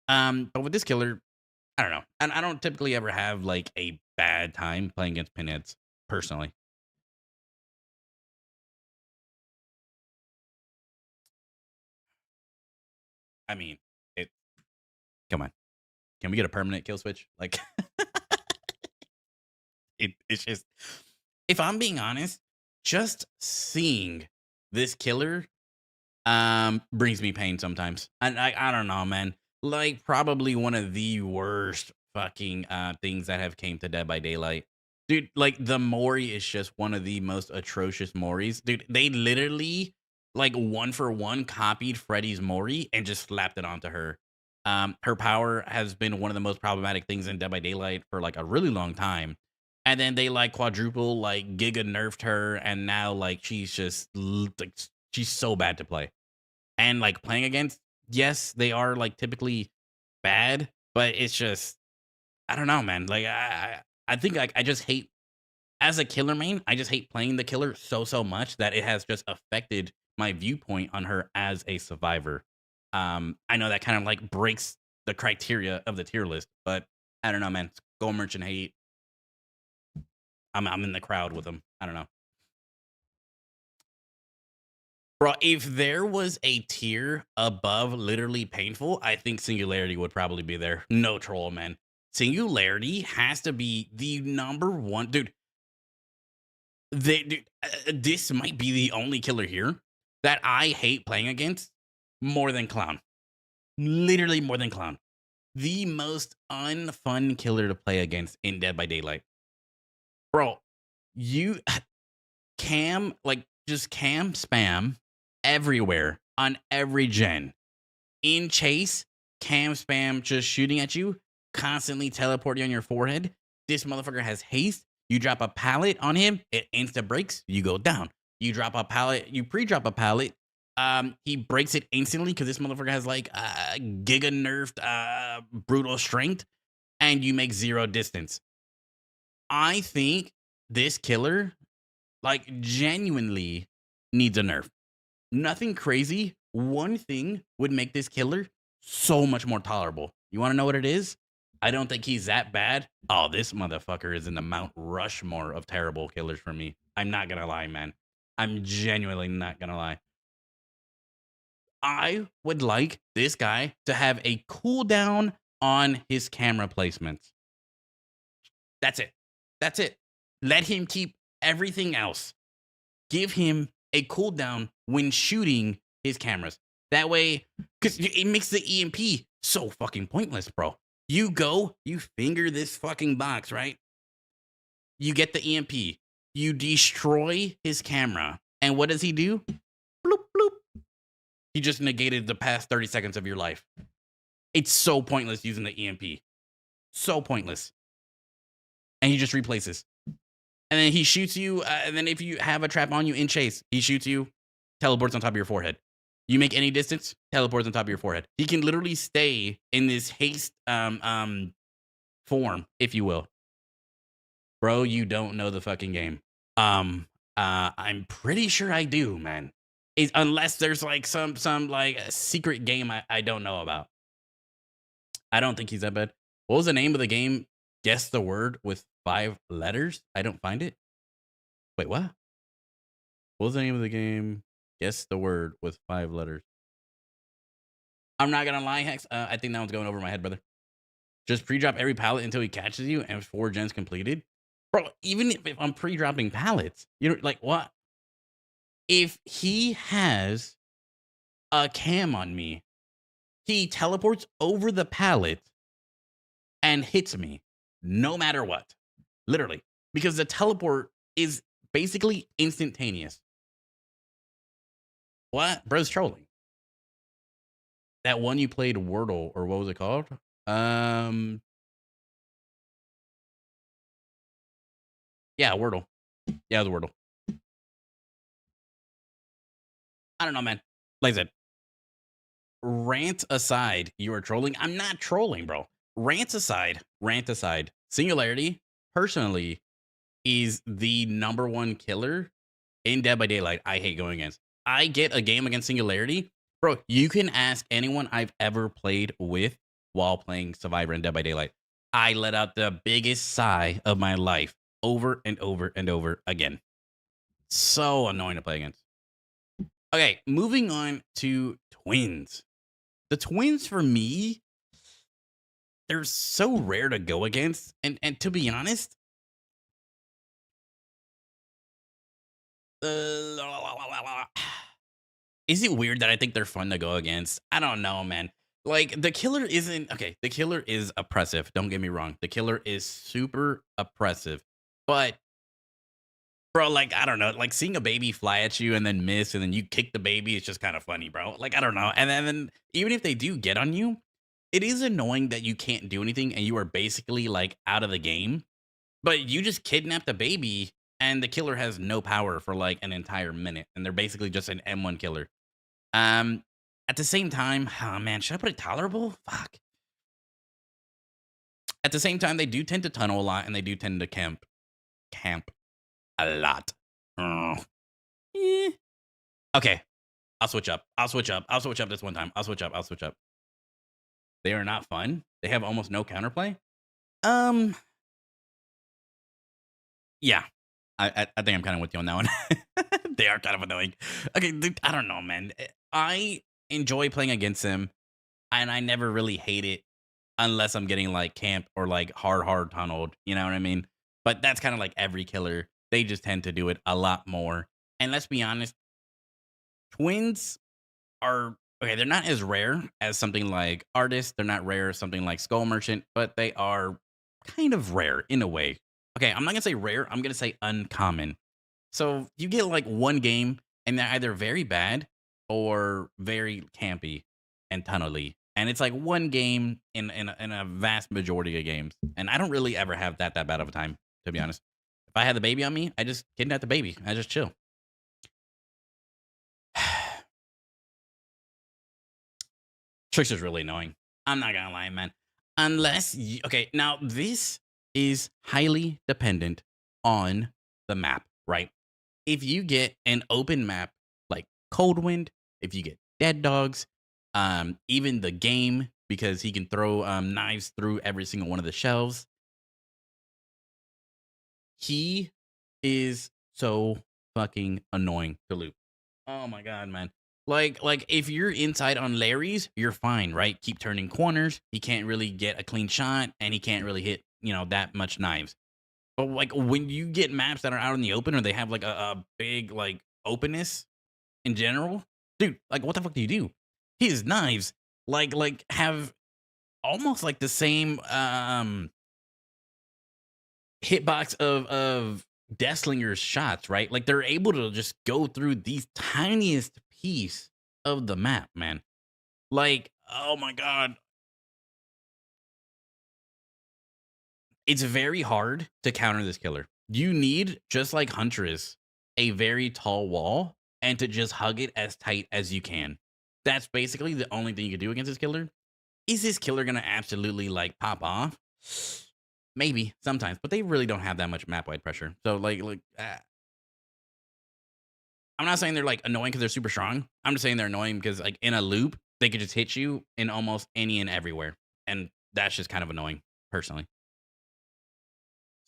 S1: But with this killer, I don't know. And I don't typically ever have like a bad time playing against pinheads personally. I mean, come on. Can we get a permanent kill switch? Like it's just, if I'm being honest, just seeing this killer brings me pain sometimes. I don't know, man. Like probably one of the worst fucking things that have came to Dead by Daylight. Dude, like the Mori is just one of the most atrocious Moris. Dude, they literally like 1-for-1 copied Freddy's Mori and just slapped it onto her. Her power has been one of the most problematic things in Dead by Daylight for like a really long time. And then they like quadruple, like giga nerfed her, and now like she's just like she's so bad to play. And like playing against, yes, they are like typically bad, but it's just I don't know, man. Like I think like I just hate as a killer main, I just hate playing the killer so much that it has just affected my viewpoint on her as a survivor. I know that kind of like breaks the criteria of the tier list, but I don't know, man. Go merchant hate. I'm in the crowd with them. I don't know. Bro, if there was a tier above literally painful, I think Singularity would probably be there. No troll, man. Singularity has to be the number one. Dude, this might be the only killer here that I hate playing against more than Clown. Literally more than Clown. The most unfun killer to play against in Dead by Daylight. Bro, you cam, like just cam spam everywhere on every gen. In chase, cam spam just shooting at you, constantly teleporting on your forehead. This motherfucker has haste. You drop a pallet on him, it insta breaks, you go down. You drop a pallet, you pre-drop a pallet, he breaks it instantly because this motherfucker has like giga nerfed brutal strength, and you make 0 distance. I think this killer like genuinely needs a nerf. Nothing crazy. One thing would make this killer so much more tolerable. You want to know what it is? I don't think he's that bad. Oh, this motherfucker is in the Mount Rushmore of terrible killers for me. I'm not gonna lie, man. I'm genuinely not gonna lie. I would like this guy to have a cooldown on his camera placements. That's it. That's it. Let him keep everything else. Give him a cooldown when shooting his cameras. That way, because it makes the EMP so fucking pointless, bro. You go, you finger this fucking box, right? You get the EMP. You destroy his camera. And what does he do? Bloop, bloop. He just negated the past 30 seconds of your life. It's so pointless using the EMP. So pointless. And he just replaces. And then he shoots you. And then if you have a trap on you in chase, he shoots you, teleports on top of your forehead. You make any distance, teleports on top of your forehead. He can literally stay in this haste form, if you will. Bro, you don't know the fucking game. I'm pretty sure I do, man. Unless there's like some like secret game I don't know about. I don't think he's that bad. What was the name of the game? Guess the word with 5 letters. I don't find it. Wait, what? What was the name of the game? Guess the word with 5 letters. I'm not gonna lie, Hex. I think that one's going over my head, brother. Just pre-drop every pallet until he catches you, and 4 gens completed. Bro, even if I'm pre-dropping pallets, you know, like what? If he has a cam on me, he teleports over the pallet and hits me, no matter what. Literally, because the teleport is basically instantaneous. What? Bro's trolling. That one you played Wordle, or what was it called? Yeah, Wordle. Yeah, it was Wordle. I don't know, man. Like I said, rant aside, you are trolling. I'm not trolling, bro. Rant aside. Singularity, personally, is the number 1 killer in Dead by Daylight I hate going against. I get a game against Singularity. Bro, you can ask anyone I've ever played with while playing Survivor in Dead by Daylight. I let out the biggest sigh of my life over and over and over again. So annoying to play against. Okay, moving on to twins. The twins, for me, they're so rare to go against. And to be honest, is it weird that I think they're fun to go against? I don't know, man. Like, the killer isn't... Okay, the killer is oppressive. Don't get me wrong. The killer is super oppressive. But, bro, like, I don't know. Like, seeing a baby fly at you and then miss and then you kick the baby is just kind of funny, bro. Like, I don't know. And then even if they do get on you, it is annoying that you can't do anything and you are basically like out of the game, but you just kidnapped a baby and the killer has no power for like an entire minute and they're basically just an M1 killer. Um, at the same time, oh man, should I put it tolerable? Fuck. At the same time, they do tend to tunnel a lot and they do tend to camp a lot. Oh. Eh. Okay, I'll switch up. I'll switch up this one time. I'll switch up. They are not fun. They have almost no counterplay. Yeah. I think I'm kind of with you on that one. They are kind of annoying. Okay, dude, I don't know, man. I enjoy playing against them, and I never really hate it unless I'm getting like camped or like hard tunneled. You know what I mean? But that's kind of like every killer. They just tend to do it a lot more. And let's be honest, twins are okay. They're not as rare as something like Artist. They're not rare as something like Skull Merchant, but they are kind of rare in a way. Okay, I'm not gonna say rare. I'm gonna say uncommon. So you get like one game, and they're either very bad or very campy and tunnely. And it's like one game in a vast majority of games. And I don't really ever have that bad of a time, to be honest. If I had the baby on me, I just kidnap the baby. I just chill. Trickster's really annoying. I'm not gonna lie, man. Unless you, okay, now this is highly dependent on the map, right? If you get an open map like Cold Wind, if you get Dead Dogs, even the game, because he can throw knives through every single one of the shelves. He is so fucking annoying to loop. Oh my god, man. Like if you're inside on Larry's, you're fine, right? Keep turning corners. He can't really get a clean shot, and he can't really hit, that much knives. But like when you get maps that are out in the open or they have like a big like openness in general, dude, like what the fuck do you do? His knives like have almost like the same hitbox of Deathslinger's shots, right? Like they're able to just go through these tiniest piece of the map, man. Like, oh my god. It's very hard to counter this killer. You need, just like Huntress, a very tall wall and to just hug it as tight as you can. That's basically the only thing you can do against this killer. Is this killer gonna absolutely like pop off? Maybe sometimes, but they really don't have that much map wide pressure. So I'm not saying they're like annoying because they're super strong. I'm just saying they're annoying because like in a loop, they could just hit you in almost any and everywhere. And that's just kind of annoying, personally.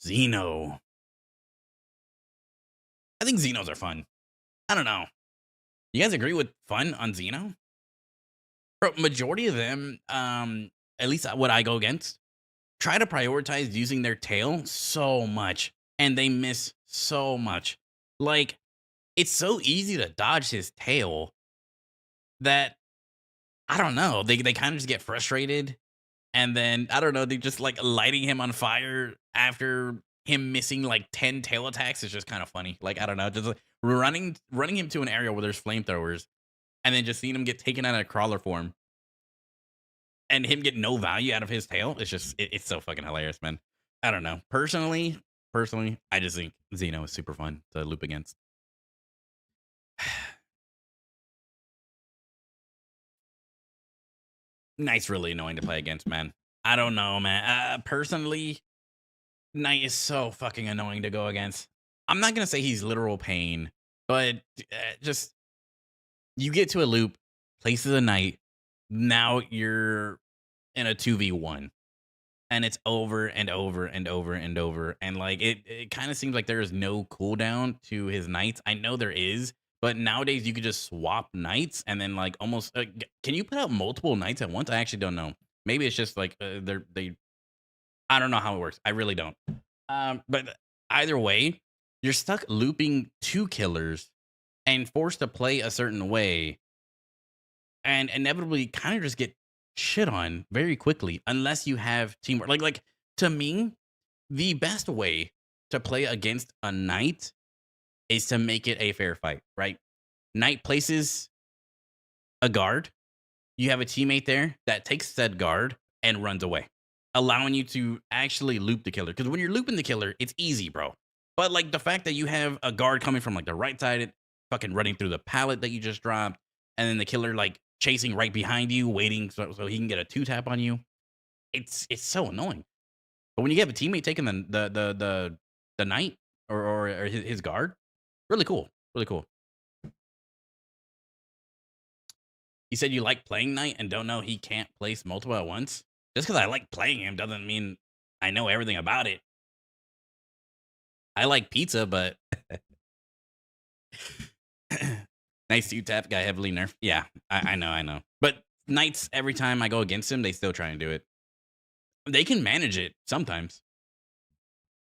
S1: Xeno. I think Xenos are fun. I don't know. You guys agree with fun on Xeno? Bro, majority of them, at least what I go against, try to prioritize using their tail so much. And they miss so much. Like, it's so easy to dodge his tail that, I don't know, they kind of just get frustrated. And then, I don't know, they just like lighting him on fire after him missing like 10 tail attacks is just kind of funny. Like, I don't know, just like running him to an area where there's flamethrowers and then just seeing him get taken out of crawler form and him get no value out of his tail. It's just, it's so fucking hilarious, man. I don't know. Personally, I just think Xeno is super fun to loop against. Knight's really annoying to play against, man. I don't know, man. Personally, Knight is so fucking annoying to go against. I'm not gonna say he's literal pain, but just you get to a loop, places a Knight, now you're in a 2v1, and it's over and over and over and over, and like it kind of seems like there is no cooldown to his Knights. I know there is, but nowadays you could just swap Knights and then like almost can you put out multiple Knights at once? I actually don't know. Maybe it's just like they I don't know how it works. I really don't. But either way, you're stuck looping two killers and forced to play a certain way, and inevitably kind of just get shit on very quickly unless you have teamwork. Like to me, the best way to play against a Knight is to make it a fair fight, right? Knight places a guard. you have a teammate there that takes said guard and runs away, allowing you to actually loop the killer. Because when you're looping the killer, it's easy, bro. But like the fact that you have a guard coming from like the right side, fucking running through the pallet that you just dropped, and then the killer like chasing right behind you, waiting so he can get a 2-tap on you. It's so annoying. But when you have a teammate taking the knight or his guard, really cool. Really cool. You said you like playing knight and don't know he can't place multiple at once? Just because I like playing him doesn't mean I know everything about it. I like pizza, but nice 2-tap guy heavily nerfed. Yeah, I know. But knights, every time I go against him, they still try and do it. They can manage it sometimes.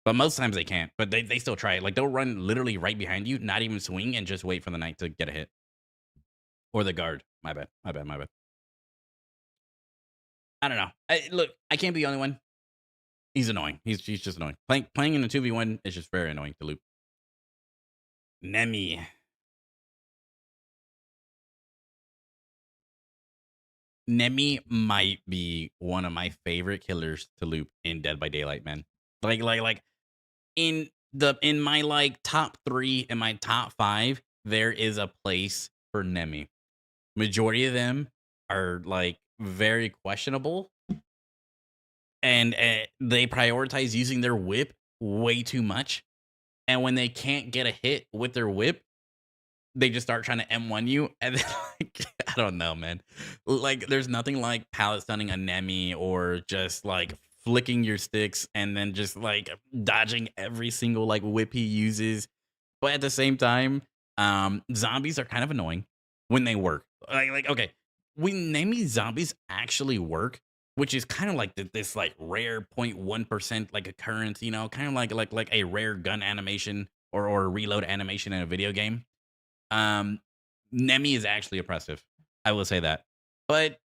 S1: But most times they can't. But they still try it. Like they'll run literally right behind you, not even swing, and just wait for the knight to get a hit. Or the guard. My bad. I don't know. Look, I can't be the only one. He's annoying. He's just annoying. Playing in a 2v1 is just very annoying to loop. Nemi. Nemi might be one of my favorite killers to loop in Dead by Daylight, man. Like in my like top 3 and my top 5, there is a place for Nemi. Majority of them are like very questionable, and they prioritize using their whip way too much. And when they can't get a hit with their whip, they just start trying to M1 you. And then, like, I don't know, man. Like, there's nothing like pallet stunning a Nemi or just like flicking your sticks and then just like dodging every single like whip he uses. But at the same time, zombies are kind of annoying when they work. Like okay, when Nemi zombies actually work, which is kind of like this like rare 0.1% like occurrence, you know, kind of like a rare gun animation or reload animation in a video game. Nemi is actually oppressive. I will say that. But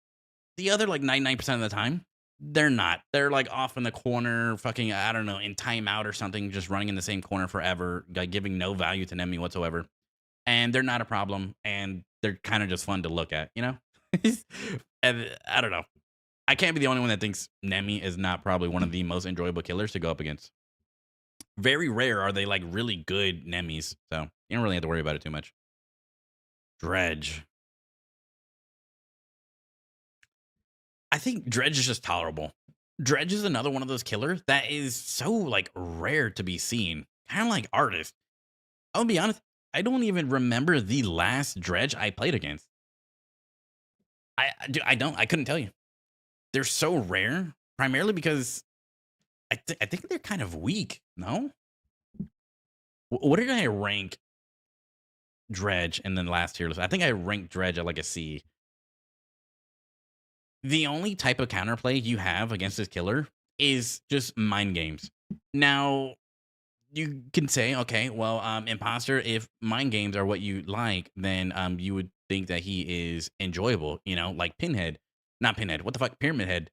S1: the other like 99% of the time, they're not. They're like off in the corner, fucking, I don't know, in timeout or something, just running in the same corner forever, like giving no value to Nemi whatsoever. And they're not a problem, and they're kind of just fun to look at, you know? And I don't know. I can't be the only one that thinks Nemi is not probably one of the most enjoyable killers to go up against. Very rare are they like really good Nemis, so you don't really have to worry about it too much. Dredge. I think Dredge is just tolerable. Dredge is another one of those killers that is so like rare to be seen. Kind of like Artist. I'll be honest, I don't even remember the last Dredge I played against. I couldn't tell you. They're so rare, primarily because I think they're kind of weak, no? What did I rank Dredge in the last tier list? I think I ranked Dredge at like a C. The only type of counterplay you have against this killer is just mind games. Now, you can say, okay, well, Imposter, if mind games are what you like, then you would think that he is enjoyable, you know, like Pinhead. Not Pinhead, what the fuck? Pyramid Head,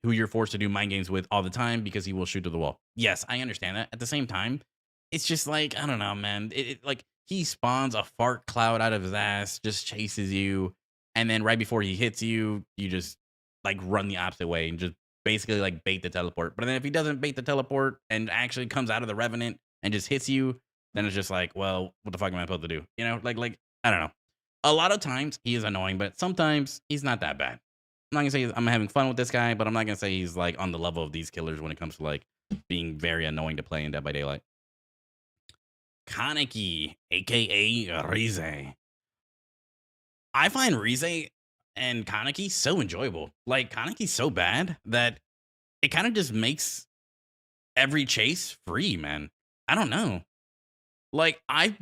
S1: who you're forced to do mind games with all the time because he will shoot to the wall. Yes, I understand that. At the same time, it's just like, I don't know, man. Like, he spawns a fart cloud out of his ass, just chases you, and then right before he hits you, you just like run the opposite way and just basically like bait the teleport. But then if he doesn't bait the teleport and actually comes out of the Revenant and just hits you, then it's just like, well, what the fuck am I supposed to do? You know, like I don't know. A lot of times he is annoying, but sometimes he's not that bad. I'm not gonna say I'm having fun with this guy, but I'm not gonna say he's like on the level of these killers when it comes to like being very annoying to play in Dead by Daylight. Kaneki, aka Rize. I find Rize and Kaneki so enjoyable. Like, Kaneki's so bad that it kind of just makes every chase free, man. I don't know. Like, I've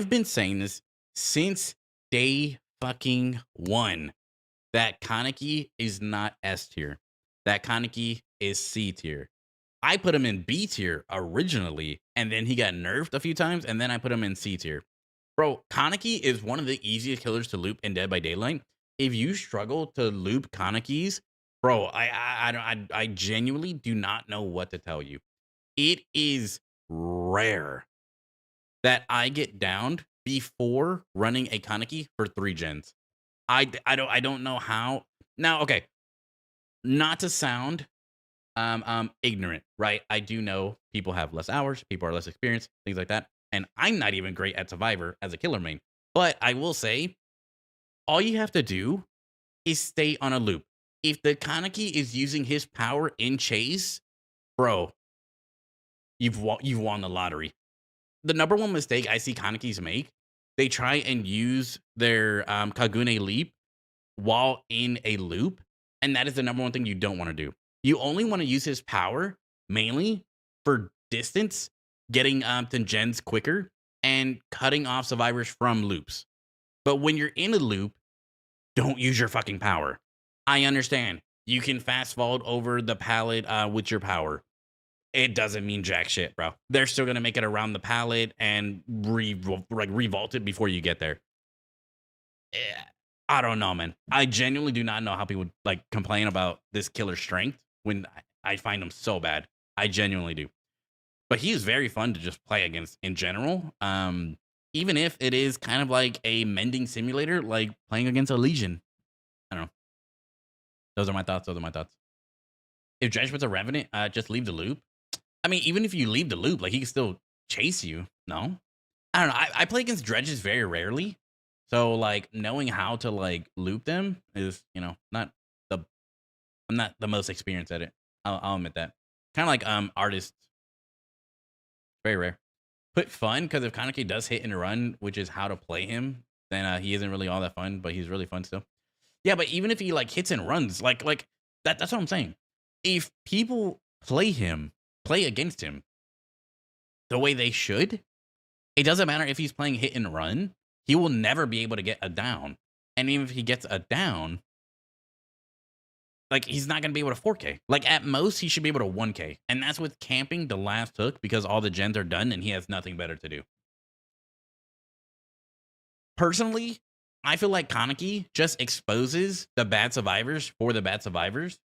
S1: been saying this since day fucking one that Kaneki is not S tier. That Kaneki is C tier. I put him in B tier originally, and then he got nerfed a few times, and then I put him in C tier. Bro, Kaneki is one of the easiest killers to loop in Dead by Daylight. If you struggle to loop Kanekis, bro, I genuinely do not know what to tell you. It is rare that I get downed before running a Kaneki for 3 gens. I don't know how. Now, okay, not to sound ignorant, right? I do know people have less hours, people are less experienced, things like that. And I'm not even great at Survivor as a killer main. But I will say, all you have to do is stay on a loop. If the Kaneki is using his power in chase, bro, you've won the lottery. The number one mistake I see Kanekis make, they try and use their Kagune leap while in a loop, and that is the number one thing you don't want to do. You only want to use his power mainly for distance, getting to gens quicker, and cutting off survivors from loops. But when you're in a loop, don't use your fucking power. I understand. You can fast forward over the pallet with your power. It doesn't mean jack shit, bro. They're still gonna make it around the pallet and revault it before you get there. Eh, I don't know, man. I genuinely do not know how people like complain about this killer's strength when I find him so bad. I genuinely do. But he is very fun to just play against in general. Even if it is kind of like a mending simulator, like playing against a Legion. I don't know. Those are my thoughts. If Dredge puts a Revenant, just leave the loop. I mean, even if you leave the loop, like he can still chase you. No, I don't know. I play against Dredges very rarely, so like knowing how to like loop them is, not the I'm not the most experienced at it. I'll admit that. Kind of like artists, very rare. Put fun because if Kaneki does hit and run, which is how to play him, then he isn't really all that fun, but he's really fun still. Yeah, but even if he like hits and runs, like that's what I'm saying. If people play against him the way they should, it doesn't matter if he's playing hit and run, he will never be able to get a down. And even if he gets a down, like he's not going to be able to 4K. Like at most, he should be able to 1K. And that's with camping the last hook because all the gens are done and he has nothing better to do. Personally, I feel like Kaneki just exposes the bad survivors for the bad survivors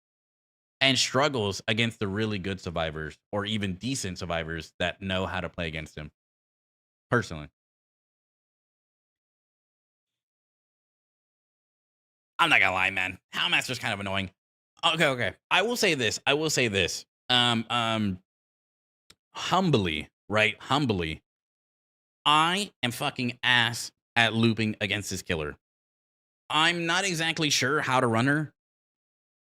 S1: and struggles against the really good survivors or even decent survivors that know how to play against him. Personally. I'm not gonna lie, man. Houndmaster's kind of annoying. Okay. I will say this. Humbly, right? Humbly, I am fucking ass at looping against this killer. I'm not exactly sure how to run her.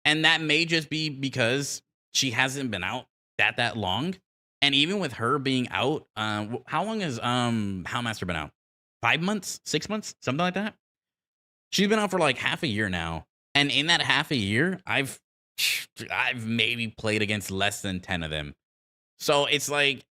S1: And that may just be because she hasn't been out that long. And even with her being out, how long has Houndmaster been out? 5 months? 6 months? Something like that? She's been out for like half a year now. And in that half a year, I've maybe played against less than 10 of them. So it's like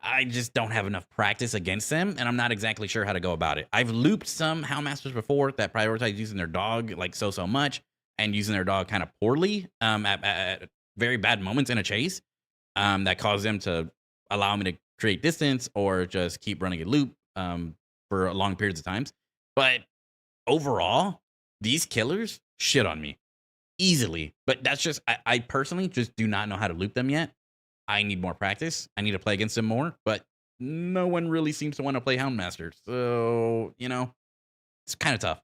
S1: I just don't have enough practice against them, and I'm not exactly sure how to go about it. I've looped some Houndmasters before that prioritize using their dog like so much and using their dog kind of poorly at very bad moments in a chase that cause them to allow me to create distance or just keep running a loop for long periods of times. But overall, these killers shit on me easily. But that's just, I personally just do not know how to loop them yet. I need more practice. I need to play against them more, but no one really seems to want to play Houndmaster. So, it's kind of tough.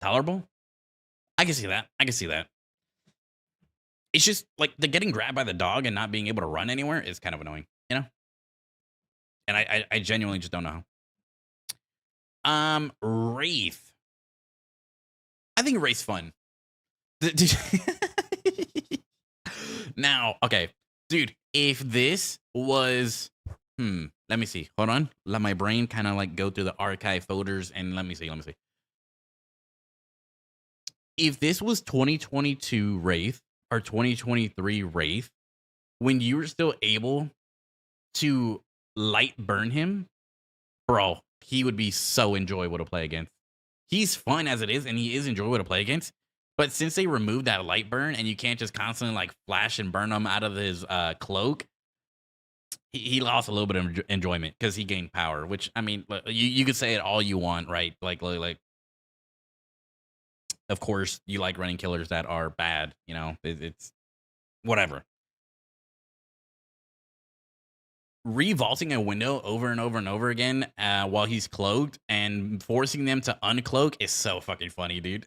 S1: Tolerable? I can see that. It's just like the getting grabbed by the dog and not being able to run anywhere is kind of annoying, And I genuinely just don't know how. Wraith. I think Wraith's fun. Now, okay, dude, if this was, let me see. Hold on. Let my brain kind of like go through the archive folders and let me see. If this was 2022 Wraith or 2023 Wraith, when you were still able to light burn him, bro, he would be so enjoyable to play against. He's fun as it is, and he is enjoyable to play against. But since they removed that light burn and you can't just constantly like flash and burn him out of his cloak, he lost a little bit of enjoyment because he gained power, which, I mean, you could say it all you want, right? Like, of course, you like running killers that are bad, it's whatever. revaulting a window over and over and over again while he's cloaked and forcing them to uncloak is so fucking funny, dude.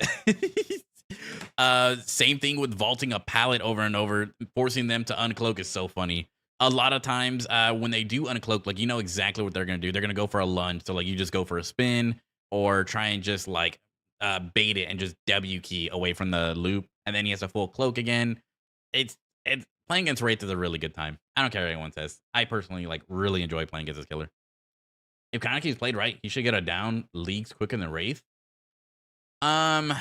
S1: Same thing with vaulting a pallet over and over, forcing them to uncloak is so funny. A lot of times when they do uncloak, like, you know exactly what they're gonna do. They're gonna go for a lunge, so like you just go for a spin or try and just like bait it and just W key away from the loop, and then he has a full cloak again. It's playing against Wraith is a really good time. I don't care what anyone says. I personally like really enjoy playing against this killer. If Kaneki's played right, he should get a down leagues quicker than Wraith. Mm,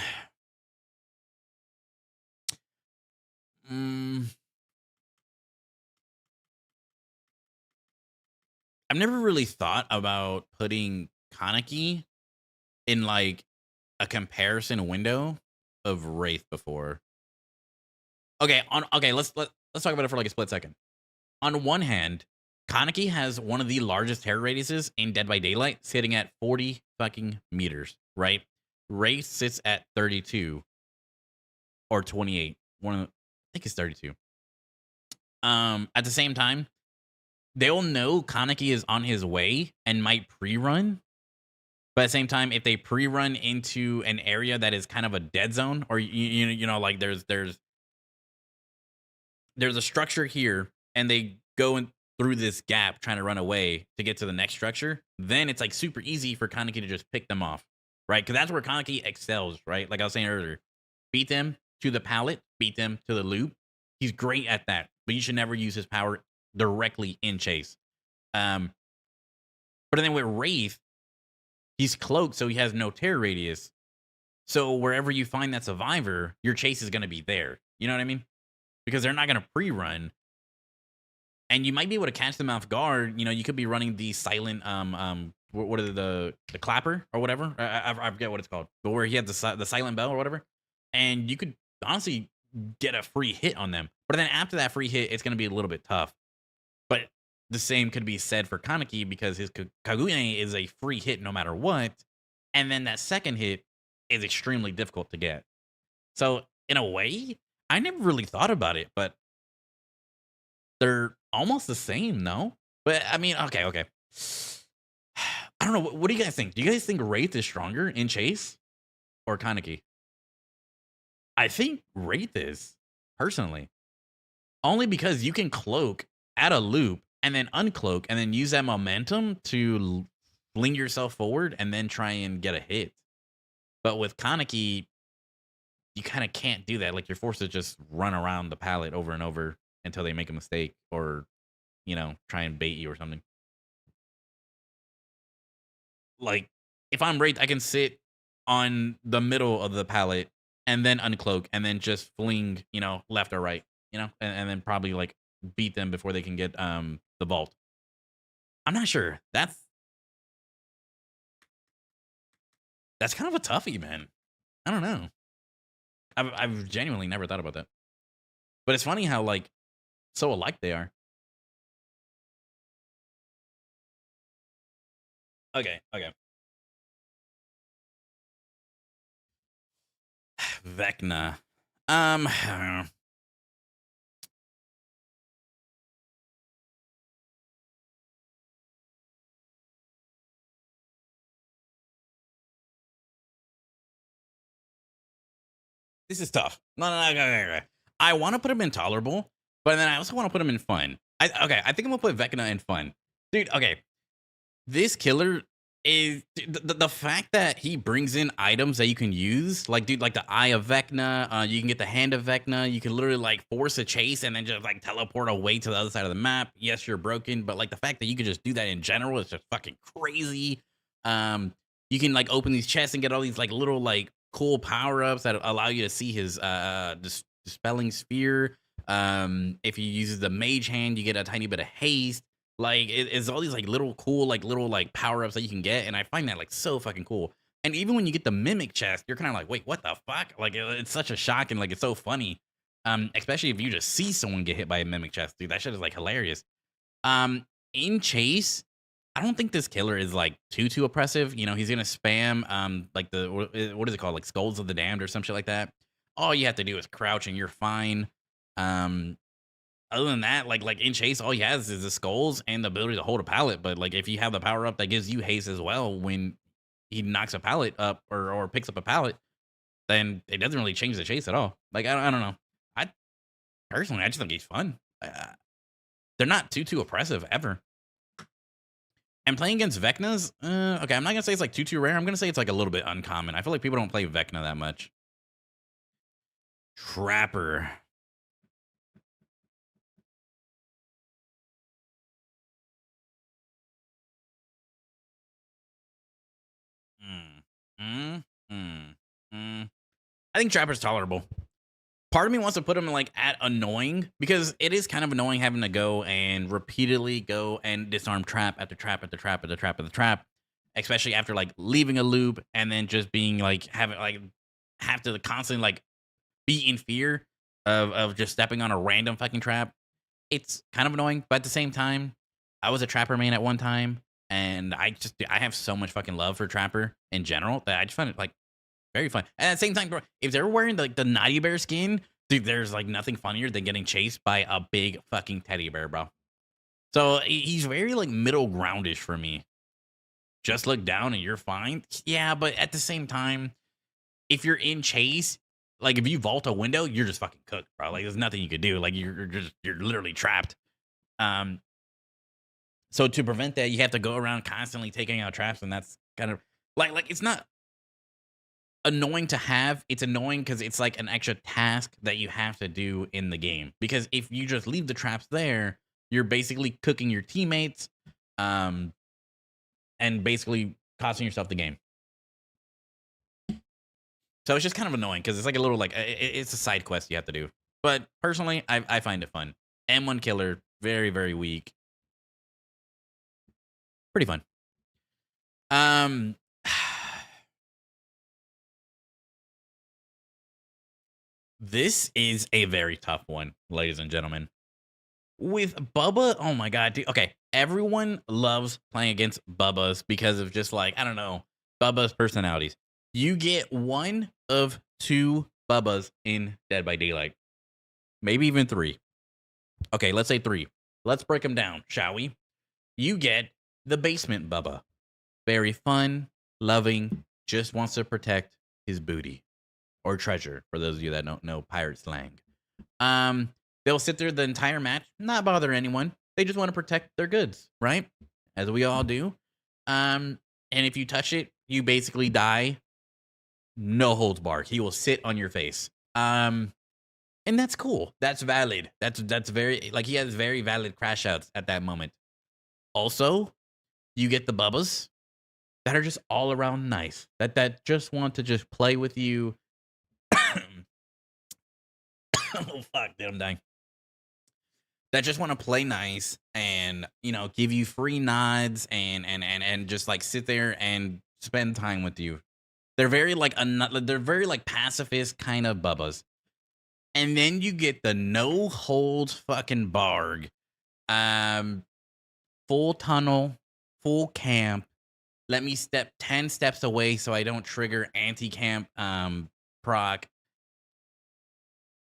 S1: I've never really thought about putting Kaneki in like a comparison window of Wraith before. Okay, let's talk about it for like a split second. On one hand, Kaneki has one of the largest terror radiuses in Dead by Daylight, sitting at 40 fucking meters, right? Wraith sits at 32 or 28. I think it's 32. At the same time, they'll know Kaneki is on his way and might pre-run. But at the same time, if they pre-run into an area that is kind of a dead zone, or you know, like there's a structure here, and they go in through this gap trying to run away to get to the next structure, then it's like super easy for Kaneki to just pick them off, right? Because that's where Kaneki excels, right? Like I was saying earlier, beat them to the pallet, beat them to the loop. He's great at that, but you should never use his power directly in chase. But then with Wraith, he's cloaked, so he has no terror radius. So wherever you find that survivor, your chase is going to be there. You know what I mean? Because they're not going to pre-run. And you might be able to catch them off guard. You know, you could be running the silent, what are the clapper or whatever. I forget what it's called. But where he had the silent bell or whatever. And you could honestly get a free hit on them. But then after that free hit, it's going to be a little bit tough. But the same could be said for Kaneki, because his Kagune is a free hit no matter what. And then that second hit is extremely difficult to get. So in a way, I never really thought about it, but they're almost the same, no? But I mean, okay. I don't know. What do you guys think? Do you guys think Wraith is stronger in chase or Kaneki? I think Wraith is, personally. Only because you can cloak at a loop and then uncloak and then use that momentum to fling yourself forward and then try and get a hit. But with Kaneki, you kind of can't do that. Like, you're forced to just run around the pallet over and over until they make a mistake or, you know, try and bait you or something. Like, if I'm Wraith, I can sit on the middle of the pallet and then uncloak and then just fling, you know, left or right, you know, and then probably like beat them before they can get the vault. I'm not sure. That's kind of a toughie, man. I don't know. I've genuinely never thought about that. But it's funny how like so alike they are. Okay. Vecna. I don't know. This is tough. No. I want to put him in tolerable, but then I also want to put him in fun. I think I'm gonna put Vecna in fun, dude. Okay, this killer is the fact that he brings in items that you can use, like, dude, like the Eye of Vecna. You can get the Hand of Vecna. You can literally like force a chase and then just like teleport away to the other side of the map. Yes, you're broken, but like the fact that you can just do that in general is just fucking crazy. You can like open these chests and get all these like little like cool power-ups that allow you to see his dispelling sphere. If he uses the mage hand, you get a tiny bit of haste. Like, it's all these like little cool like little like power-ups that you can get, and I find that like so fucking cool. And even when you get the mimic chest, you're kind of like, wait, what the fuck? Like, it's such a shock, and like it's so funny. Especially if you just see someone get hit by a mimic chest, dude. That shit is like hilarious. In chase, I don't think this killer is like too oppressive. You know, he's gonna spam like the what is it called, like Skulls of the Damned or some shit like that. All you have to do is crouch and you're fine. other than that, like in Chase, all he has is the skulls and the ability to hold a pallet. But like if you have the power up that gives you haste as well when he knocks a pallet up or picks up a pallet, then it doesn't really change the chase at all. Like I don't know. I personally I just think he's fun. They're not too oppressive ever. And playing against Vecnas, okay, I'm not gonna say it's like too rare. I'm gonna say it's like a little bit uncommon. I feel like people don't play Vecna that much. Trapper. I think Trapper's tolerable. Part of me wants to put him like at annoying because it is kind of annoying having to go and repeatedly go and disarm trap after trap after trap after trap after trap, especially after like leaving a loop and then just being like having like have to constantly like be in fear of just stepping on a random fucking trap. It's kind of annoying, but at the same time, I was a Trapper main at one time, and I have so much fucking love for Trapper in general that I just find it like very fun. And at the same time, bro, if they're wearing like the Naughty Bear skin, dude, there's like nothing funnier than getting chased by a big fucking teddy bear, bro. So he's very like middle groundish for me. Just look down and you're fine. Yeah, but at the same time, if you're in chase, like if you vault a window, you're just fucking cooked, bro. Like there's nothing you could do. Like you're literally trapped. So to prevent that, you have to go around constantly taking out traps, and that's kind of like it's not annoying to have. It's annoying because it's like an extra task that you have to do in the game. Because if you just leave the traps there, you're basically cooking your teammates, and basically costing yourself the game. So it's just kind of annoying because it's like a little like it's a side quest you have to do. But personally, I find it fun. M1 killer, very, very weak. Pretty fun. This is a very tough one, ladies and gentlemen. With Bubba, oh my god, dude. Okay, everyone loves playing against Bubba's because of just like, I don't know, Bubba's personalities. You get one of two Bubbas in Dead by Daylight. Maybe even three. Okay, let's say three. Let's break them down, shall we? You get the basement Bubba. Very fun, loving, just wants to protect his booty. Or treasure, for those of you that don't know pirate slang. They'll sit there the entire match, not bother anyone. They just want to protect their goods, right? As we all do. And if you touch it, you basically die. No holds barred. He will sit on your face. And that's cool. That's valid. That's very like he has very valid crash outs at that moment. Also, you get the Bubbas that are just all around nice. That just want to just play with you. Oh fuck, dude, I'm dying. That just want to play nice and, you know, give you free nods and just like sit there and spend time with you. They're very like they're very like pacifist kind of Bubbas. And then you get the no holds fucking barg. Full tunnel, full camp. Let me step 10 steps away so I don't trigger anti-camp proc.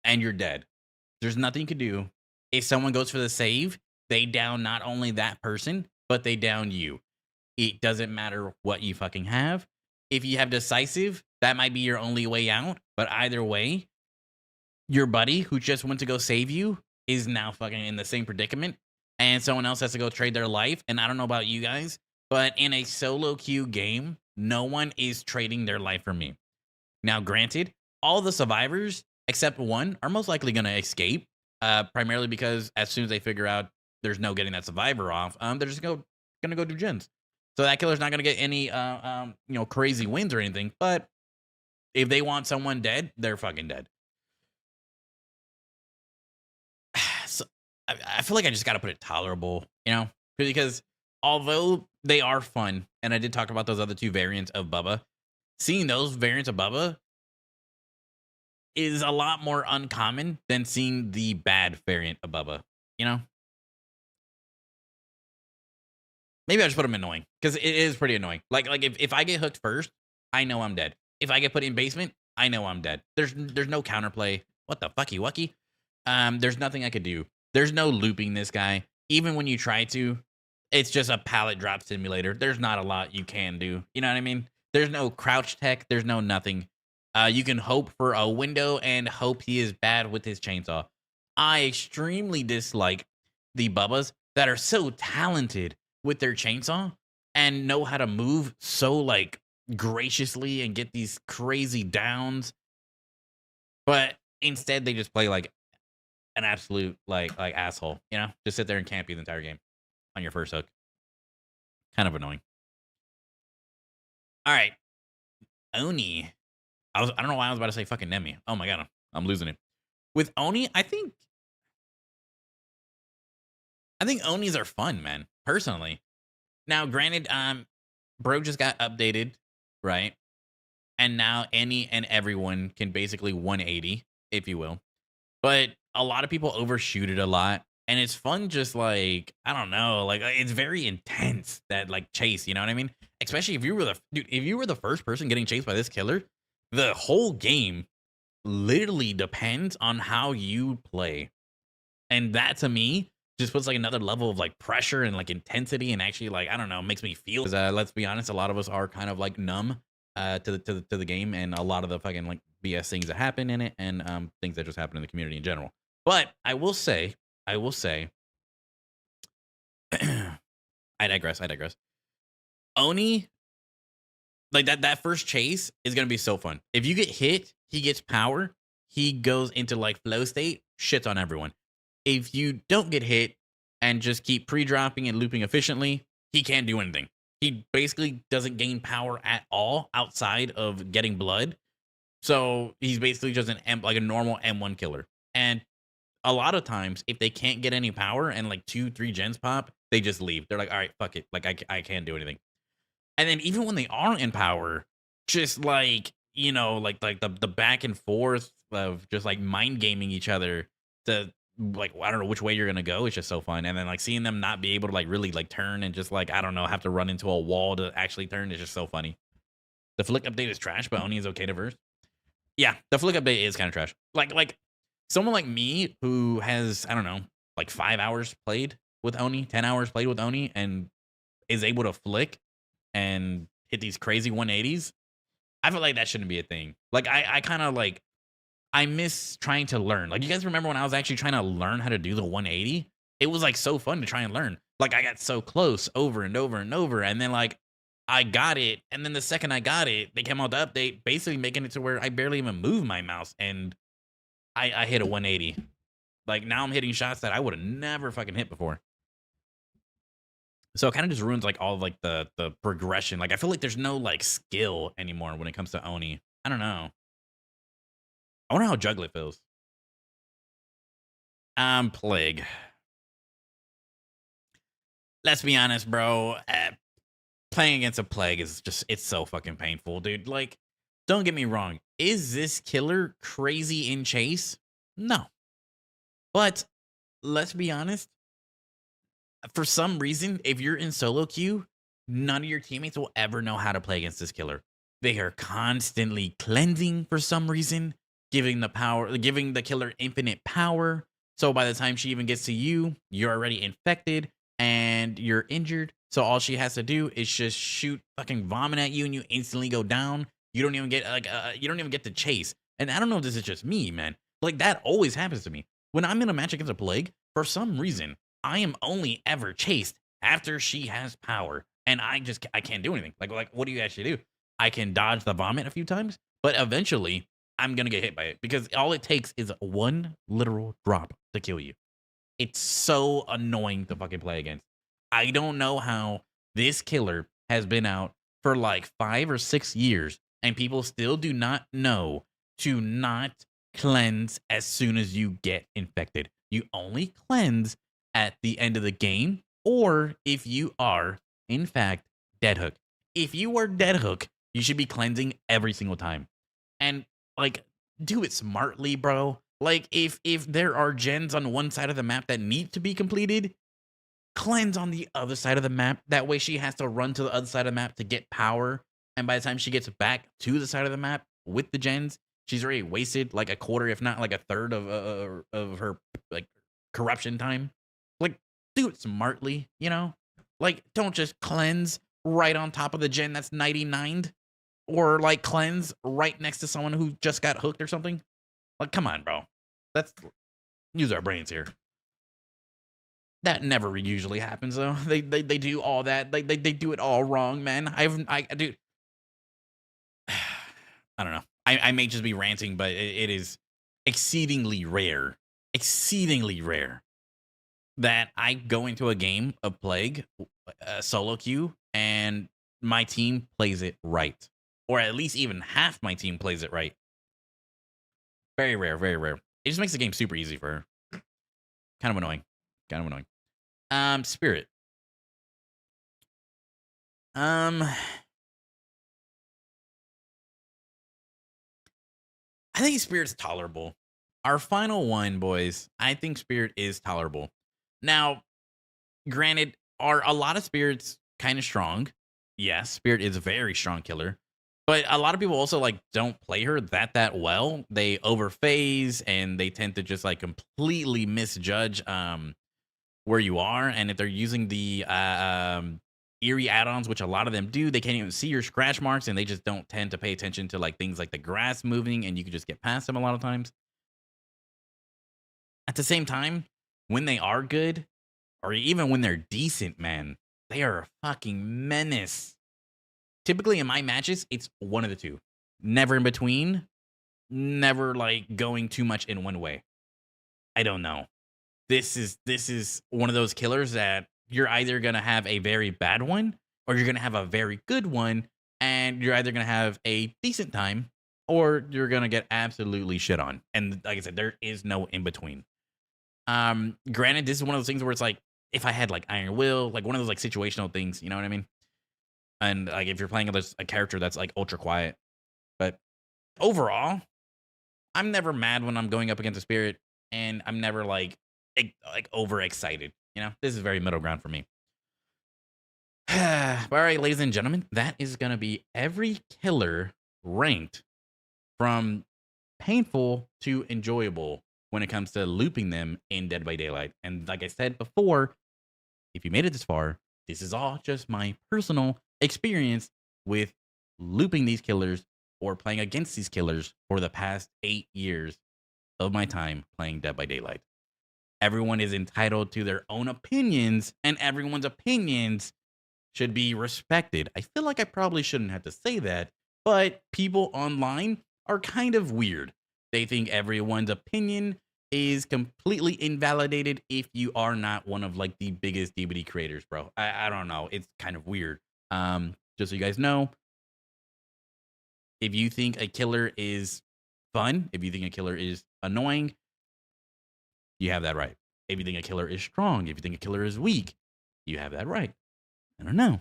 S1: And you're dead. There's nothing you can do. If someone goes for the save, they down not only that person, but they down you. It doesn't matter what you fucking have. If you have decisive, that might be your only way out. But either way, your buddy who just went to go save you is now fucking in the same predicament. And someone else has to go trade their life. And I don't know about you guys, but in a solo queue game, no one is trading their life for me. Now, granted, all the survivors, except one, are most likely going to escape. Primarily because as soon as they figure out there's no getting that survivor off, they're just going to go do gens. So that killer's not going to get any, crazy wins or anything. But if they want someone dead, they're fucking dead. So I feel like I just got to put it tolerable, you know, because although they are fun, and I did talk about those other two variants of Bubba, seeing those variants of Bubba is a lot more uncommon than seeing the bad variant of Bubba, you know? Maybe I just put him annoying, because it is pretty annoying. Like if I get hooked first, I know I'm dead. If I get put in basement, I know I'm dead. There's no counterplay. What the fucky wucky? There's nothing I could do. There's no looping this guy. Even when you try to, it's just a pallet drop simulator. There's not a lot you can do. You know what I mean? There's no crouch tech. There's no nothing. You can hope for a window and hope he is bad with his chainsaw. I extremely dislike the Bubbas that are so talented with their chainsaw and know how to move so like graciously and get these crazy downs, but instead they just play like an absolute like asshole. You know, just sit there and camp you the entire game on your first hook. Kind of annoying. All right, Oni. I don't know why I was about to say fucking Nemi. Oh my god, I'm losing it. With Oni, I think Onis are fun, man. Personally. Now, granted, bro just got updated, right? And now any and everyone can basically 180, if you will. But a lot of people overshoot it a lot. And it's fun just like, I don't know, like it's very intense, that like chase, you know what I mean? Especially if you were the first person getting chased by this killer, the whole game literally depends on how you play. And that to me just puts like another level of like pressure and like intensity, and actually like, I don't know, makes me feel, let's be honest, a lot of us are kind of like numb to the game and a lot of the fucking like BS things that happen in it, and things that just happen in the community in general. But I will say I digress. Oni, like that first chase is gonna be so fun. If you get hit, he gets power, he goes into like flow state, shits on everyone. If you don't get hit and just keep pre-dropping and looping efficiently, he can't do anything. He basically doesn't gain power at all outside of getting blood. So he's basically just like a normal M1 killer. And a lot of times, if they can't get any power and like 2-3 gens pop, they just leave. They're like, all right, fuck it. Like I can't do anything. And then even when they aren't in power, just like, you know, like the back and forth of just like mind gaming each other to like, I don't know which way you're gonna go. It's just so fun. And then like seeing them not be able to like really like turn and just like, I don't know, have to run into a wall to actually turn is just so funny. The flick update is trash, but Oni is okay to verse. Yeah, the flick update is kind of trash. Like someone like me who has, I don't know, like 5 hours played with Oni, 10 hours played with Oni, and is able to flick and hit these crazy 180s, I feel like that shouldn't be a thing. Like I kind of like, I miss trying to learn. Like, you guys remember when I was actually trying to learn how to do the 180? It was like so fun to try and learn. Like, I got so close over and over and over, and then like I got it, and then the second I got it, they came out the update, basically making it to where I barely even move my mouse, and I hit a 180. Like, now I'm hitting shots that I would have never fucking hit before. So it kind of just ruins like all of like the progression. Like, I feel like there's no like skill anymore when it comes to Oni. I don't know. I wonder how Juglet feels. Plague. Let's be honest, bro. Playing against a Plague is just, it's so fucking painful, dude. Like, don't get me wrong. Is this killer crazy in chase? No. But let's be honest. For some reason, if you're in solo queue, none of your teammates will ever know how to play against this killer. They are constantly cleansing for some reason, giving the killer infinite power. So by the time she even gets to you, you're already infected and you're injured. So all she has to do is just shoot fucking vomit at you, and you instantly go down. You don't even get you don't even get to chase. And I don't know if this is just me, man. Like, that always happens to me. When I'm in a match against a Plague, for some reason, I am only ever chased after she has power, and I can't do anything. Like what do you actually do? I can dodge the vomit a few times, but eventually I'm gonna get hit by it, because all it takes is one literal drop to kill you. It's so annoying to fucking play against. I don't know how this killer has been out for like 5 or 6 years, and people still do not know to not cleanse as soon as you get infected. You only cleanse at the end of the game, or if you are, in fact, dead hook. If you are dead hook, you should be cleansing every single time. And like, do it smartly, bro. Like, if there are gens on one side of the map that need to be completed, cleanse on the other side of the map. That way she has to run to the other side of the map to get power, and by the time she gets back to the side of the map with the gens, she's already wasted like a quarter, if not like a third of her like corruption time. Like, do it smartly, you know? Like, don't just cleanse right on top of the gen that's 99'd, or like cleanse right next to someone who just got hooked or something. Like, come on, bro. Let's use our brains here. That never usually happens, though. They do all that. They do it all wrong, man. I do. I don't know. I may just be ranting, but it is exceedingly rare that I go into a game of Plague, solo queue, and my team plays it right. Or at least even half my team plays it right. Very rare, very rare. It just makes the game super easy for her. Kind of annoying. Spirit. I think Spirit's tolerable. Our final one, boys. I think Spirit is tolerable. Now, granted, are a lot of Spirits kind of strong? Yes, Spirit is a very strong killer. But a lot of people also like don't play her that well. They overphase and they tend to just like completely misjudge where you are. And if they're using the eerie add-ons, which a lot of them do, they can't even see your scratch marks, and they just don't tend to pay attention to like things like the grass moving, and you can just get past them a lot of times. At the same time, when they are good, or even when they're decent, man, they are a fucking menace. Typically in my matches, it's one of the two. Never in between. Never like going too much in one way. I don't know. This is one of those killers that you're either going to have a very bad one, or you're going to have a very good one, and you're either going to have a decent time, or you're going to get absolutely shit on. And like I said, there is no in between. Granted, this is one of those things where it's like, if I had like Iron Will, like one of those like situational things, you know what I mean? And like if you're playing a character that's like ultra quiet. But overall, I'm never mad when I'm going up against a Spirit, and I'm never like overexcited. You know, this is very middle ground for me. All right, ladies and gentlemen, that is gonna be every killer ranked from painful to enjoyable when it comes to looping them in Dead by Daylight. And like I said before, if you made it this far, this is all just my personal experience with looping these killers or playing against these killers for the past 8 years of my time playing Dead by Daylight. Everyone is entitled to their own opinions, and everyone's opinions should be respected. I feel like I probably shouldn't have to say that, but people online are kind of weird. They think everyone's opinion is completely invalidated if you are not one of like the biggest DBD creators, bro. I don't know. It's kind of weird. Just so you guys know, if you think a killer is fun, if you think a killer is annoying, you have that right. If you think a killer is strong, if you think a killer is weak, you have that right. I don't know.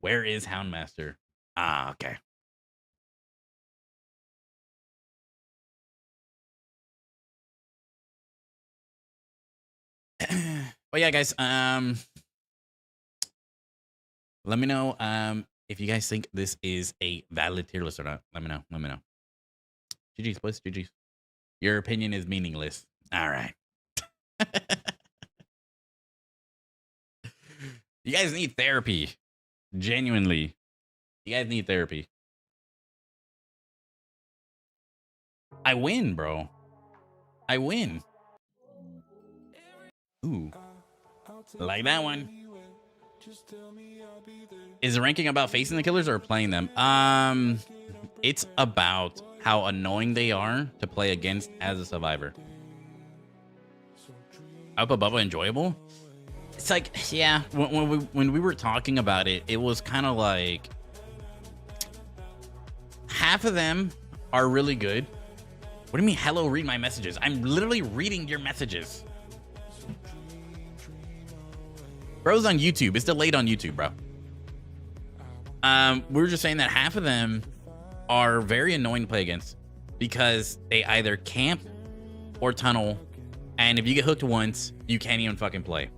S1: Where is Houndmaster? Ah, okay. But yeah, guys, let me know if you guys think this is a valid tier list or not. Let me know. GG's, boys. GG's. Your opinion is meaningless. All right. You guys need therapy. Genuinely. You guys need therapy. I win, bro. I win. Ooh. Like that one. Is the ranking about facing the killers or playing them? It's about how annoying they are to play against as a survivor. Up above enjoyable? It's like, yeah, when we were talking about it, it was kind of like half of them are really good. What do you mean, hello, read my messages? I'm literally reading your messages. Bro's on YouTube. It's delayed on YouTube, bro. We were just saying that half of them are very annoying to play against because they either camp or tunnel, and if you get hooked once, you can't even fucking play.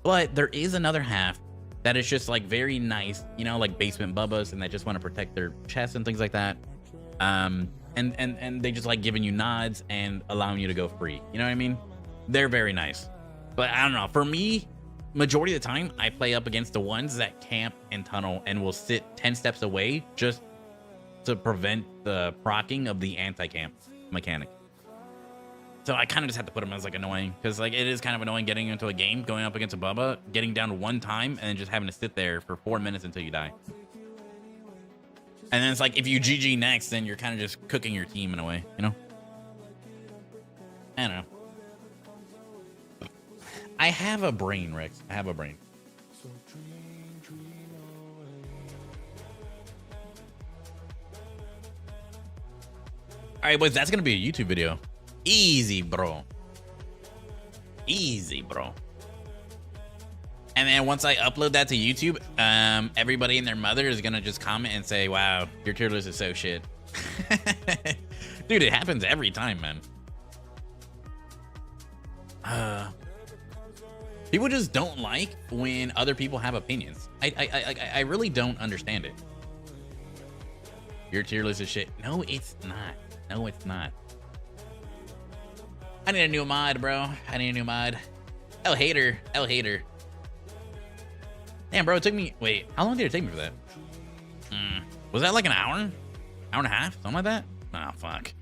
S1: But there is another half that is just like very nice, you know, like basement bubbas, and they just want to protect their chests and things like that. And they just like giving you nods and allowing you to go free. You know what I mean? They're very nice. But I don't know. For me, majority of the time, I play up against the ones that camp and tunnel and will sit 10 steps away just to prevent the proccing of the anti-camp mechanic. So I kind of just have to put them as like annoying, because like it is kind of annoying getting into a game, going up against a Bubba, getting down one time, and then just having to sit there for 4 minutes until you die. And then it's like if you GG next, then you're kind of just cooking your team in a way, you know? I don't know. I have a brain, Rex. I have a brain. All right, boys, that's going to be a YouTube video. Easy, bro. Easy, bro. And then once I upload that to YouTube, everybody and their mother is going to just comment and say, wow, your tier list is so shit. Dude, it happens every time, man. People just don't like when other people have opinions. I really don't understand it. Your tier list is shit. No, it's not. No, it's not. I need a new mod, bro. I need a new mod. El Hater. El Hater. Damn, bro, it took me... Wait, how long did it take me for that? Was that like an hour? Hour and a half? Something like that? Oh, fuck.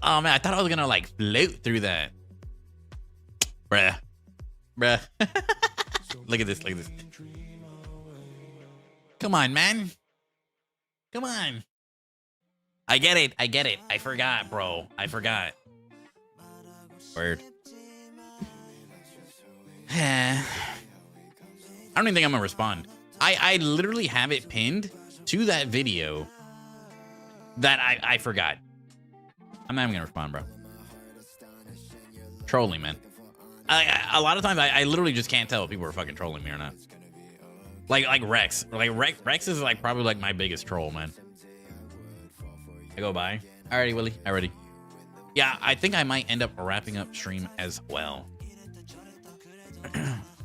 S1: Oh, man, I thought I was gonna, like, float through that. Bruh. Bruh. Look at this, look at this. Come on, man. Come on. I get it, I get it. I forgot, bro. I forgot. Word. I don't even think I'm gonna respond. I literally have it pinned to that video that I forgot. I'm not even gonna respond, bro. Trolling, man. A lot of times I literally just can't tell if people are fucking trolling me or not. Like Rex. Like Rex is like probably like my biggest troll, man. I go by. Alrighty, Willie. Alrighty. Yeah, I think I might end up wrapping up stream as well.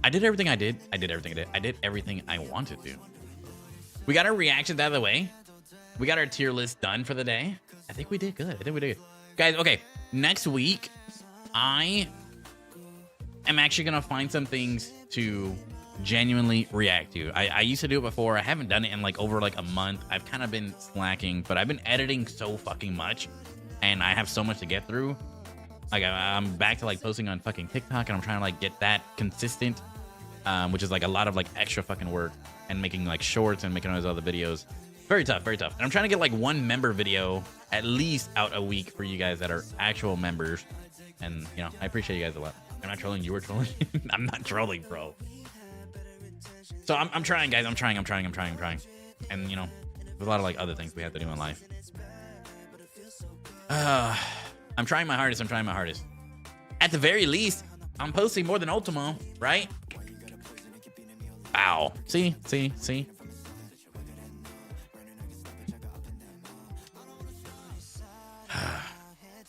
S1: I did everything I did. I did everything I did. I did everything I wanted to. We got our reactions out of the way. We got our tier list done for the day. I think we did good. I think we did good. Guys, okay. Next week, I am actually going to find some things to genuinely react to. I used to do it before. I haven't done it in like over like a month. I've kind of been slacking, but I've been editing so fucking much and I have so much to get through. Like I'm back to like posting on fucking TikTok and I'm trying to like get that consistent, which is like a lot of like extra fucking work, and making like shorts and making all those other videos. Very tough, very tough. And I'm trying to get like one member video at least out a week for you guys that are actual members. And you know, I appreciate you guys a lot. I'm not trolling, you were trolling. I'm not trolling, bro. So I'm trying, guys. I'm trying. And you know, there's a lot of like other things we have to do in life. I'm trying my hardest. At the very least, I'm posting more than Ultimo, right? Ow. See.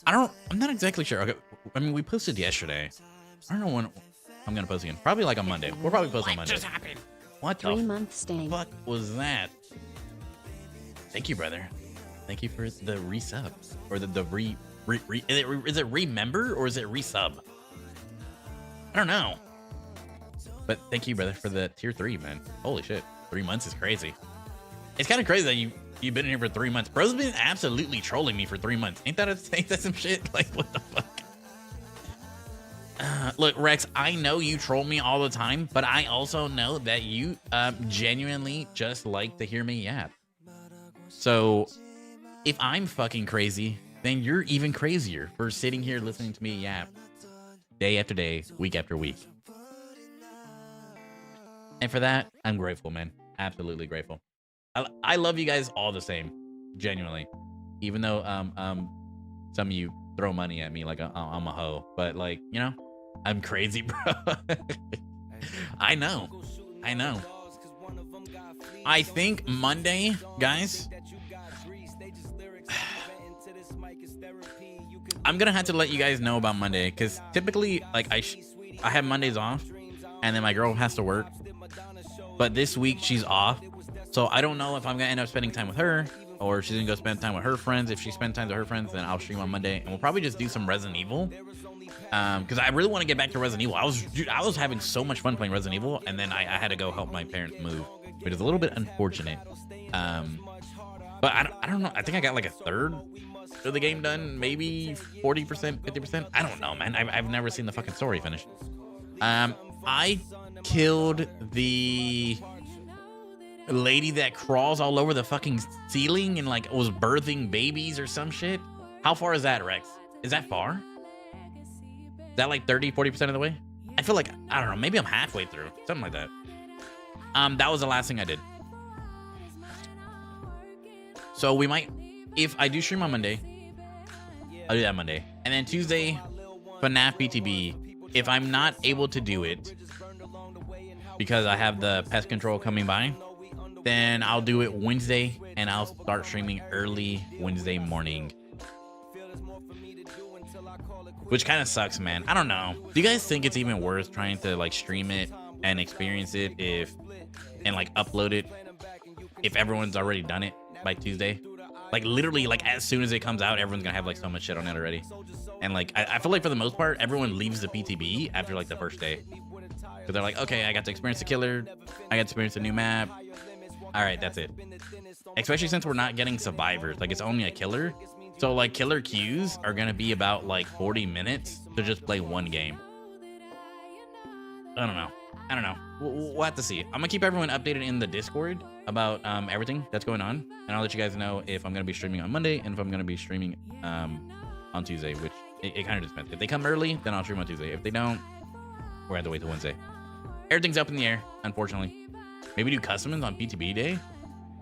S1: I'm not exactly sure. Okay, I mean, we posted yesterday. I don't know when I'm gonna post again. Probably like on Monday. We'll probably post on Monday. What just happened? What the
S7: 3 months staying.
S1: fuck was that? Thank you, brother. Thank you for the resub or the is it remember or is it resub? I don't know. But thank you, brother, for the tier 3, man. Holy shit, 3 months is crazy. It's kind of crazy that you've been here for 3 months. Bro's been absolutely trolling me for 3 months. Ain't that some shit? Like, what the fuck? Look, Rex, I know you troll me all the time, but I also know that you genuinely just like to hear me yap. So if I'm fucking crazy, then you're even crazier for sitting here listening to me yap day after day, week after week. And for that, I'm grateful, man. Absolutely grateful. I love you guys all the same, genuinely. Even though some of you throw money at me like I'm a hoe, but like, you know, I'm crazy, bro. I know. I think Monday, guys, I'm gonna have to let you guys know about Monday, because typically, like, I have Mondays off, and then my girl has to work. But this week she's off, so I don't know if I'm gonna end up spending time with her or she's gonna go spend time with her friends. If she spends time with her friends, then I'll stream on Monday, and we'll probably just do some Resident Evil. Because I really want to get back to Resident Evil. I was having so much fun playing Resident Evil, and then I had to go help my parents move, which is a little bit unfortunate. But I don't know. I think I got like a third of the game done, maybe 40%, 50%. I don't know, man. I've never seen the fucking story finish. I killed the lady that crawls all over the fucking ceiling and like was birthing babies or some shit. How far is that, Rex? Is that far? Is that like 30-40% of the way? I feel like, I don't know, maybe I'm halfway through, something like that. That was the last thing I did. So we might, if I do stream on Monday, I'll do that Monday. And then Tuesday, FNAF BTB. If I'm not able to do it because I have the pest control coming by, then I'll do it Wednesday, and I'll start streaming early Wednesday morning. Which kind of sucks, man. I don't know. Do you guys think it's even worth trying to like stream it and experience it and like upload it if everyone's already done it by Tuesday? Like literally, like as soon as it comes out, everyone's gonna have like so much shit on it already. And like I feel like for the most part, everyone leaves the PTB after like the first day. Because they're like, okay, I got to experience the killer, I got to experience a new map. All right, that's it. Especially since we're not getting survivors, like it's only a killer. So like killer queues are gonna be about like 40 minutes to just play one game. I don't know. We'll have to see. I'm gonna keep everyone updated in the Discord about everything that's going on, and I'll let you guys know if I'm gonna be streaming on Monday and if I'm gonna be streaming on Tuesday, which it kind of depends. If they come early, then I'll stream on Tuesday. If they don't, we're gonna have to wait till Wednesday. Everything's up in the air, unfortunately. Maybe do customs on PTB day.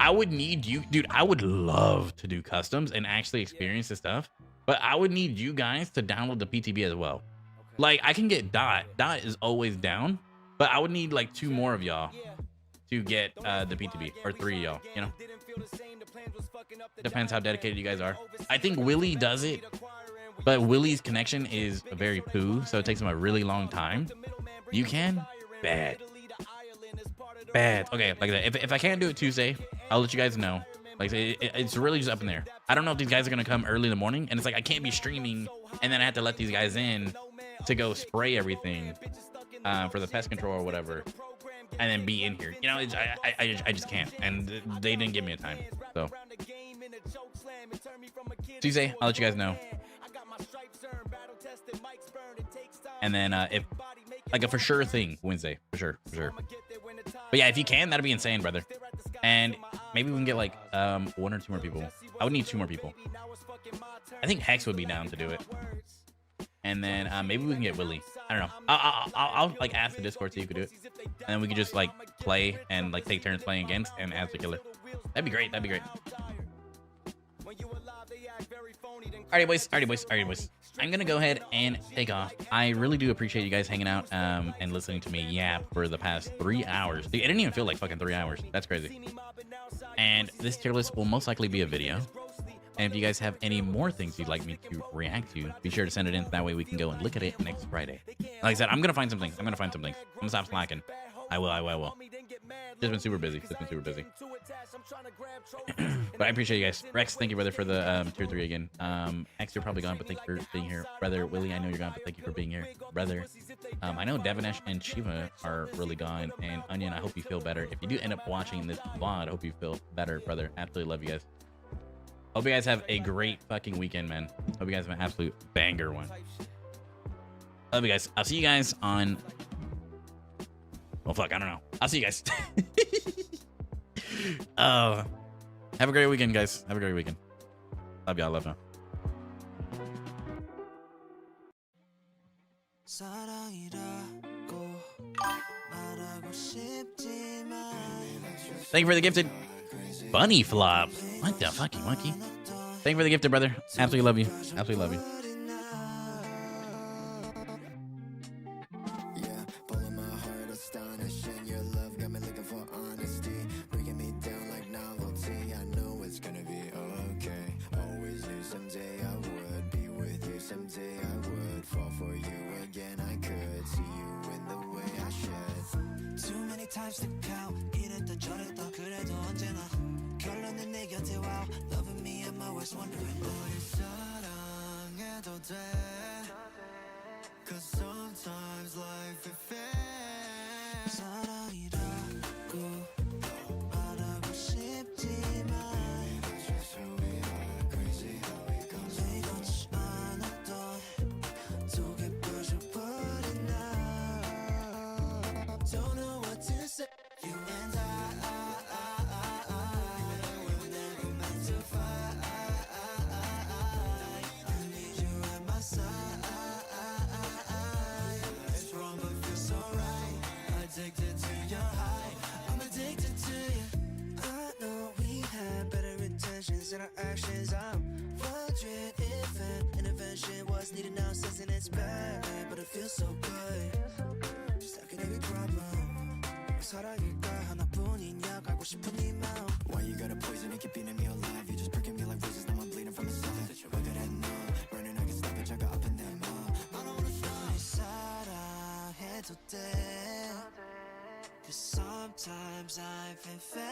S1: I would need you, dude. I would love to do customs and actually experience this stuff, but I would need you guys to download the PTB as well. Like I can get Dot. Dot is always down, but I would need like 2 more of y'all to get the PTB, or 3 of y'all, you know? Depends how dedicated you guys are. I think Willie does it, but Willie's connection is very poo, so it takes him a really long time. You can? Bad. Okay, like that. If I can't do it Tuesday, I'll let you guys know. Like it's really just up in there. I don't know if these guys are gonna come early in the morning, and it's like I can't be streaming and then I have to let these guys in to go spray everything for the pest control or whatever, and then be in here. You know, I just can't, and they didn't give me a time. So Tuesday, I'll let you guys know. And then if like a for sure thing, Wednesday, for sure. But yeah, if you can, that'd be insane, brother. And maybe we can get like 1 or 2 more people. I would need 2 more people. I think Hex would be down to do it. And then maybe we can get Willie. I don't know. I'll like ask the Discord so you could do it, and then we could just like play and like take turns playing against and as the killer. That'd be great. Alrighty, boys. I'm gonna go ahead and take off. I really do appreciate you guys hanging out and listening to me yap for the past 3 hours. Dude, it didn't even feel like fucking 3 hours. That's crazy. And this tier list will most likely be a video. And if you guys have any more things you'd like me to react to, be sure to send it in. That way we can go and look at it next Friday. Like I said, I'm gonna find something. I'm gonna stop slacking. I will. Just been super busy. But I appreciate you guys. Rex, thank you, brother, for the tier 3 again. X, you're probably gone, but thank you for being here. Brother Willie, I know you're gone, but thank you for being here. Brother, I know Devanesh and Shiva are really gone. And Onion, I hope you feel better. If you do end up watching this vlog, I hope you feel better, brother. Absolutely love you guys. Hope you guys have a great fucking weekend, man. Hope you guys have an absolute banger one. Love you guys. I'll see you guys on... Well, fuck, I don't know. I'll see you guys. Have a great weekend, guys. Have a great weekend. Love y'all. Love y'all. Thank you for the gifted bunny flop. What the fucky monkey? Thank you for the gifted, brother. Absolutely love you. Absolutely love you.
S13: times to count 이랬다 저랬다 그래도 언제나 결론은 내 곁에 와 about loving me. I'm always wondering 너를 사랑해도 돼 Cause sometimes life is fair 사랑이라고 말하고 싶지만 이렇지 않았던 속에 빠져버린 나 Don't know what to say You and we're never meant to fight I need you at my side It's wrong but feels so right Addicted to your high I'm addicted to you I know we had better intentions than our actions I'm wondering if an intervention was needed now sensing it's bad but it feels so good Stuck in every problem 사랑일까 하나뿐이냐 알고 싶은 네 마음 Why you gotta poison it keeping me alive You just pricking me like roses now I'm bleeding from inside 왜 그래 너 burning I can stop it 차가 아픈 내 마음 I don't wanna stop 사랑해도 돼 Cause sometimes I've been fair